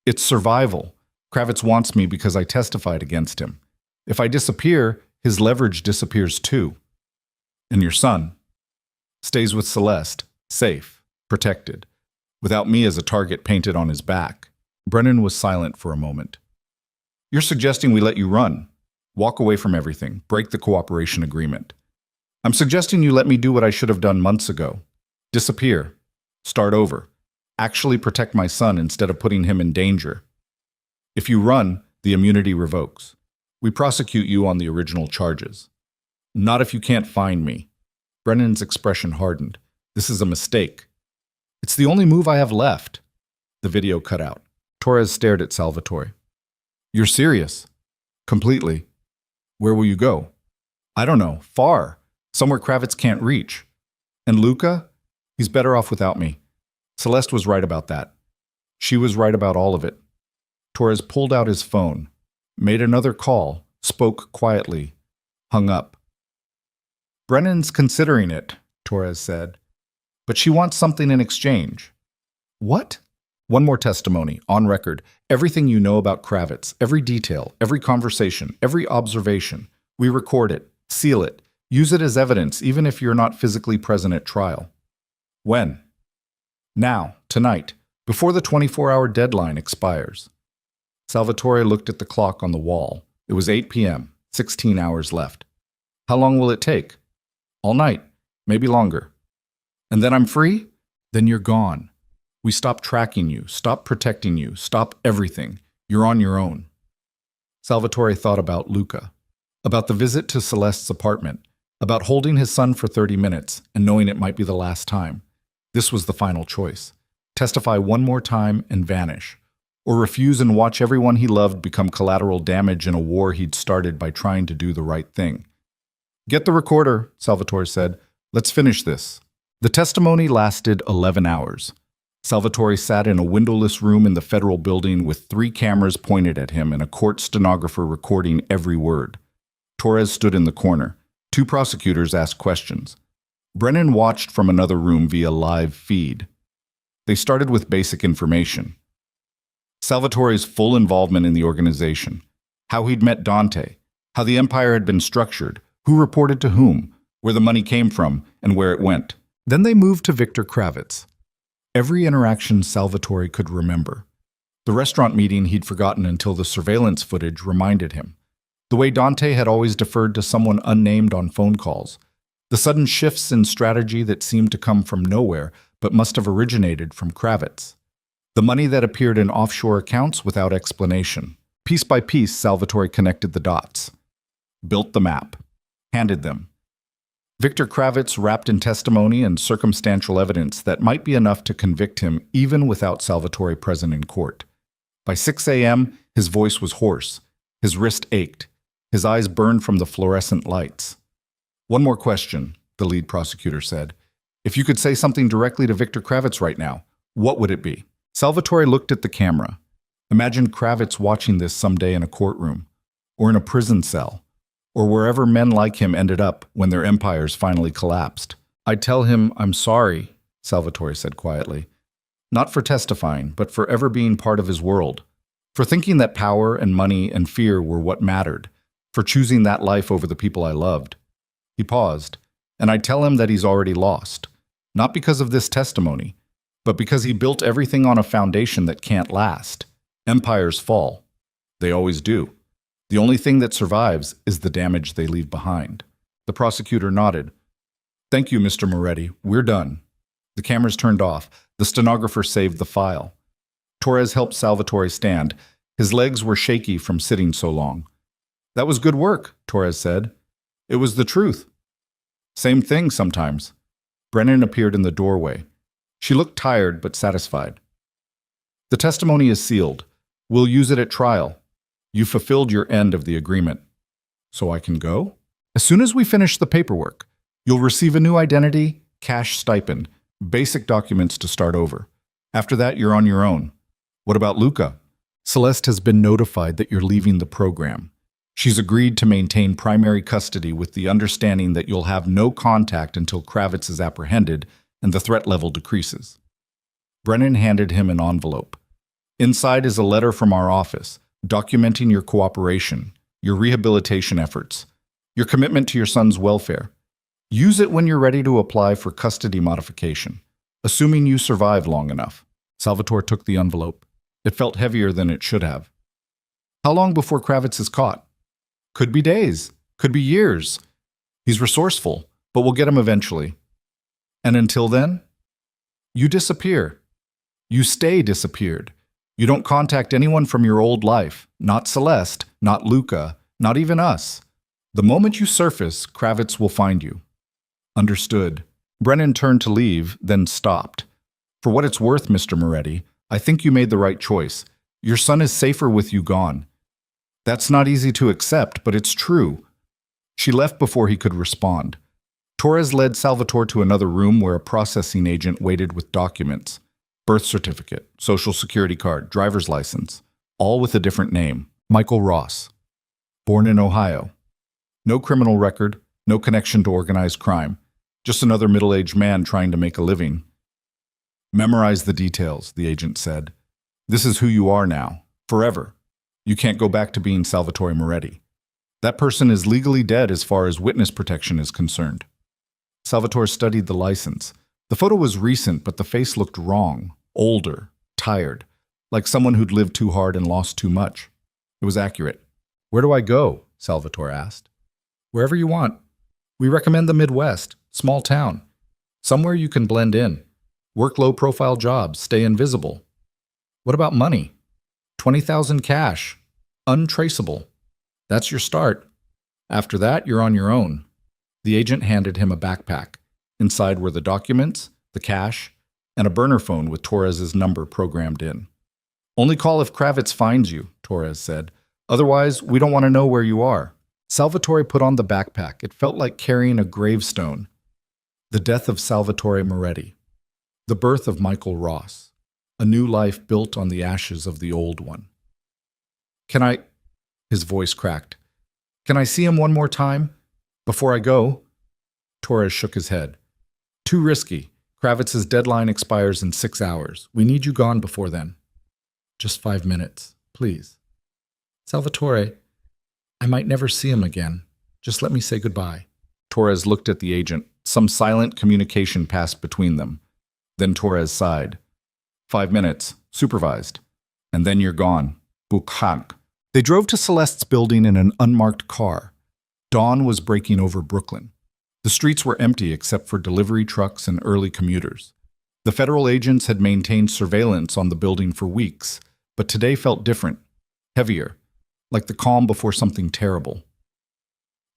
"It's survival. Kravitz wants me because I testified against him. If I disappear, his leverage disappears too. And your son stays with Celeste, safe, protected, without me as a target painted on his back." Brennan was silent for a moment. "You're suggesting we let you run, walk away from everything, break the cooperation agreement. I'm suggesting you let me do what I should have done months ago. Disappear, start over, actually protect my son instead of putting him in danger. If you run, the immunity revokes. We prosecute you on the original charges. Not if you can't find me." Brennan's expression hardened. "This is a mistake. It's the only move I have left." The video cut out. Torres stared at Salvatore. "You're serious?" "Completely." "Where will you go?" "I don't know. Far. Somewhere Kravitz can't reach. And Luca? He's better off without me. Celeste was right about that. She was right about all of it." Torres pulled out his phone, made another call, spoke quietly, hung up. "Brennan's considering it," Torres said. "But she wants something in exchange." "What?" One more testimony, on record. Everything you know about Kravitz, every detail, every conversation, every observation. We record it, seal it, use it as evidence even if you're not physically present at trial. When? Now, tonight, before the 24-hour deadline expires. Salvatore looked at the clock on the wall. It was 8 p.m., 16 hours left. How long will it take? All night, maybe longer. And then I'm free? Then you're gone. We stop tracking you, stop protecting you, stop everything. You're on your own. Salvatore thought about Luca, about the visit to Celeste's apartment, about holding his son for 30 minutes and knowing it might be the last time. This was the final choice. Testify one more time and vanish, or refuse and watch everyone he loved become collateral damage in a war he'd started by trying to do the right thing. Get the recorder, Salvatore said. Let's finish this. The testimony lasted 11 hours. Salvatore sat in a windowless room in the federal building with 3 cameras pointed at him and a court stenographer recording every word. Torres stood in the corner. 2 prosecutors asked questions. Brennan watched from another room via live feed. They started with basic information. Salvatore's full involvement in the organization, how he'd met Dante, how the empire had been structured, who reported to whom, where the money came from, and where it went. Then they moved to Victor Kravitz. Every interaction Salvatore could remember. The restaurant meeting he'd forgotten until the surveillance footage reminded him. The way Dante had always deferred to someone unnamed on phone calls. The sudden shifts in strategy that seemed to come from nowhere but must have originated from Kravitz. The money that appeared in offshore accounts without explanation. Piece by piece, Salvatore connected the dots. Built the map. Handed them. Victor Kravitz wrapped in testimony and circumstantial evidence that might be enough to convict him even without Salvatore present in court. By 6 a.m., his voice was hoarse. His wrist ached. His eyes burned from the fluorescent lights. One more question, the lead prosecutor said. If you could say something directly to Victor Kravitz right now, what would it be? Salvatore looked at the camera. Imagine Kravitz watching this someday in a courtroom, or in a prison cell, or wherever men like him ended up when their empires finally collapsed. I'd tell him, I'm sorry, Salvatore said quietly. Not for testifying, but for ever being part of his world. For thinking that power and money and fear were what mattered. For choosing that life over the people I loved. He paused, and I'd tell him that he's already lost. Not because of this testimony, but because he built everything on a foundation that can't last. Empires fall. They always do. The only thing that survives is the damage they leave behind. The prosecutor nodded. Thank you, Mr. Moretti. We're done. The cameras turned off. The stenographer saved the file. Torres helped Salvatore stand. His legs were shaky from sitting so long. That was good work, Torres said. It was the truth. Same thing sometimes. Brennan appeared in the doorway. She looked tired but satisfied. The testimony is sealed. We'll use it at trial. You fulfilled your end of the agreement. So I can go? As soon as we finish the paperwork, you'll receive a new identity, cash stipend, basic documents to start over. After that, you're on your own. What about Luca? Celeste has been notified that you're leaving the program. She's agreed to maintain primary custody with the understanding that you'll have no contact until Kravitz is apprehended and the threat level decreases. Brennan handed him an envelope. Inside is a letter from our office, documenting your cooperation, your rehabilitation efforts, your commitment to your son's welfare. Use it when you're ready to apply for custody modification, assuming you survive long enough. Salvatore took the envelope. It felt heavier than it should have. How long before Kravitz is caught? Could be days, could be years. He's resourceful, but we'll get him eventually. And until then, you disappear. You stay disappeared. You don't contact anyone from your old life, not Celeste, not Luca, not even us. The moment you surface, Kravitz will find you. Understood. Brennan turned to leave, then stopped. For what it's worth, Mr. Moretti, I think you made the right choice. Your son is safer with you gone. That's not easy to accept, but it's true. She left before he could respond. Torres led Salvatore to another room where a processing agent waited with documents. Birth certificate, social security card, driver's license, all with a different name, Michael Ross. Born in Ohio. No criminal record, no connection to organized crime, just another middle-aged man trying to make a living. Memorize the details, the agent said. This is who you are now, forever. You can't go back to being Salvatore Moretti. That person is legally dead as far as witness protection is concerned. Salvatore studied the license. The photo was recent, but the face looked wrong, older, tired, like someone who'd lived too hard and lost too much. It was accurate. Where do I go? Salvatore asked. Wherever you want. We recommend the Midwest, small town. Somewhere you can blend in. Work low-profile jobs, stay invisible. What about money? 20,000 cash. Untraceable. That's your start. After that, you're on your own. The agent handed him a backpack. Inside were the documents, the cash, and a burner phone with Torres's number programmed in. Only call if Kravitz finds you, Torres said. Otherwise, we don't want to know where you are. Salvatore put on the backpack. It felt like carrying a gravestone. The death of Salvatore Moretti. The birth of Michael Ross. A new life built on the ashes of the old one. Can I... His voice cracked. Can I see him one more time? Before I go? Torres shook his head. Too risky. Kravitz's deadline expires in 6 hours. We need you gone before then. Just 5 minutes, please. Salvatore, I might never see him again. Just let me say goodbye. Torres looked at the agent. Some silent communication passed between them. Then Torres sighed. 5 minutes, supervised. And then you're gone. Bukhank. They drove to Celeste's building in an unmarked car. Dawn was breaking over Brooklyn. The streets were empty except for delivery trucks and early commuters. The federal agents had maintained surveillance on the building for weeks, but today felt different, heavier, like the calm before something terrible.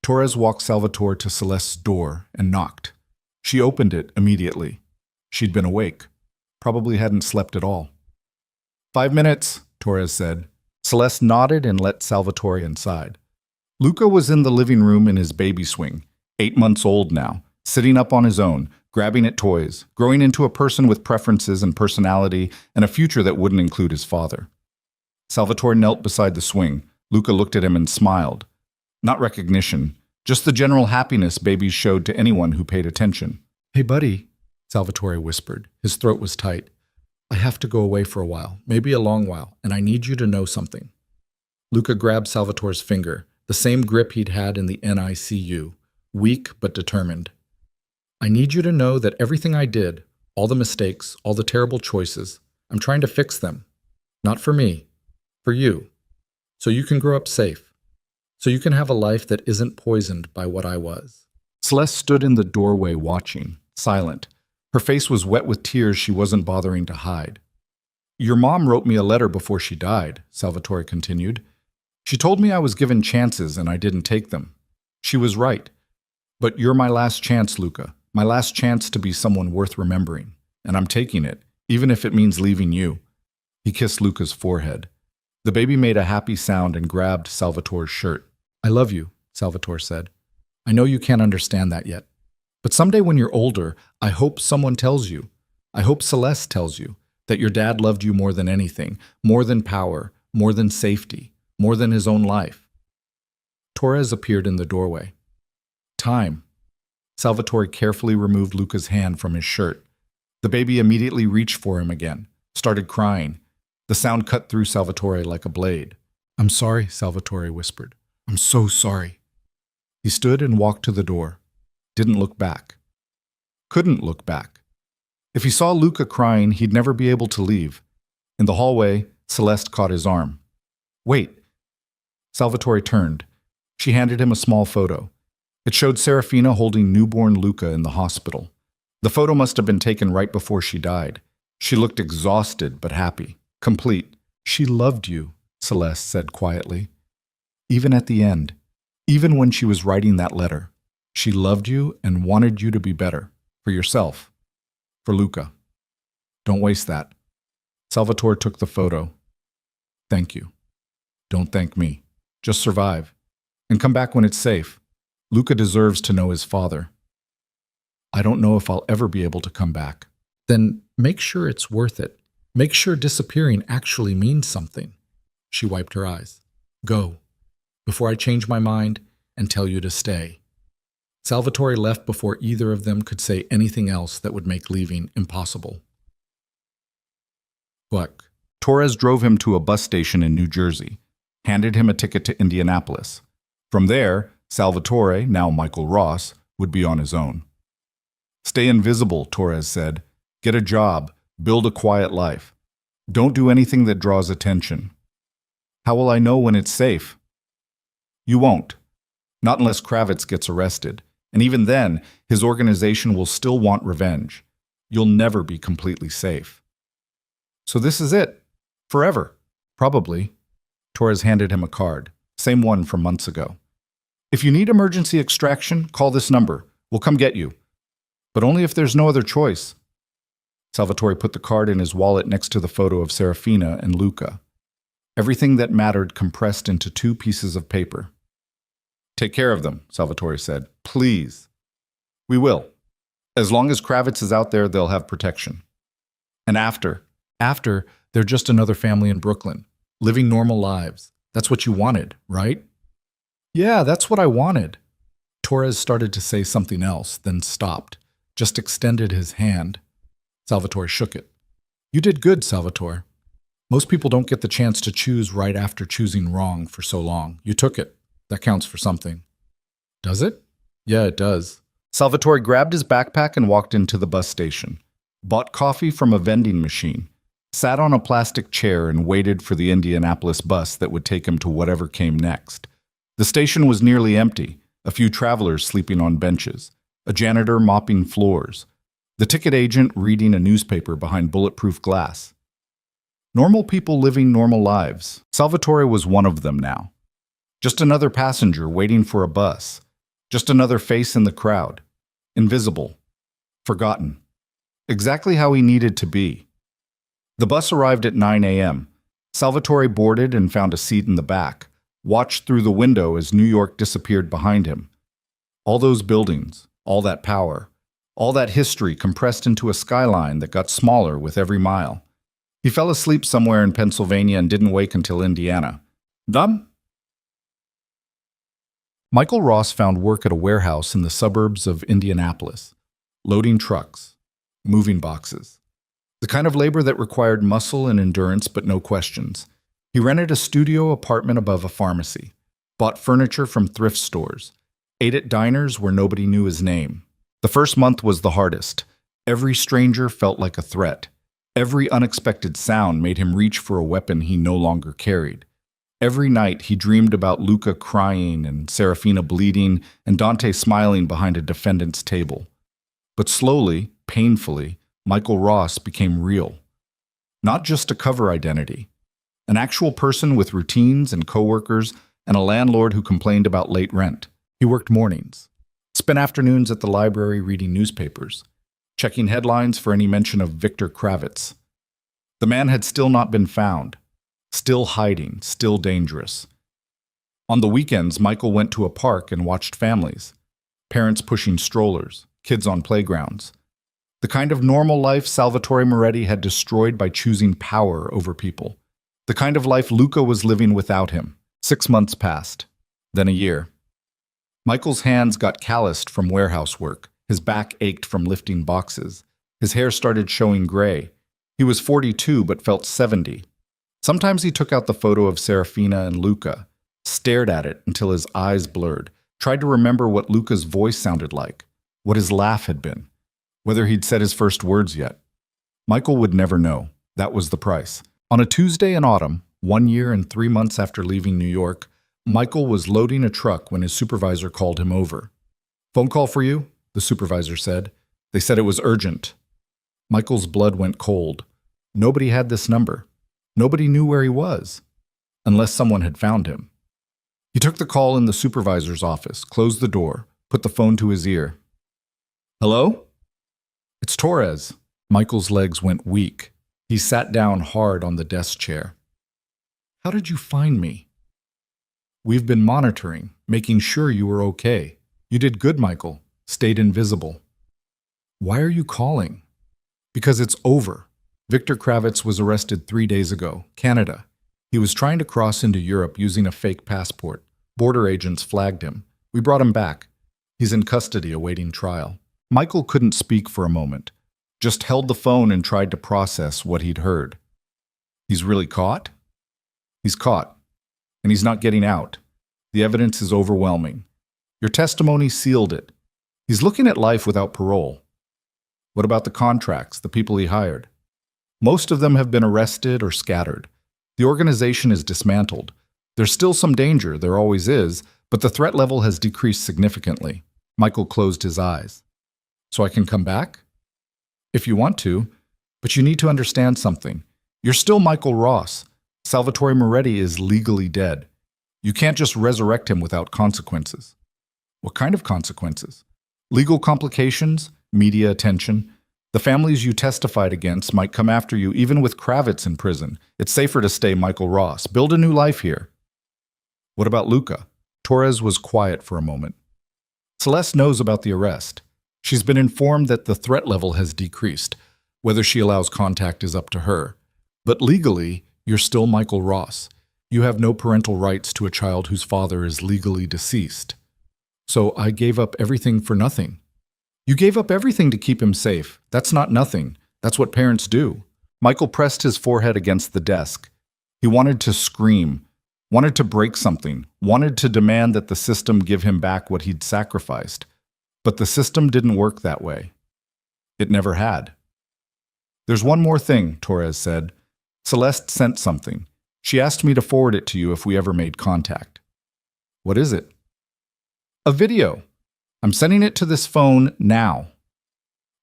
Torres walked Salvatore to Celeste's door and knocked. She opened it immediately. She'd been awake, probably hadn't slept at all. 5 minutes, Torres said. Celeste nodded and let Salvatore inside. Luca was in the living room in his baby swing, 8 months old now, sitting up on his own, grabbing at toys, growing into a person with preferences and personality and a future that wouldn't include his father. Salvatore knelt beside the swing. Luca looked at him and smiled. Not recognition, just the general happiness babies showed to anyone who paid attention. Hey, buddy, Salvatore whispered. His throat was tight. I have to go away for a while, maybe a long while, and I need you to know something. Luca grabbed Salvatore's finger, the same grip he'd had in the NICU, weak but determined. I need you to know that everything I did, all the mistakes, all the terrible choices, I'm trying to fix them. Not for me, for you. So you can grow up safe. So you can have a life that isn't poisoned by what I was. Celeste stood in the doorway watching, silent. Her face was wet with tears she wasn't bothering to hide. Your mom wrote me a letter before she died, Salvatore continued. She told me I was given chances and I didn't take them. She was right. But you're my last chance, Luca. My last chance to be someone worth remembering. And I'm taking it, even if it means leaving you. He kissed Luca's forehead. The baby made a happy sound and grabbed Salvatore's shirt. I love you, Salvatore said. I know you can't understand that yet. But someday when you're older, I hope someone tells you, I hope Celeste tells you, that your dad loved you more than anything, more than power, more than safety, more than his own life. Torres appeared in the doorway. Time. Salvatore carefully removed Luca's hand from his shirt. The baby immediately reached for him again, started crying. The sound cut through Salvatore like a blade. I'm sorry, Salvatore whispered. I'm so sorry. He stood and walked to the door. Didn't look back. Couldn't look back. If he saw Luca crying, he'd never be able to leave. In the hallway, Celeste caught his arm. Wait. Salvatore turned. She handed him a small photo. It showed Serafina holding newborn Luca in the hospital. The photo must have been taken right before she died. She looked exhausted but happy, complete. She loved you, Celeste said quietly. Even at the end, even when she was writing that letter, she loved you and wanted you to be better, for yourself, for Luca. Don't waste that. Salvatore took the photo. Thank you. Don't thank me. Just survive. And come back when it's safe. Luca deserves to know his father. I don't know if I'll ever be able to come back. Then make sure it's worth it. Make sure disappearing actually means something. She wiped her eyes. Go, before I change my mind and tell you to stay. Salvatore left before either of them could say anything else that would make leaving impossible. What? Torres drove him to a bus station in New Jersey, handed him a ticket to Indianapolis. From there, Salvatore, now Michael Ross, would be on his own. "Stay invisible," Torres said. "Get a job. Build a quiet life. Don't do anything that draws attention." "How will I know when it's safe?" "You won't. Not unless Kravitz gets arrested. And even then, his organization will still want revenge. You'll never be completely safe." "So this is it? Forever?" "Probably." Torres handed him a card, same one from months ago. "If you need emergency extraction, call this number. We'll come get you. But only if there's no other choice." Salvatore put the card in his wallet next to the photo of Serafina and Luca. Everything that mattered compressed into 2 pieces of paper. "Take care of them," Salvatore said. "Please." "We will. As long as Kravitz is out there, they'll have protection." "And after?" "After, they're just another family in Brooklyn, living normal lives. That's what you wanted, right?" "Yeah, that's what I wanted." Torres started to say something else, then stopped, just extended his hand. Salvatore shook it. "You did good, Salvatore. Most people don't get the chance to choose right after choosing wrong for so long. You took it. That counts for something." "Does it?" "Yeah, it does." Salvatore grabbed his backpack and walked into the bus station, bought coffee from a vending machine, sat on a plastic chair and waited for the Indianapolis bus that would take him to whatever came next. The station was nearly empty, a few travelers sleeping on benches, a janitor mopping floors, the ticket agent reading a newspaper behind bulletproof glass. Normal people living normal lives. Salvatore was one of them now. Just another passenger waiting for a bus. Just another face in the crowd. Invisible. Forgotten. Exactly how he needed to be. The bus arrived at 9 a.m. Salvatore boarded and found a seat in the back, watched through the window as New York disappeared behind him. All those buildings, all that power, all that history compressed into a skyline that got smaller with every mile. He fell asleep somewhere in Pennsylvania and didn't wake until Indiana. Dumb? Michael Ross found work at a warehouse in the suburbs of Indianapolis, loading trucks, moving boxes. The kind of labor that required muscle and endurance but no questions. He rented a studio apartment above a pharmacy, bought furniture from thrift stores, ate at diners where nobody knew his name. The first month was the hardest. Every stranger felt like a threat. Every unexpected sound made him reach for a weapon he no longer carried. Every night he dreamed about Luca crying and Serafina bleeding and Dante smiling behind a defendant's table. But slowly, painfully, Michael Ross became real. Not just a cover identity. An actual person with routines and coworkers and a landlord who complained about late rent. He worked mornings, spent afternoons at the library reading newspapers, checking headlines for any mention of Victor Kravitz. The man had still not been found. Still hiding, still dangerous. On the weekends, Michael went to a park and watched families. Parents pushing strollers, kids on playgrounds. The kind of normal life Salvatore Moretti had destroyed by choosing power over people. The kind of life Luca was living without him. 6 months passed, then a year. Michael's hands got calloused from warehouse work. His back ached from lifting boxes. His hair started showing gray. He was 42 but felt 70. Sometimes he took out the photo of Serafina and Luca, stared at it until his eyes blurred, tried to remember what Luca's voice sounded like, what his laugh had been, whether he'd said his first words yet. Michael would never know. That was the price. On a Tuesday in autumn, 1 year and 3 months after leaving New York, Michael was loading a truck when his supervisor called him over. "Phone call for you," the supervisor said. They said it was urgent. Michael's blood went cold. Nobody had this number. Nobody knew where he was, unless someone had found him. He took the call in the supervisor's office, closed the door, put the phone to his ear. "Hello? It's Torres." Michael's legs went weak. He sat down hard on the desk chair. "How did you find me?" "We've been monitoring, making sure you were okay. You did good, Michael. Stayed invisible." "Why are you calling?" "Because it's over. Victor Kravitz was arrested 3 days ago, Canada. He was trying to cross into Europe using a fake passport. Border agents flagged him. We brought him back. He's in custody awaiting trial." Michael couldn't speak for a moment, just held the phone and tried to process what he'd heard. He's really caught? He's caught, and he's not getting out. The evidence is overwhelming. Your testimony sealed it. He's looking at life without parole. What about the contracts, the people he hired? Most of them have been arrested or scattered. The organization is dismantled. There's still some danger, there always is, but the threat level has decreased significantly. Michael closed his eyes. So I can come back? If you want to, but you need to understand something. You're still Michael Ross. Salvatore Moretti is legally dead. You can't just resurrect him without consequences. What kind of consequences? Legal complications, media attention. The families you testified against might come after you even with Kravitz in prison. It's safer to stay Michael Ross. Build a new life here. What about Luca? Torres was quiet for a moment. Celeste knows about the arrest. She's been informed that the threat level has decreased. Whether she allows contact is up to her. But legally, you're still Michael Ross. You have no parental rights to a child whose father is legally deceased. So I gave up everything for nothing. You gave up everything to keep him safe. That's not nothing. That's what parents do. Michael pressed his forehead against the desk. He wanted to scream, wanted to break something, wanted to demand that the system give him back what he'd sacrificed. But the system didn't work that way. It never had. There's one more thing, Torres said. Celeste sent something. She asked me to forward it to you if we ever made contact. What is it? A video. I'm sending it to this phone now.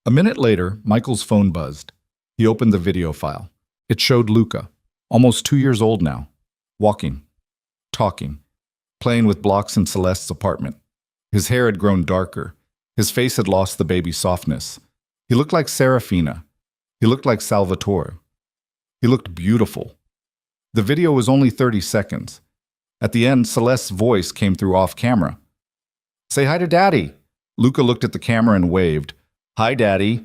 A minute later, Michael's phone buzzed. He opened the video file. It showed Luca, almost 2 years old now, walking, talking, playing with blocks in Celeste's apartment. His hair had grown darker. His face had lost the baby softness. He looked like Serafina. He looked like Salvatore. He looked beautiful. The video was only 30 seconds. At the end, Celeste's voice came through off-camera. Say hi to Daddy. Luca looked at the camera and waved. Hi, Daddy.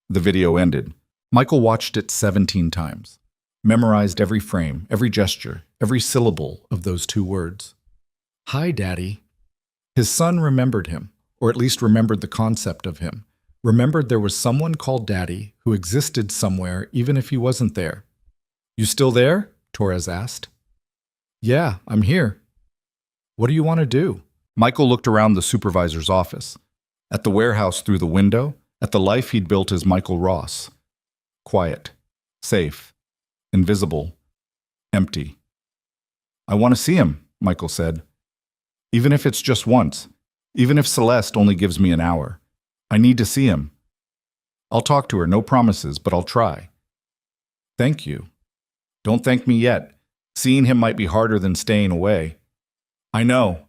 The video ended. Michael watched it 17 times, memorized every frame, every gesture, every syllable of those 2 words. Hi, Daddy. His son remembered him, or at least remembered the concept of him, remembered there was someone called Daddy who existed somewhere even if he wasn't there. You still there? Torres asked. Yeah, I'm here. What do you want to do? Michael looked around the supervisor's office, at the warehouse through the window, at the life he'd built as Michael Ross. Quiet, safe, invisible, empty. I want to see him, Michael said. Even if it's just once, even if Celeste only gives me an hour. I need to see him. I'll talk to her, no promises, but I'll try. Thank you. Don't thank me yet. Seeing him might be harder than staying away. I know.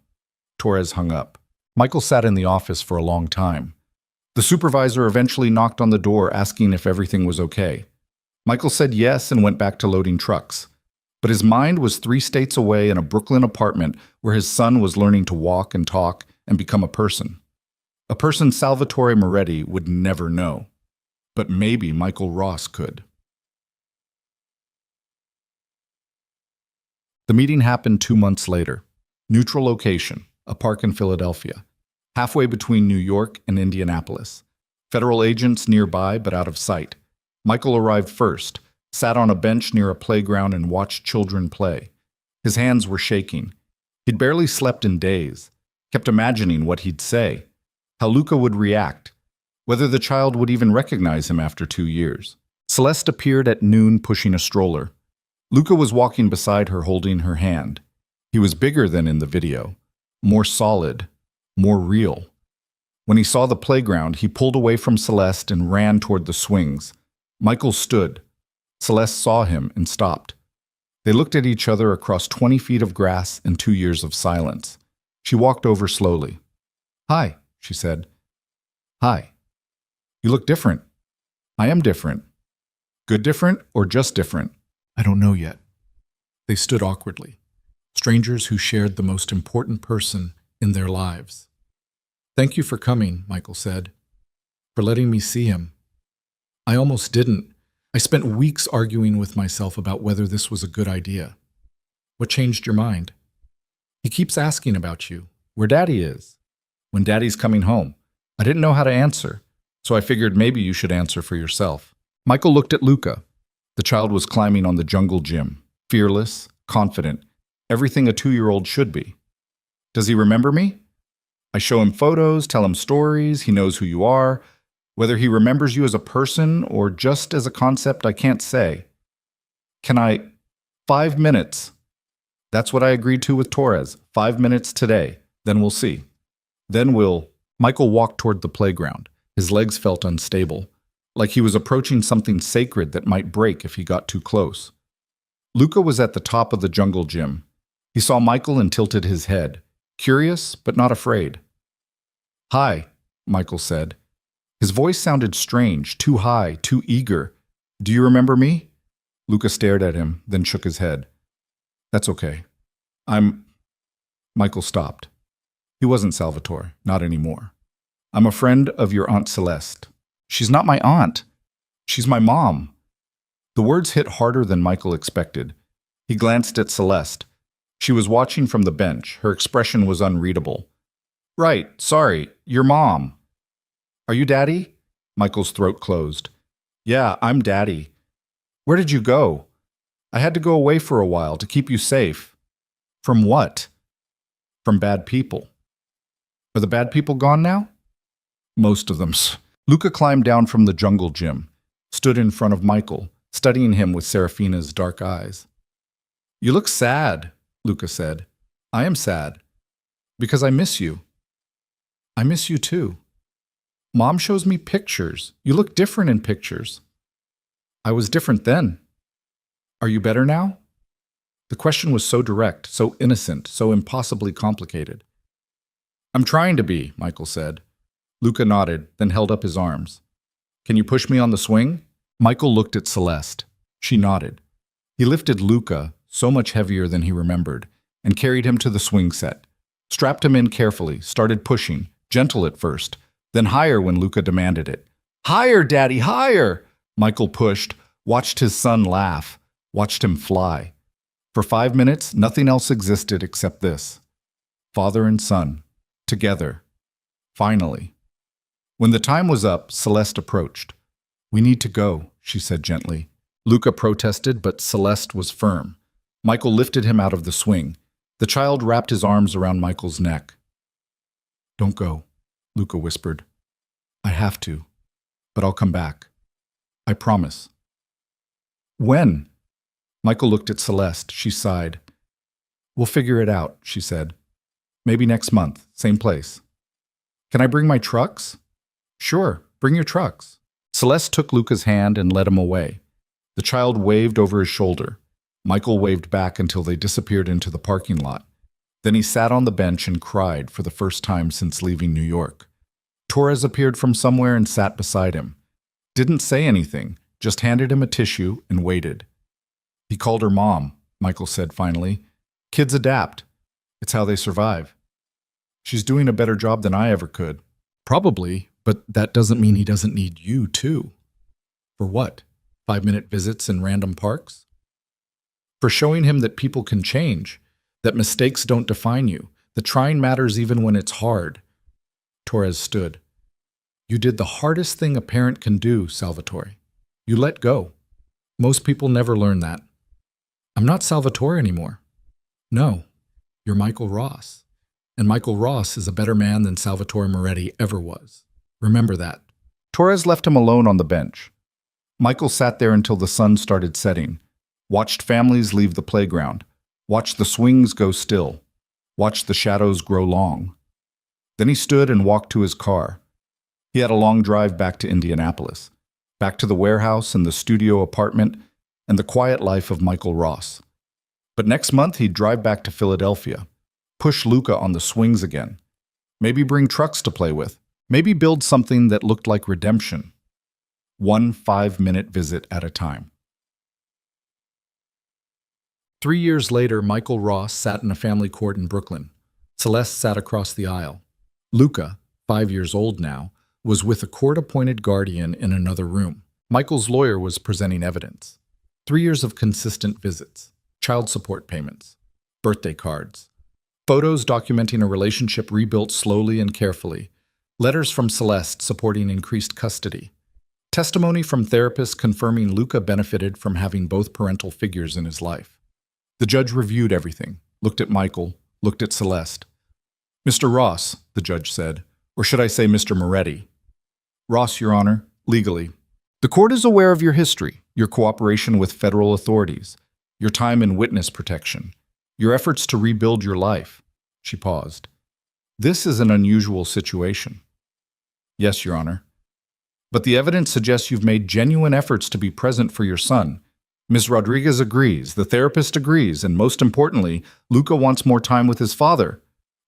Torres hung up. Michael sat in the office for a long time. The supervisor eventually knocked on the door asking if everything was okay. Michael said yes and went back to loading trucks. But his mind was 3 states away in a Brooklyn apartment where his son was learning to walk and talk and become a person. A person Salvatore Moretti would never know. But maybe Michael Ross could. The meeting happened 2 months later. Neutral location, a park in Philadelphia, halfway between New York and Indianapolis. Federal agents nearby but out of sight. Michael arrived first, sat on a bench near a playground and watched children play. His hands were shaking. He'd barely slept in days, kept imagining what he'd say, how Luca would react, whether the child would even recognize him after 2 years. Celeste appeared at noon pushing a stroller. Luca was walking beside her holding her hand. He was bigger than in the video, more solid, more real. When he saw the playground, he pulled away from Celeste and ran toward the swings. Michael stood. Celeste saw him and stopped. They looked at each other across 20 feet of grass and 2 years of silence. She walked over slowly. Hi, she said. Hi. You look different. I am different. Good different or just different? I don't know yet. They stood awkwardly, strangers who shared the most important person in their lives. Thank you for coming, Michael said, for letting me see him. I almost didn't. I spent weeks arguing with myself about whether this was a good idea. What changed your mind? He keeps asking about you, where Daddy is, when Daddy's coming home. I didn't know how to answer, so I figured maybe you should answer for yourself. Michael looked at Luca. The child was climbing on the jungle gym, fearless, confident, everything a 2-year-old should be. Does he remember me? I show him photos, tell him stories, he knows who you are. Whether he remembers you as a person or just as a concept, I can't say. Can I? 5 minutes. That's what I agreed to with Torres. 5 minutes today. Then we'll see. Then we'll... Michael walked toward the playground. His legs felt unstable, like he was approaching something sacred that might break if he got too close. Luca was at the top of the jungle gym. He saw Michael and tilted his head, curious but not afraid. "Hi," Michael said. His voice sounded strange, too high, too eager. "Do you remember me?" Luca stared at him, then shook his head. "That's okay. Michael stopped. He wasn't Salvatore, not anymore. "I'm a friend of your Aunt Celeste." "She's not my aunt. She's my mom." The words hit harder than Michael expected. He glanced at Celeste. She was watching from the bench. Her expression was unreadable. "Right, sorry, your mom." "Are you Daddy?" Michael's throat closed. "Yeah, I'm Daddy. Where did you go?" "I had to go away for a while to keep you safe." "From what?" "From bad people." "Are the bad people gone now?" "Most of them." Luca climbed down from the jungle gym, stood in front of Michael, studying him with Serafina's dark eyes. "You look sad," Luca said. "I am sad. Because I miss you." "I miss you too. Mom shows me pictures. You look different in pictures." "I was different then." "Are you better now?" The question was so direct, so innocent, so impossibly complicated. "I'm trying to be," Michael said. Luca nodded, then held up his arms. "Can you push me on the swing?" Michael looked at Celeste. She nodded. He lifted Luca, so much heavier than he remembered, and carried him to the swing set. Strapped him in carefully, started pushing, gentle at first, then higher when Luca demanded it. "Higher, Daddy, higher!" Michael pushed, watched his son laugh, watched him fly. For 5 minutes, nothing else existed except this. Father and son, together. Finally. When the time was up, Celeste approached. "We need to go," she said gently. Luca protested, but Celeste was firm. Michael lifted him out of the swing. The child wrapped his arms around Michael's neck. "Don't go," Luca whispered. "I have to, but I'll come back. I promise." "When?" Michael looked at Celeste. She sighed. "We'll figure it out," she said. "Maybe next month, same place." "Can I bring my trucks?" "Sure, bring your trucks." Celeste took Luca's hand and led him away. The child waved over his shoulder. Michael waved back until they disappeared into the parking lot. Then he sat on the bench and cried for the first time since leaving New York. Torres appeared from somewhere and sat beside him. Didn't say anything, just handed him a tissue and waited. "He called her Mom," Michael said finally. "Kids adapt. It's how they survive. She's doing a better job than I ever could." "Probably, but that doesn't mean he doesn't need you, too." "For what? 5-minute visits in random parks?" "For showing him that people can change, that mistakes don't define you, that trying matters even when it's hard." Torres stood. "You did the hardest thing a parent can do, Salvatore. You let go. Most people never learn that." "I'm not Salvatore anymore." "No, you're Michael Ross. And Michael Ross is a better man than Salvatore Moretti ever was. Remember that." Torres left him alone on the bench. Michael sat there until the sun started setting, watched families leave the playground, watched the swings go still, watched the shadows grow long. Then he stood and walked to his car. He had a long drive back to Indianapolis, back to the warehouse and the studio apartment and the quiet life of Michael Ross. But next month he'd drive back to Philadelphia, push Luca on the swings again, maybe bring trucks to play with, maybe build something that looked like redemption. 1 5-minute visit at a time. 3 years later, Michael Ross sat in a family court in Brooklyn. Celeste sat across the aisle. Luca, 5 years old now, was with a court-appointed guardian in another room. Michael's lawyer was presenting evidence. 3 years of consistent visits, child support payments, birthday cards, photos documenting a relationship rebuilt slowly and carefully, letters from Celeste supporting increased custody. Testimony from therapists confirming Luca benefited from having both parental figures in his life. The judge reviewed everything, looked at Michael, looked at Celeste. "Mr. Ross," the judge said, "or should I say Mr. Moretti?" "Ross, Your Honor, legally. The court is aware of your history, your cooperation with federal authorities, your time in witness protection, your efforts to rebuild your life." She paused. "This is an unusual situation." "Yes, Your Honor. But the evidence suggests you've made genuine efforts to be present for your son. Ms. Rodriguez agrees, the therapist agrees, and most importantly, Luca wants more time with his father."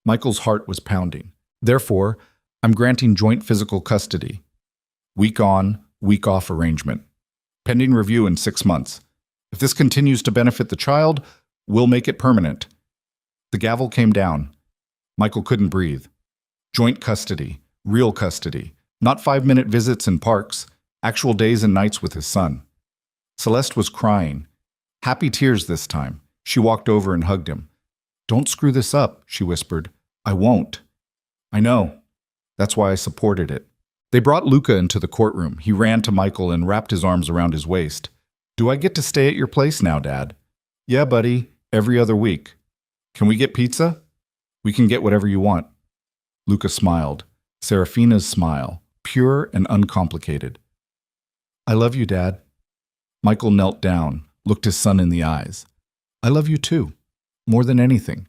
Michael's heart was pounding. "Therefore, I'm granting joint physical custody. Week on, week off arrangement. Pending review in 6 months. If this continues to benefit the child, we'll make it permanent." The gavel came down. Michael couldn't breathe. Joint custody, real custody, not 5-minute visits in parks, actual days and nights with his son. Celeste was crying. Happy tears this time. She walked over and hugged him. "Don't screw this up," she whispered. "I won't." "I know. That's why I supported it." They brought Luca into the courtroom. He ran to Michael and wrapped his arms around his waist. "Do I get to stay at your place now, Dad?" "Yeah, buddy. Every other week." "Can we get pizza?" "We can get whatever you want." Luca smiled. Serafina's smile, pure and uncomplicated. "I love you, Dad." Michael knelt down, looked his son in the eyes. "I love you too. More than anything."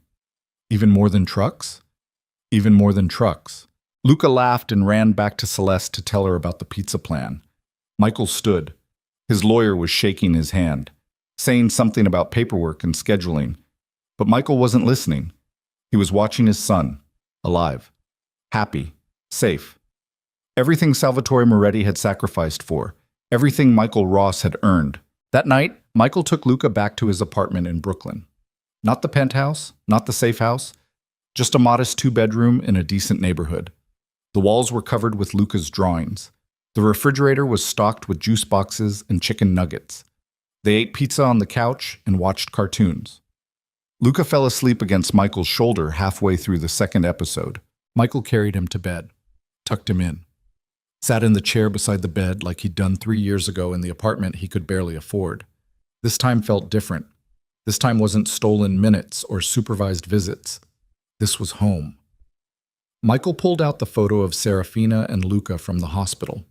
"Even more than trucks?" "Even more than trucks." Luca laughed and ran back to Celeste to tell her about the pizza plan. Michael stood. His lawyer was shaking his hand, saying something about paperwork and scheduling. But Michael wasn't listening. He was watching his son, alive, happy, safe. Everything Salvatore Moretti had sacrificed for, everything Michael Ross had earned. That night, Michael took Luca back to his apartment in Brooklyn. Not the penthouse, not the safe house, just a modest 2-bedroom in a decent neighborhood. The walls were covered with Luca's drawings. The refrigerator was stocked with juice boxes and chicken nuggets. They ate pizza on the couch and watched cartoons. Luca fell asleep against Michael's shoulder halfway through the 2nd episode. Michael carried him to bed, tucked him in, sat in the chair beside the bed like he'd done 3 years ago in the apartment he could barely afford. This time felt different. This time wasn't stolen minutes or supervised visits. This was home. Michael pulled out the photo of Serafina and Luca from the hospital.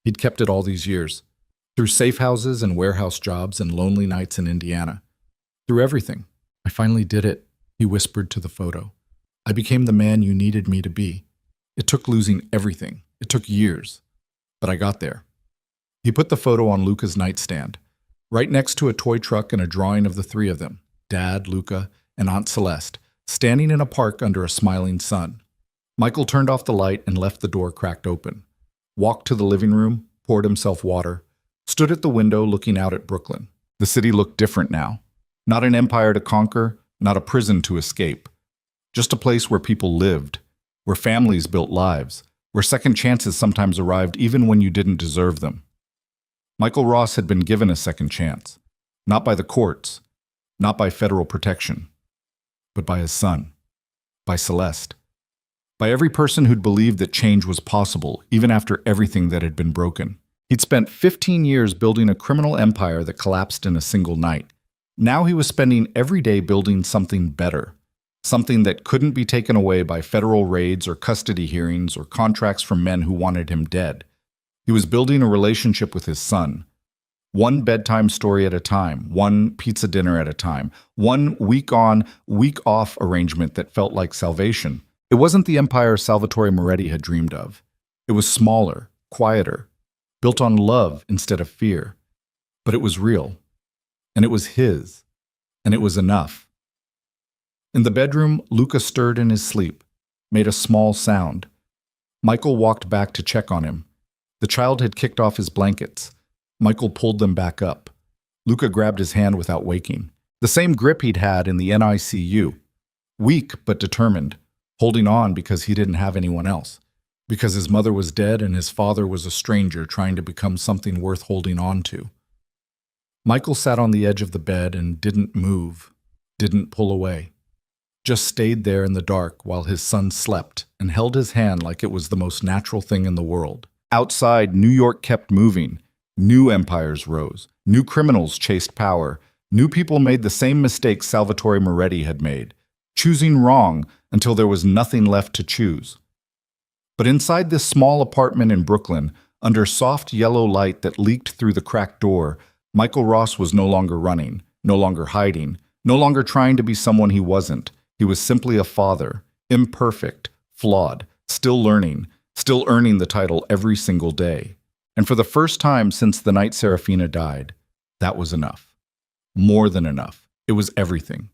He'd kept it all these years, through safe houses and warehouse jobs and lonely nights in Indiana. Through everything. "I finally did it," he whispered to the photo. "I became the man you needed me to be. It took losing everything. It took years. But I got there." He put the photo on Luca's nightstand, right next to a toy truck and a drawing of the 3 of them, Dad, Luca, and Aunt Celeste, standing in a park under a smiling sun. Michael turned off the light and left the door cracked open, walked to the living room, poured himself water, stood at the window looking out at Brooklyn. The city looked different now. Not an empire to conquer, not a prison to escape. Just a place where people lived, where families built lives, where second chances sometimes arrived even when you didn't deserve them. Michael Ross had been given a second chance, not by the courts, not by federal protection, but by his son, by Celeste, by every person who'd believed that change was possible, even after everything that had been broken. He'd spent 15 years building a criminal empire that collapsed in a single night. Now he was spending every day building something better, something that couldn't be taken away by federal raids or custody hearings or contracts from men who wanted him dead. He was building a relationship with his son. One bedtime story at a time, one pizza dinner at a time, one week-on, week-off arrangement that felt like salvation. It wasn't the empire Salvatore Moretti had dreamed of. It was smaller, quieter, built on love instead of fear. But it was real. And it was his. And it was enough. In the bedroom, Luca stirred in his sleep, made a small sound. Michael walked back to check on him. The child had kicked off his blankets. Michael pulled them back up. Luca grabbed his hand without waking. The same grip he'd had in the NICU. Weak but determined, holding on because he didn't have anyone else. Because his mother was dead and his father was a stranger trying to become something worth holding on to. Michael sat on the edge of the bed and didn't move, didn't pull away. Just stayed there in the dark while his son slept and held his hand like it was the most natural thing in the world. Outside, New York kept moving. New empires rose. New criminals chased power. New people made the same mistakes Salvatore Moretti had made, choosing wrong until there was nothing left to choose. But inside this small apartment in Brooklyn, under soft yellow light that leaked through the cracked door, Michael Ross was no longer running, no longer hiding, no longer trying to be someone he wasn't. He was simply a father, imperfect, flawed, still learning, still earning the title every single day. And for the first time since the night Serafina died, that was enough. More than enough. It was everything.